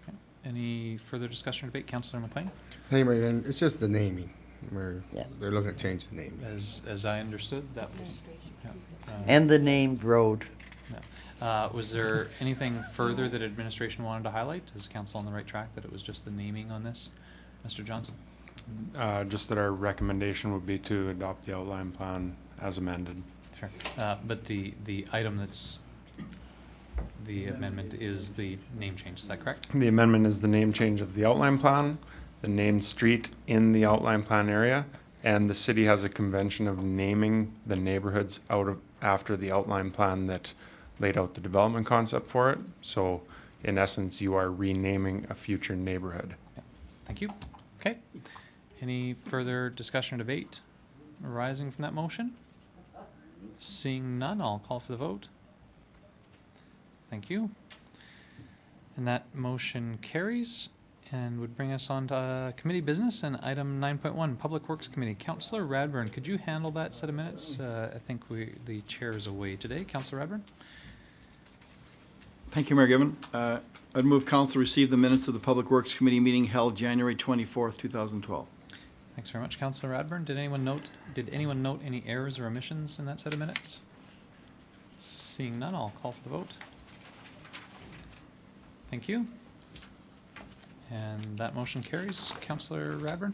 Okay. Any further discussion or debate? Councillor McLean? Hey, Marion, it's just the naming. They're looking to change the name. As I understood, that was... Yeah, And the named road. yeah. Was there anything further that administration wanted to highlight? Is council on the right track that it was just the naming on this? Mr. Johnson? Just that our recommendation would be to adopt the outline plan as amended. Sure. But the item that's, the amendment is the name change, is that correct? The amendment is the name change of the outline plan, the named street in the outline plan area, and the city has a convention of naming the neighborhoods after the outline plan that laid out the development concept for it. So in essence, you are renaming a future neighborhood. Yeah. Thank you. Okay. Any further discussion or debate arising from that motion? Seeing none, I'll call for the vote. Thank you. And that motion carries and would bring us on to committee business and item 9.1, Public Works Committee. Councillor Radburn, could you handle that set of minutes? I think the chair is away today. Councillor Radburn? Thank you, Mayor Given. I'd move council receive the minutes of the Public Works Committee meeting held January 24th, 2012. Thanks very much, Councillor Radburn. Did anyone note any errors or omissions in that set of minutes? Seeing none, I'll call for the vote. Thank you. And that motion carries. Councillor Radburn?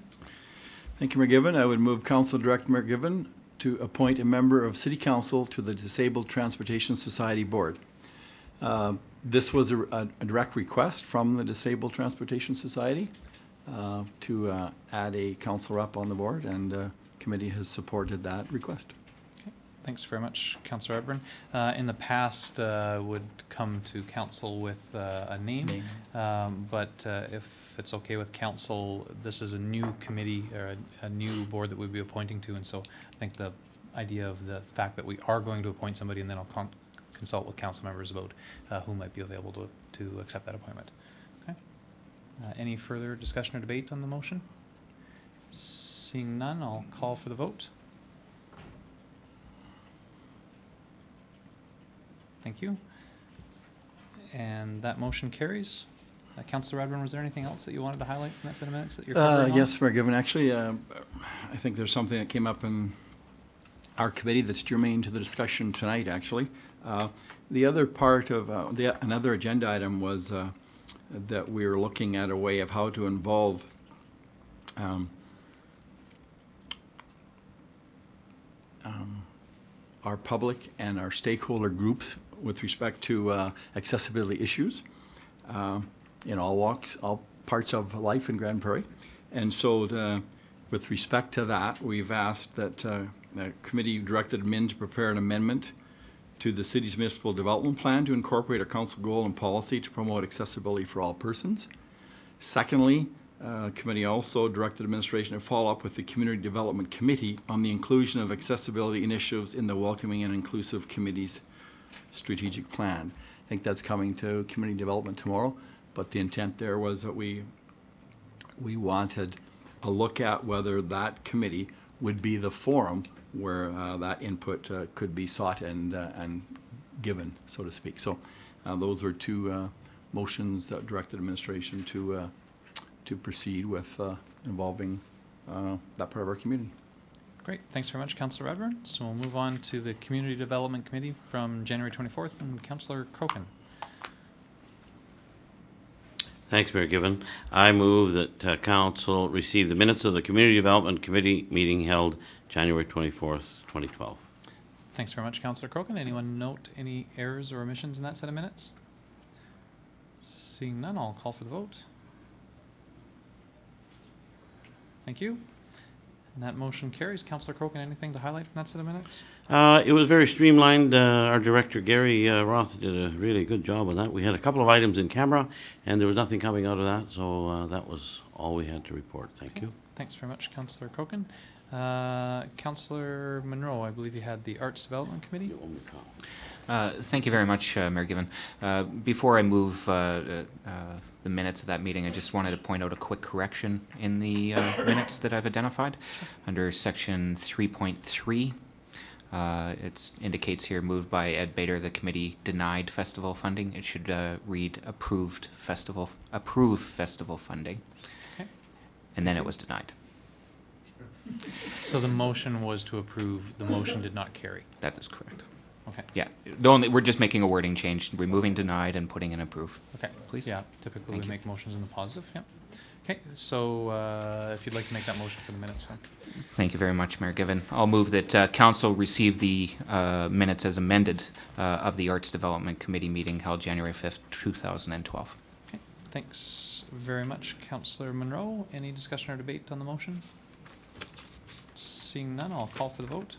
Thank you, Mayor Given. I would move Council Director Mayor Given to appoint a member of City Council to the Disabled Transportation Society Board. This was a direct request from the Disabled Transportation Society to add a council rep on the board, and the committee has supported that request. Okay. Thanks very much, Councillor Radburn. In the past, would come to council with a name. But if it's okay with council, this is a new committee or a new board that we'd be appointing to, and so I think the idea of the fact that we are going to appoint somebody, and then I'll consult with council members about who might be available to accept that appointment. Okay. Any further discussion or debate on the motion? Seeing none, I'll call for the vote. Thank you. And that motion carries. Councillor Radburn, was there anything else that you wanted to highlight from that set of minutes that you're covering on? Yes, Mayor Given. Actually, I think there's something that came up in our committee that's germane to the discussion tonight, actually. The other part of another agenda item was that we were looking at a way of how to involve our public and our stakeholder groups with respect to accessibility issues in all walks, all parts of life in Grand Prairie. And so with respect to that, we've asked that the committee directed Min to prepare an amendment to the city's municipal development plan to incorporate a council goal and policy to promote accessibility for all persons. Secondly, Committee also directed administration to follow up with the Community Development Committee on the inclusion of accessibility initiatives in the Welcoming and Inclusive Committee's strategic plan. I think that's coming to community development tomorrow, but the intent there was that we wanted a look at whether that committee would be the forum where that input could be sought and given, so to speak. So those are two motions that directed administration to proceed with involving that part of our community. Great, thanks very much, Councillor Radburn. So we'll move on to the Community Development Committee from January 24th, and Councillor Crokin. Thanks, Mayor Given. I move that council receive the minutes of the Community Development Committee meeting held January 24th, 2012. Thanks very much, Councillor Crokin. Anyone note any errors or omissions in that set of minutes? Seeing none, I'll call for the vote. Thank you. And that motion carries. Councillor Crokin, anything to highlight from that set of minutes? It was very streamlined. Our director, Gary Roth, did a really good job on that. We had a couple of items in camera, and there was nothing coming out of that, so that was all we had to report. Thank you. Thanks very much, Councillor Crokin. Councillor Monroe, I believe you had the Arts Development Committee. Thank you very much, Mayor Given. Before I move the minutes of that meeting, I just wanted to point out a quick correction in the minutes that I've identified. Under section 3.3, it indicates here, moved by Ed Bader, the committee denied festival funding. It should read approved festival funding. Okay. And then it was denied. So the motion was to approve, the motion did not carry. That is correct. Okay. Yeah, we're just making a wording change, removing denied and putting in approve. Okay, Please. Yeah, typically Thank we you. make motions in the positive, yeah. Okay, so if you'd like to make that motion for the minutes then. Thank you very much, Mayor Given. I'll move that council receive the minutes as amended of the Arts Development Committee meeting held January 5th, 2012. Okay, thanks very much, Councillor Monroe. Any discussion or debate on the motion? Seeing none, I'll call for the vote.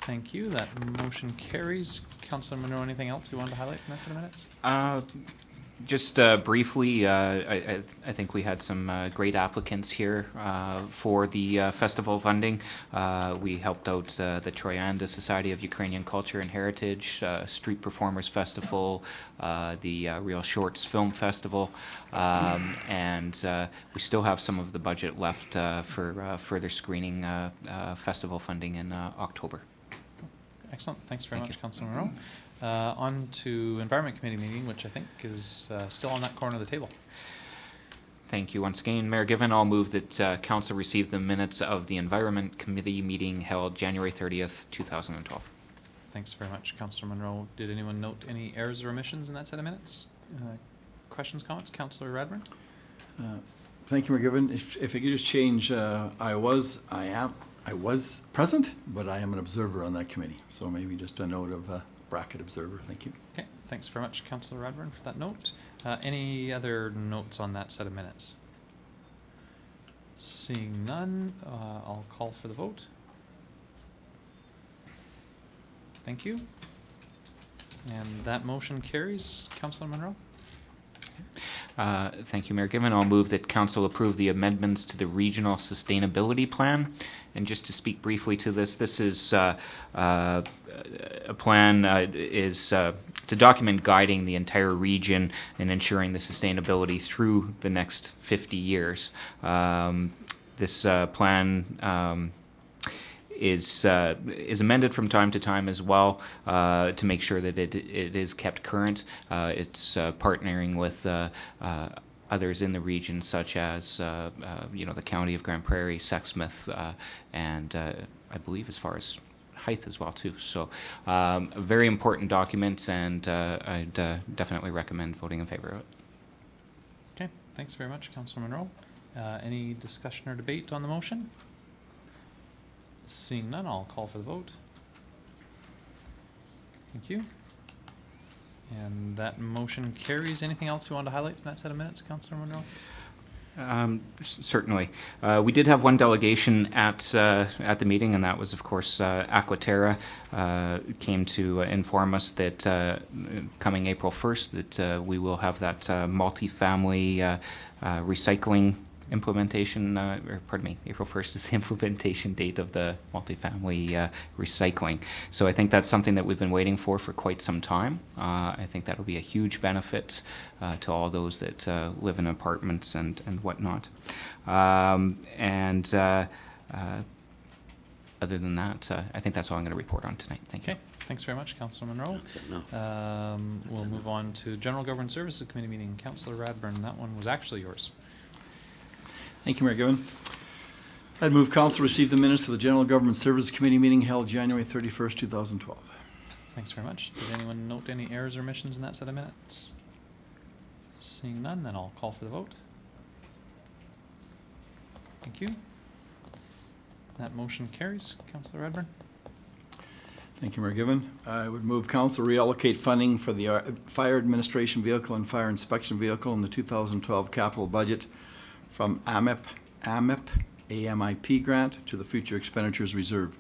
Thank you. That motion carries. Councillor Monroe, anything else you wanted to highlight from that set of minutes? Just briefly, I think we had some great applicants here for the festival funding. We helped out the Troyanda Society of Ukrainian Culture and Heritage, Street Performers Festival, the Real Shorts Film Festival, and we still have some of the budget left for further screening festival funding in October. Excellent. Thanks very much, Councillor Monroe. On to Environment Committee meeting, which I think is still on that corner of the table. Thank you once again, Mayor Given. I'll move that council receive the minutes of the Environment Committee meeting held January 30th, 2012. Thanks very much, Councillor Monroe. Did anyone note any errors or omissions in that set of minutes? Questions, comments? Councillor Radburn? Thank you, Mayor Given. If you could just change, I was present, but I am an observer on that committee. So maybe just a note of bracket observer. Thank you. Okay, thanks very much, Councillor Radburn, for that note. Any other notes on that set of minutes? Seeing none, I'll call for the vote. Thank you. And that motion carries. Councillor Monroe? Thank you, Mayor Given. I'll move that council approve the amendments to the Regional Sustainability Plan. And just to speak briefly to this, this is a plan to document guiding the entire region and ensuring the sustainability through the next 50 years. This plan is amended from time to time as well to make sure that it is kept current. It's partnering with others in the region, such as the County of Grand Prairie, Sexsmith, and I believe as far as Hythe as well too. So a very important document, and I'd definitely recommend voting in favor of it. Okay, thanks very much, Councillor Monroe. Any discussion or debate on the motion? Seeing none, I'll call for the vote. Thank you. And that motion carries. Anything else you want to highlight from that set of minutes, Councillor Monroe? Certainly. We did have one delegation at the meeting, and that was, of course, Aquaterra. Came to inform us that coming April 1st, that we will have that multifamily recycling implementation, or pardon me, April 1st is the implementation date of the multifamily recycling. So I think that's something that we've been waiting for quite some time. I think that'll be a huge benefit to all those that live in apartments and whatnot. Other than that, I think that's all I'm going to report on tonight. Thank you. Okay, thanks very much, Councillor Monroe. We'll move on to General Government Services Committee meeting. Councillor Radburn, that one was actually yours. Thank you, Mayor Given. I'd move council receive the minutes of the General Government Services Committee meeting held January 31st, 2012. Thanks very much. Did anyone note any errors or omissions in that set of minutes? Seeing none, then I'll call for the vote. Thank you. That motion carries. Councillor Radburn. Thank you, Mayor Given. I would move council reallocate funding for the fire administration vehicle and fire inspection vehicle in the 2012 capital budget from AMIP grant to the future expenditures reserve.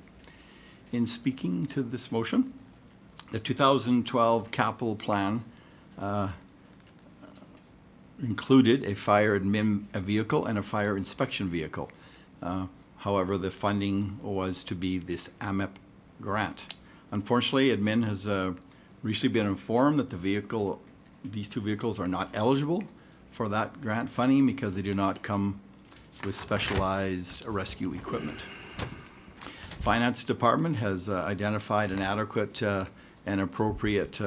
In speaking to this motion, the 2012 capital plan included a fire admin vehicle and a fire inspection vehicle. However, the funding was to be this AMIP grant. Unfortunately, admin has recently been informed that these two vehicles are not eligible for that grant funding because they do not come with specialized rescue equipment. Finance Department has identified an adequate and appropriate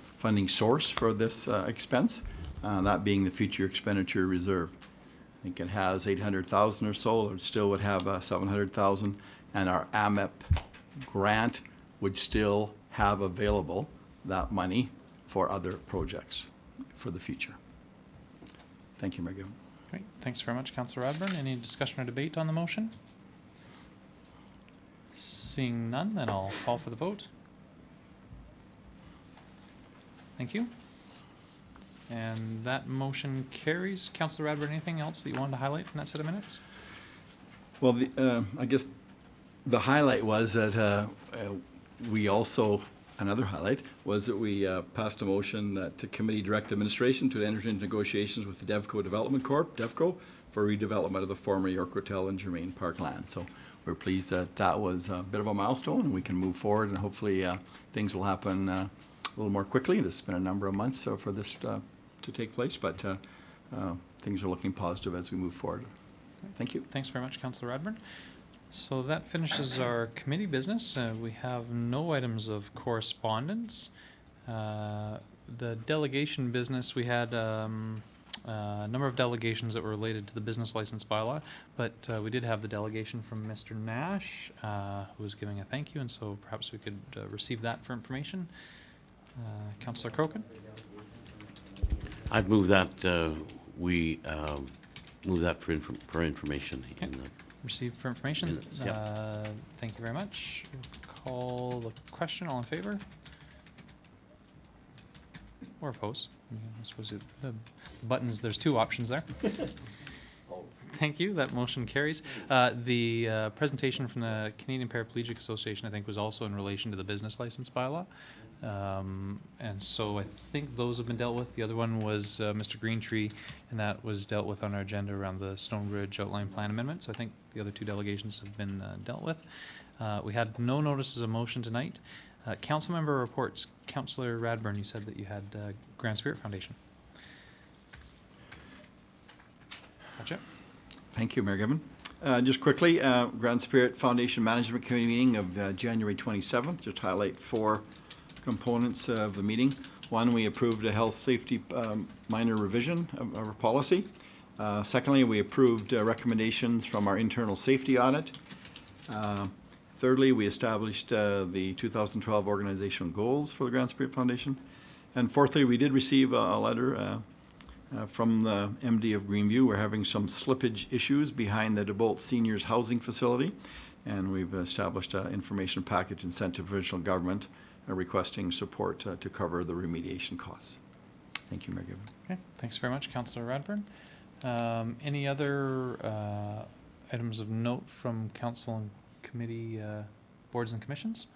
funding source for this expense, that being the future expenditure reserve. I think it has 800,000 or so, it still would have 700,000, and our AMIP grant would still have available that money for other projects for the future. Thank you, Mayor Given. Great. Thanks very much, Councillor Radburn. Any discussion or debate on the motion? Seeing none, then I'll call for the vote. Thank you. And that motion carries. Councillor Radburn, anything else that you wanted to highlight from that set of minutes? Well, I guess the highlight was that we also, another highlight was that we passed a motion that the committee direct administration to enter into negotiations with the DevCo Development Corp, DevCo, for redevelopment of the former York Hotel and Germain Park land. So we're pleased that that was a bit of a milestone and we can move forward, and hopefully things will happen a little more quickly. This has been a number of months for this to take place, but things are looking positive as we move forward. Thank you. Thanks very much, Councillor Radburn. So that finishes our committee business. We have no items of correspondence. The delegation business, we had a number of delegations that were related to the business license bylaw, but we did have the delegation from Mr. Nash, who was giving a thank you, and so perhaps we could receive that for information. Councillor Crokin? I'd move that we move that for information. Okay. Received for information. Yep. Thank you very much. Call the question. All in favor? Or opposed? I suppose the buttons, there's two options there. Thank you. That motion carries. The presentation from the Canadian Paraplegic Association, I think, was also in relation to the business license bylaw. And so I think those have been dealt with. The other one was Mr. Greentree, and that was dealt with on our agenda around the Stonebridge Outline Plan Amendment. So I think the other two delegations have been dealt with. We had no notices of motion tonight. Council member reports. Councillor Radburn, you said that you had Grand Spirit Foundation. Gotcha. Thank you, Mayor Given. Just quickly, Grand Spirit Foundation Management Committee meeting of January 27th. Just highlight four components of the meeting. One, we approved a health safety minor revision of our policy. Secondly, we approved recommendations from our internal safety audit. Thirdly, we established the 2012 organizational goals for the Grand Spirit Foundation. And fourthly, we did receive a letter from the MD of Greenview. We're having some slippage issues behind the DeBolt Seniors Housing Facility, and we've established an information package and sent to provincial government requesting support to cover the remediation costs. Thank you, Mayor Given. Okay, thanks very much, Councillor Radburn. Any other items of note from council and committee boards and commissions?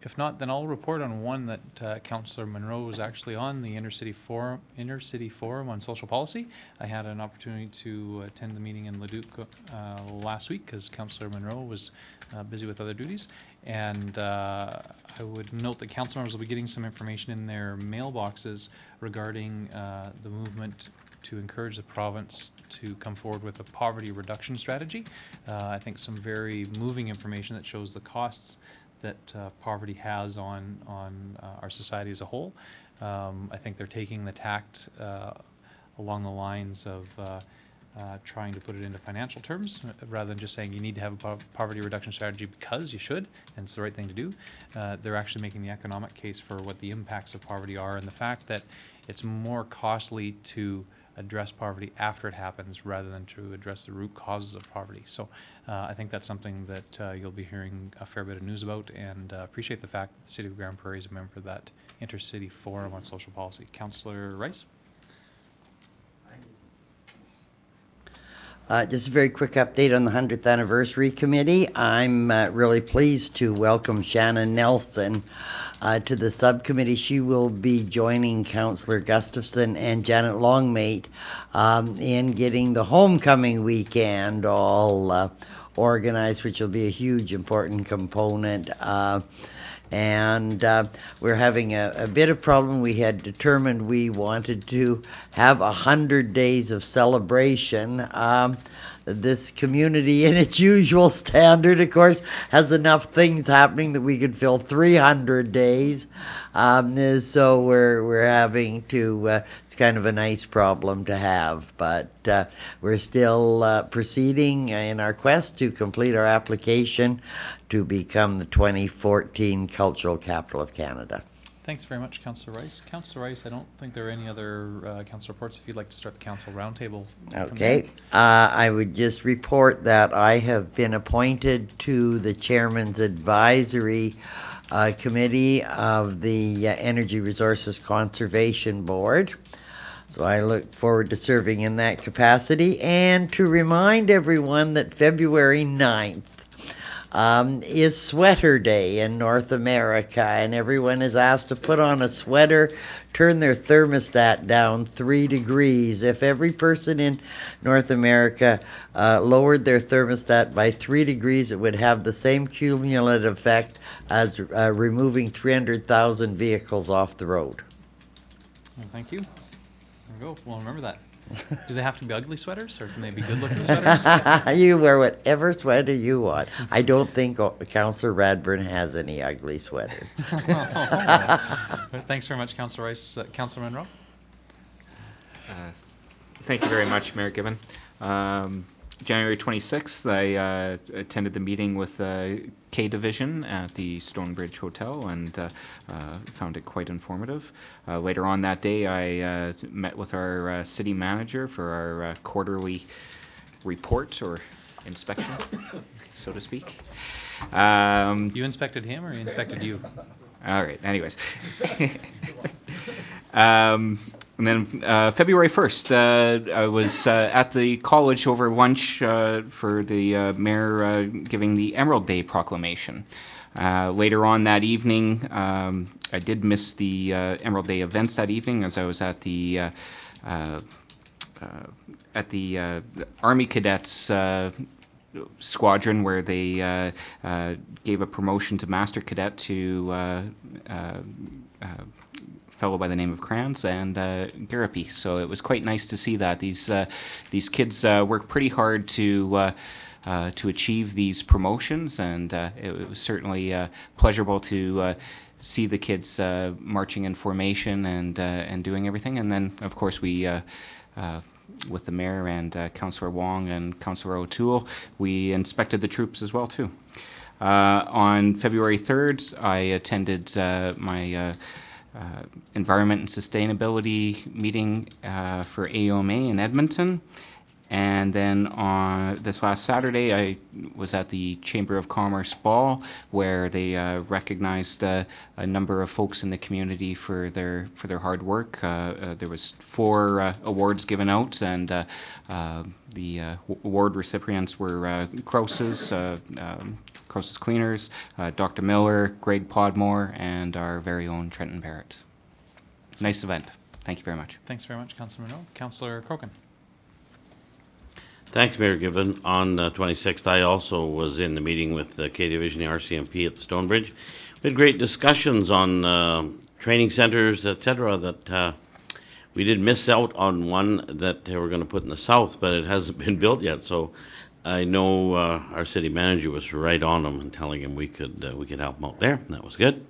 If not, then I'll report on one that Councillor Monroe was actually on, the Intercity Forum on Social Policy. I had an opportunity to attend the meeting in Leduc last week because Councillor Monroe was busy with other duties. And I would note that council members will be getting some information in their mailboxes regarding the movement to encourage the province to come forward with a poverty reduction strategy. I think some very moving information that shows the costs that poverty has on our society as a whole. I think they're taking the tact along the lines of trying to put it into financial terms rather than just saying you need to have a poverty reduction strategy because you should and it's the right thing to do. They're actually making the economic case for what the impacts of poverty are and the fact that it's more costly to address poverty after it happens rather than to address the root causes of poverty. So I think that's something that you'll be hearing a fair bit of news about, and appreciate the fact that the City of Grand Prairie is a member of that Intercity Forum on Social Policy. Councillor Rice? Just a very quick update on the 100th Anniversary Committee. I'm really pleased to welcome Shannon Nelson to the subcommittee. She will be joining Councillor Gustafson and Janet Longmate in getting the homecoming weekend all organized, which will be a huge important component. And we're having a bit of problem. We had determined we wanted to have 100 days of celebration. This community, in its usual standard, of course, has enough things happening that we could fill 300 days. So we're having to, it's kind of a nice problem to have, but we're still proceeding in our quest to complete our application to become the 2014 Cultural Capital of Canada. Thanks very much, Councillor Rice. Councillor Rice, I don't think there are any other council reports. If you'd like to start the council roundtable. Okay. I would just report that I have been appointed to the Chairman's Advisory Committee of the Energy Resources Conservation Board. So I look forward to serving in that capacity, and to remind everyone that February 9th is Sweater Day in North America, and everyone is asked to put on a sweater, turn their thermostat down 3 degrees. If every person in North America lowered their thermostat by 3 degrees, it would have the same cumulative effect as removing 300,000 vehicles off the road. Well, thank you. There we go. We'll remember that. Do they have to be ugly sweaters, or can they be good-looking sweaters? You wear whatever sweater you want. I don't think Councillor Radburn has any ugly sweaters. Thanks very much, Councillor Rice. Councillor Monroe? Thank you very much, Mayor Gibbon. January 26th, I attended the meeting with K Division at the Stonebridge Hotel and found it quite informative. Later on that day, I met with our city manager for our quarterly report or inspection, so to speak. You inspected him, or he inspected you? All right, anyways. And then February 1st, I was at the college over lunch for the mayor giving the Emerald Day proclamation. Later on that evening, I did miss the Emerald Day events that evening, as I was at the Army Cadets squadron, where they gave a promotion to Master Cadet to fellow by the name of Kranz and Garapi. So it was quite nice to see that. These kids work pretty hard to achieve these promotions, and it was certainly pleasurable to see the kids marching in formation and doing everything. And then, of course, we with the mayor and Councillor Wong and Councillor O'Toole, we inspected the troops as well too. On February 3rd, I attended my environment and sustainability meeting for AOMA in Edmonton, And then on this last Saturday, I was at the Chamber of Commerce Ball, where they recognized a number of folks in the community for their hard work. There was 4 awards given out, and the award recipients were Krause's, Krause's Cleaners, Dr. Miller, Greg Podmore, and our very own Trenton Barrett. Nice event. Thank you very much. Thanks very much, Councillor Minot. Councillor Crokin. Thanks, Mayor Given. On the 26th, I also was in the meeting with the K Division, the RCMP at the Stonebridge. We had great discussions on training centers, etc. That we did miss out on one that they were going to put in the south, but it hasn't been built yet. So I know our city manager was right on them and telling him we could help him out there. And that was good.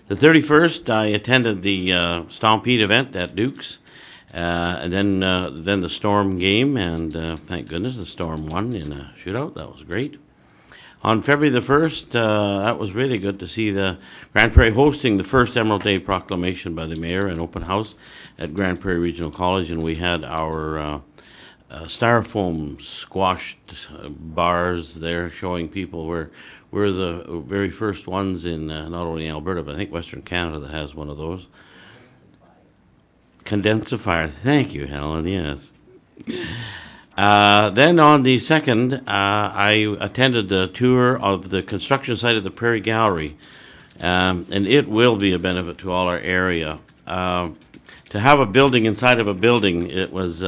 The 31st, I attended the Stampede event at Duke's. And then the Storm game, and thank goodness the Storm won in a shootout. That was great. On February the 1st, that was really good to see the Grand Prairie hosting the first Emerald Day proclamation by the mayor and open house at Grand Prairie Regional College, and we had our styrofoam squashed bars there showing people we're the very first ones in not only Alberta, but I think Western Canada that has one of those. Condensifier. Thank you, Helen. Yes. Then on the 2nd, I attended the tour of the construction site of the Prairie Gallery, and it will be a benefit to all our area. To have a building inside of a building, it's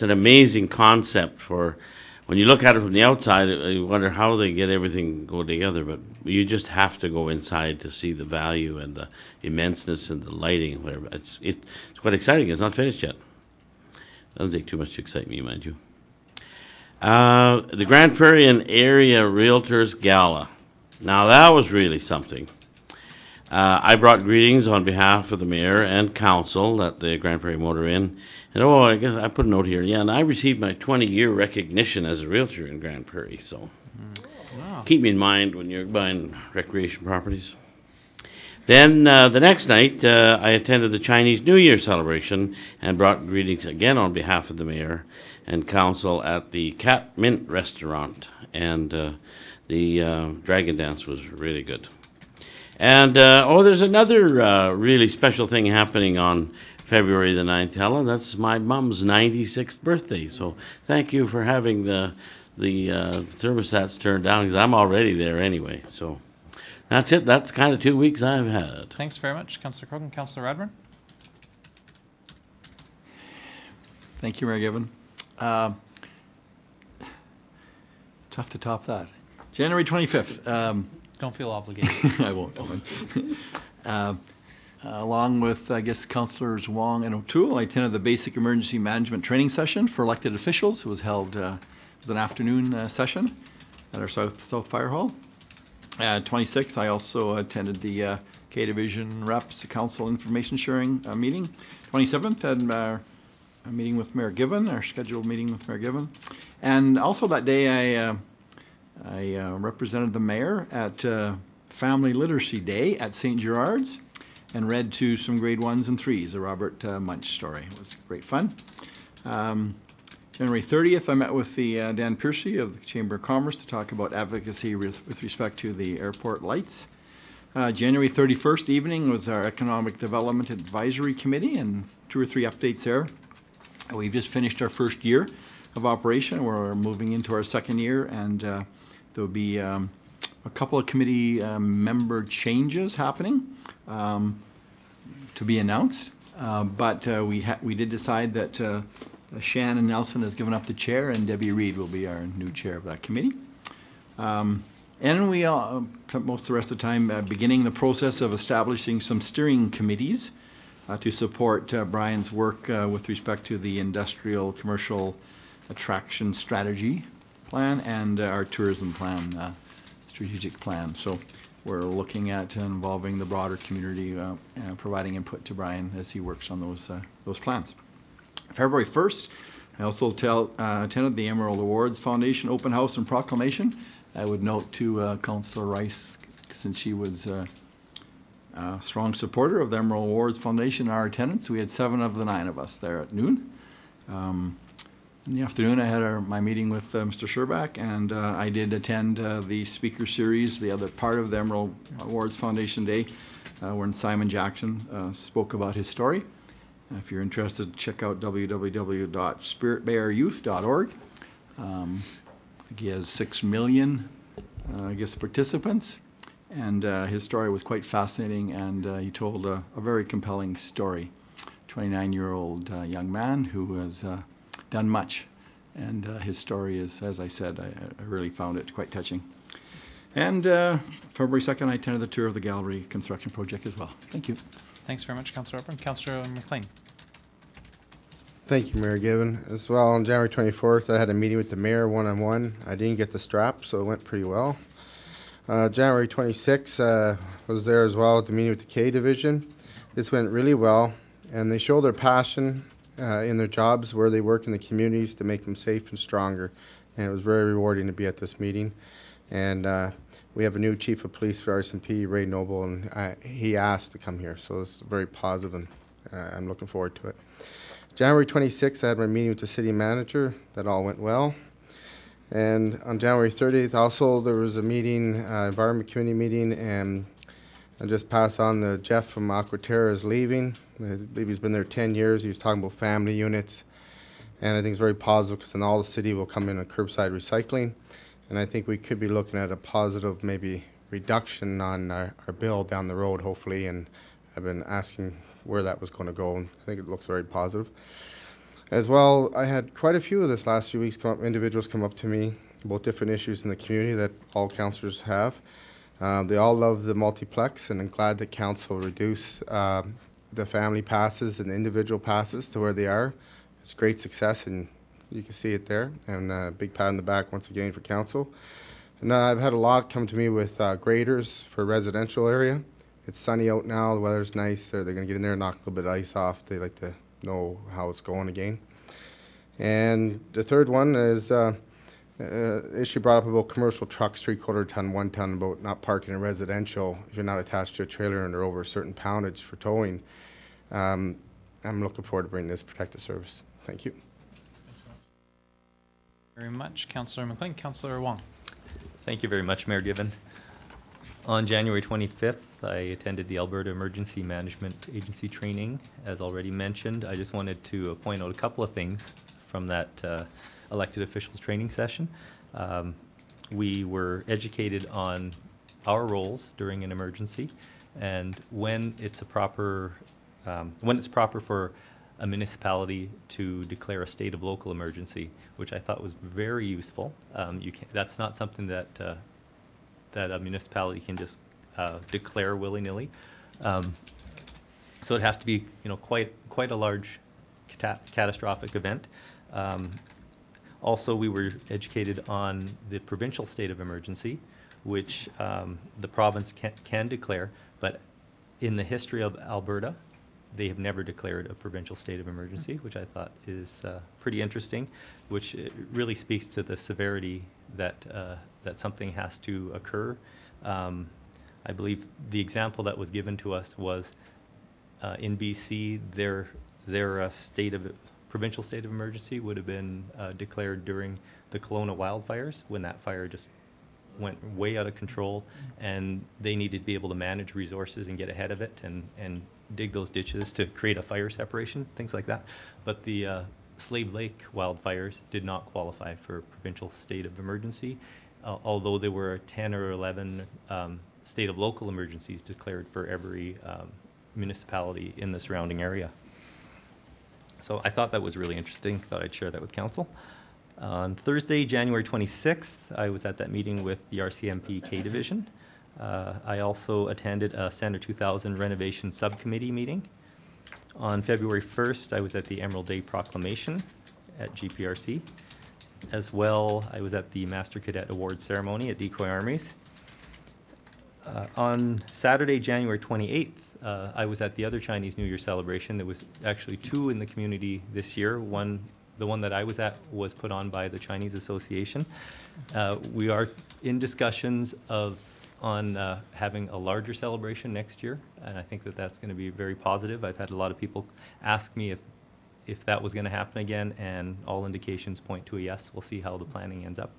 an amazing concept. For when you look at it from the outside, you wonder how they get everything go together, but you just have to go inside to see the value and the immenseness and the lighting, whatever. It's quite exciting. It's not finished yet. Doesn't take too much to excite me, mind you. The Grand Prairie and Area Realtors Gala. Now that was really something. I brought greetings on behalf of the mayor and council at the Grand Prairie Motor Inn. And I guess I put a note here. Yeah, and I received my 20-year recognition as a realtor in Grand Prairie. So keep me in mind when you're buying recreation properties. Then the next night, I attended the Chinese New Year celebration and brought greetings again on behalf of the mayor and council at the Cat Mint restaurant. And the Dragon Dance was really good. And, there's another really special thing happening on February the 9th, Helen. That's my mom's 96th birthday. So thank you for having the thermostats turned down, because I'm already there anyway. So that's it. That's kind of 2 weeks I've had. Thanks very much, Councillor Crokin. Councillor Radburn. Thank you, Mayor Given. Tough to top that. January 25th. Don't feel obligated. I won't. Along with, I guess, Councillors Wong and O'Toole, I attended the Basic Emergency Management Training Session for elected officials. It was held, it was an afternoon session at our South Fire Hall. 26th, I also attended the K Division Reps Council Information Sharing meeting. 27th, had a meeting with Mayor Given, our scheduled meeting with Mayor Given. And also that day, I represented the mayor at Family Literacy Day at St. Gerard's and read to some grade 1s and 3s, the Robert Munch story. It was great fun. January 30th, I met with the Dan Piercy of the Chamber of Commerce to talk about advocacy with respect to the airport lights. January 31st evening was our Economic Development Advisory Committee, and 2 or 3 updates there. We've just finished our first year of operation. We're moving into our second year, and there'll be a couple of committee member changes happening to be announced. But we did decide that Shannon Nelson has given up the chair, and Debbie Reed will be our new chair of that committee. And we spent most of the rest of the time beginning the process of establishing some steering committees to support Brian's work with respect to the industrial commercial attraction strategy plan and our tourism plan, strategic plan. So we're looking at involving the broader community, providing input to Brian as he works on those plans. February 1st, I also attended the Emerald Awards Foundation Open House and Proclamation. I would note to Councillor Rice, since she was a strong supporter of the Emerald Awards Foundation, our attendance, we had 7 of the 9 of us there at noon. In the afternoon, I had my meeting with Mr. Sherbak, and I did attend the speaker series, the other part of the Emerald Awards Foundation Day, when Simon Jackson spoke about his story. If you're interested, check out www.spiritbearyouth.org. I think he has 6 million, participants, and his story was quite fascinating, and he told a very compelling story. 29-year-old young man who has done much, and his story is, as I said, I really found it quite touching. And February 2nd, I attended the tour of the gallery construction project as well. Thank you. Thanks very much, Councillor Oprin. Councillor McLean. Thank you, Mayor Given. As well, on January 24th, I had a meeting with the mayor one-on-one. I didn't get the strap, so it went pretty well. January 26th, was there as well at the meeting with the K Division. This went really well, and they show their passion in their jobs, where they work in the communities to make them safe and stronger. And it was very rewarding to be at this meeting. And we have a new chief of police for RCMP, Ray Noble, and he asked to come here, so it's very positive, and I'm looking forward to it. January 26th, I had my meeting with the city manager. That all went well. And on January 30th, also, there was a meeting, environment committee meeting, and I just pass on the Jeff from Aquaterra is leaving. I believe he's been there 10 years. He was talking about family units, and I think it's very positive, because then all the city will come in on curbside recycling, and I think we could be looking at a positive maybe reduction on our bill down the road, hopefully, and I've been asking where that was going to go, and I think it looks very positive. As well, I had quite a few of this last few weeks, individuals come up to me about different issues in the community that all councillors have. They all love the multiplex, and I'm glad that council reduced the family passes and individual passes to where they are. It's great success, and you can see it there. And a big pat on the back once again for council. And I've had a lot come to me with graders for residential area. It's sunny out now, the weather's nice. They're going to get in there and knock a little bit of ice off. They like to know how it's going again. And the third one is issue brought up about commercial trucks, 3/4 ton, 1 ton, about not parking in residential if you're not attached to a trailer and they're over a certain poundage for towing. I'm looking forward to bringing this protective service. Thank you. Very much, Councillor McLean. Councillor Wong. Thank you very much, Mayor Given. On January 25th, I attended the Alberta Emergency Management Agency training. As already mentioned, I just wanted to point out a couple of things from that elected officials training session. We were educated on our roles during an emergency, and when it's proper for a municipality to declare a state of local emergency, which I thought was very useful. That's not something that a municipality can just declare willy-nilly. So it has to be, quite a large catastrophic event. Also, we were educated on the provincial state of emergency, which the province can declare, but in the history of Alberta, they have never declared a provincial state of emergency, which I thought is pretty interesting, which really speaks to the severity that something has to occur. I believe the example that was given to us was in BC, their provincial state of emergency would have been declared during the Kelowna wildfires, when that fire just went way out of control, and they needed to be able to manage resources and get ahead of it and dig those ditches to create a fire separation, things like that. But the Slave Lake wildfires did not qualify for provincial state of emergency, although there were 10 or 11 state of local emergencies declared for every municipality in the surrounding area. So I thought that was really interesting. Thought I'd share that with council. On Thursday, January 26th, I was at that meeting with the RCMP K Division. I also attended a Center 2000 renovation subcommittee meeting. On February 1st, I was at the Emerald Day Proclamation at GPRC. As well, I was at the Master Cadet Award ceremony at Decoy Armies. On Saturday, January 28th, I was at the other Chinese New Year celebration. There was actually 2 in the community this year. The one that I was at was put on by the Chinese Association. We are in discussions on having a larger celebration next year, and I think that that's going to be very positive. I've had a lot of people ask me if that was going to happen again, and all indications point to a yes. We'll see how the planning ends up.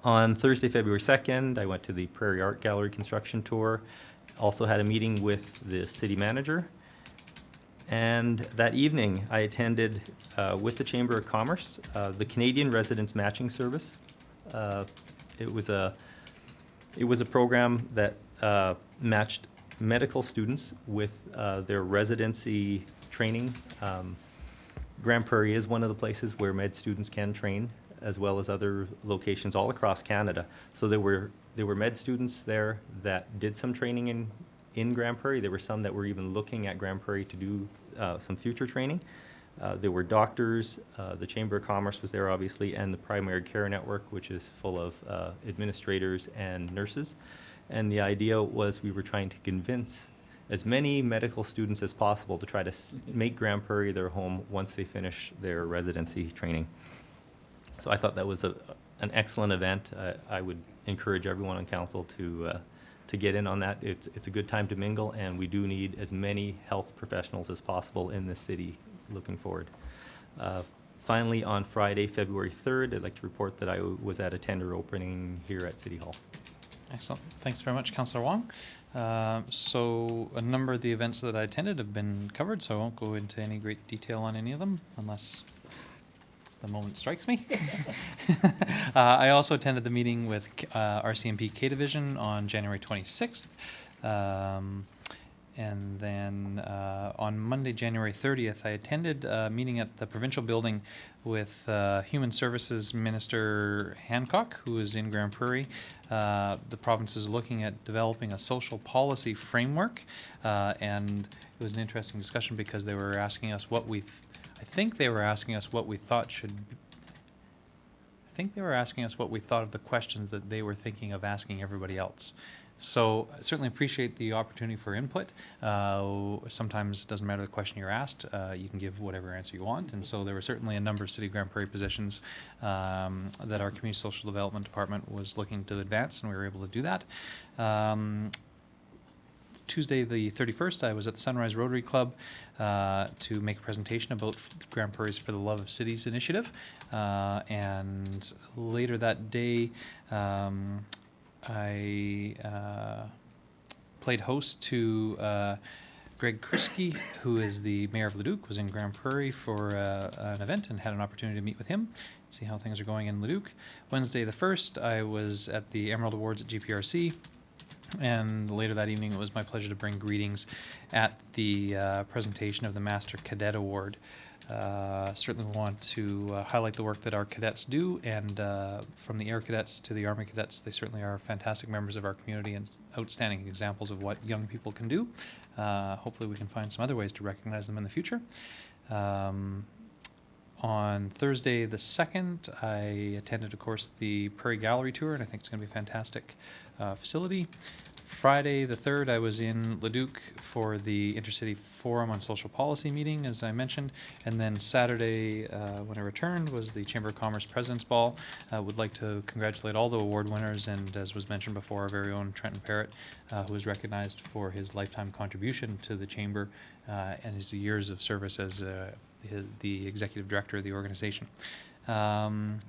On Thursday, February 2nd, I went to the Prairie Art Gallery construction tour. Also had a meeting with the city manager. And that evening, I attended with the Chamber of Commerce the Canadian Residents Matching Service. It was a program that matched medical students with their residency training. Grand Prairie is one of the places where med students can train, as well as other locations all across Canada. So there were med students there that did some training in Grand Prairie. There were some that were even looking at Grand Prairie to do some future training. There were doctors, the Chamber of Commerce was there obviously, and the Primary Care Network, which is full of administrators and nurses. And the idea was we were trying to convince as many medical students as possible to try to make Grand Prairie their home once they finish their residency training. So I thought that was an excellent event. I would encourage everyone on council to get in on that. It's a good time to mingle, and we do need as many health professionals as possible in this city looking forward. Finally, on Friday, February 3rd, I'd like to report that I was at a tender opening here at City Hall. Excellent. Thanks very much, Councillor Wong. So a number of the events that I attended have been covered, so I won't go into any great detail on any of them unless the moment strikes me. I also attended the meeting with RCMP K Division on January 26th. And then on Monday, January 30th, I attended a meeting at the provincial building with Human Services Minister Hancock, who is in Grand Prairie. The province is looking at developing a social policy framework, and it was an interesting discussion because they were asking us what we I think they were asking us what we thought of the questions that they were thinking of asking everybody else. So I certainly appreciate the opportunity for input. Sometimes it doesn't matter the question you're asked, you can give whatever answer you want. And so there were certainly a number of City of Grand Prairie positions that our Community Social Development Department was looking to advance, and we were able to do that. Tuesday the 31st, I was at the Sunrise Rotary Club to make a presentation about Grand Prairie's For the Love of Cities initiative. And later that day, I played host to Greg Kursky, who is the mayor of Leduc, was in Grand Prairie for an event and had an opportunity to meet with him, see how things are going in Leduc. Wednesday the 1st, I was at the Emerald Awards at GPRC. And later that evening, it was my pleasure to bring greetings at the presentation of the Master Cadet Award. Certainly want to highlight the work that our cadets do, and from the Air Cadets to the Army Cadets, they certainly are fantastic members of our community and outstanding examples of what young people can do. Hopefully we can find some other ways to recognize them in the future. On Thursday the 2nd, I attended, of course, the Prairie Gallery Tour, and I think it's going to be a fantastic facility. Friday the 3rd, I was in Leduc for the Intercity Forum on Social Policy meeting, as I mentioned. And then Saturday, when I returned, was the Chamber of Commerce President's Ball. I would like to congratulate all the award winners, and as was mentioned before, our very own Trenton Parrott, who was recognized for his lifetime contribution to the Chamber and his years of service as the Executive Director of the organization. And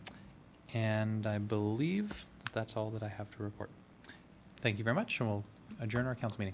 I believe that's all that I have to report. Thank you very much, and we'll adjourn our council meeting.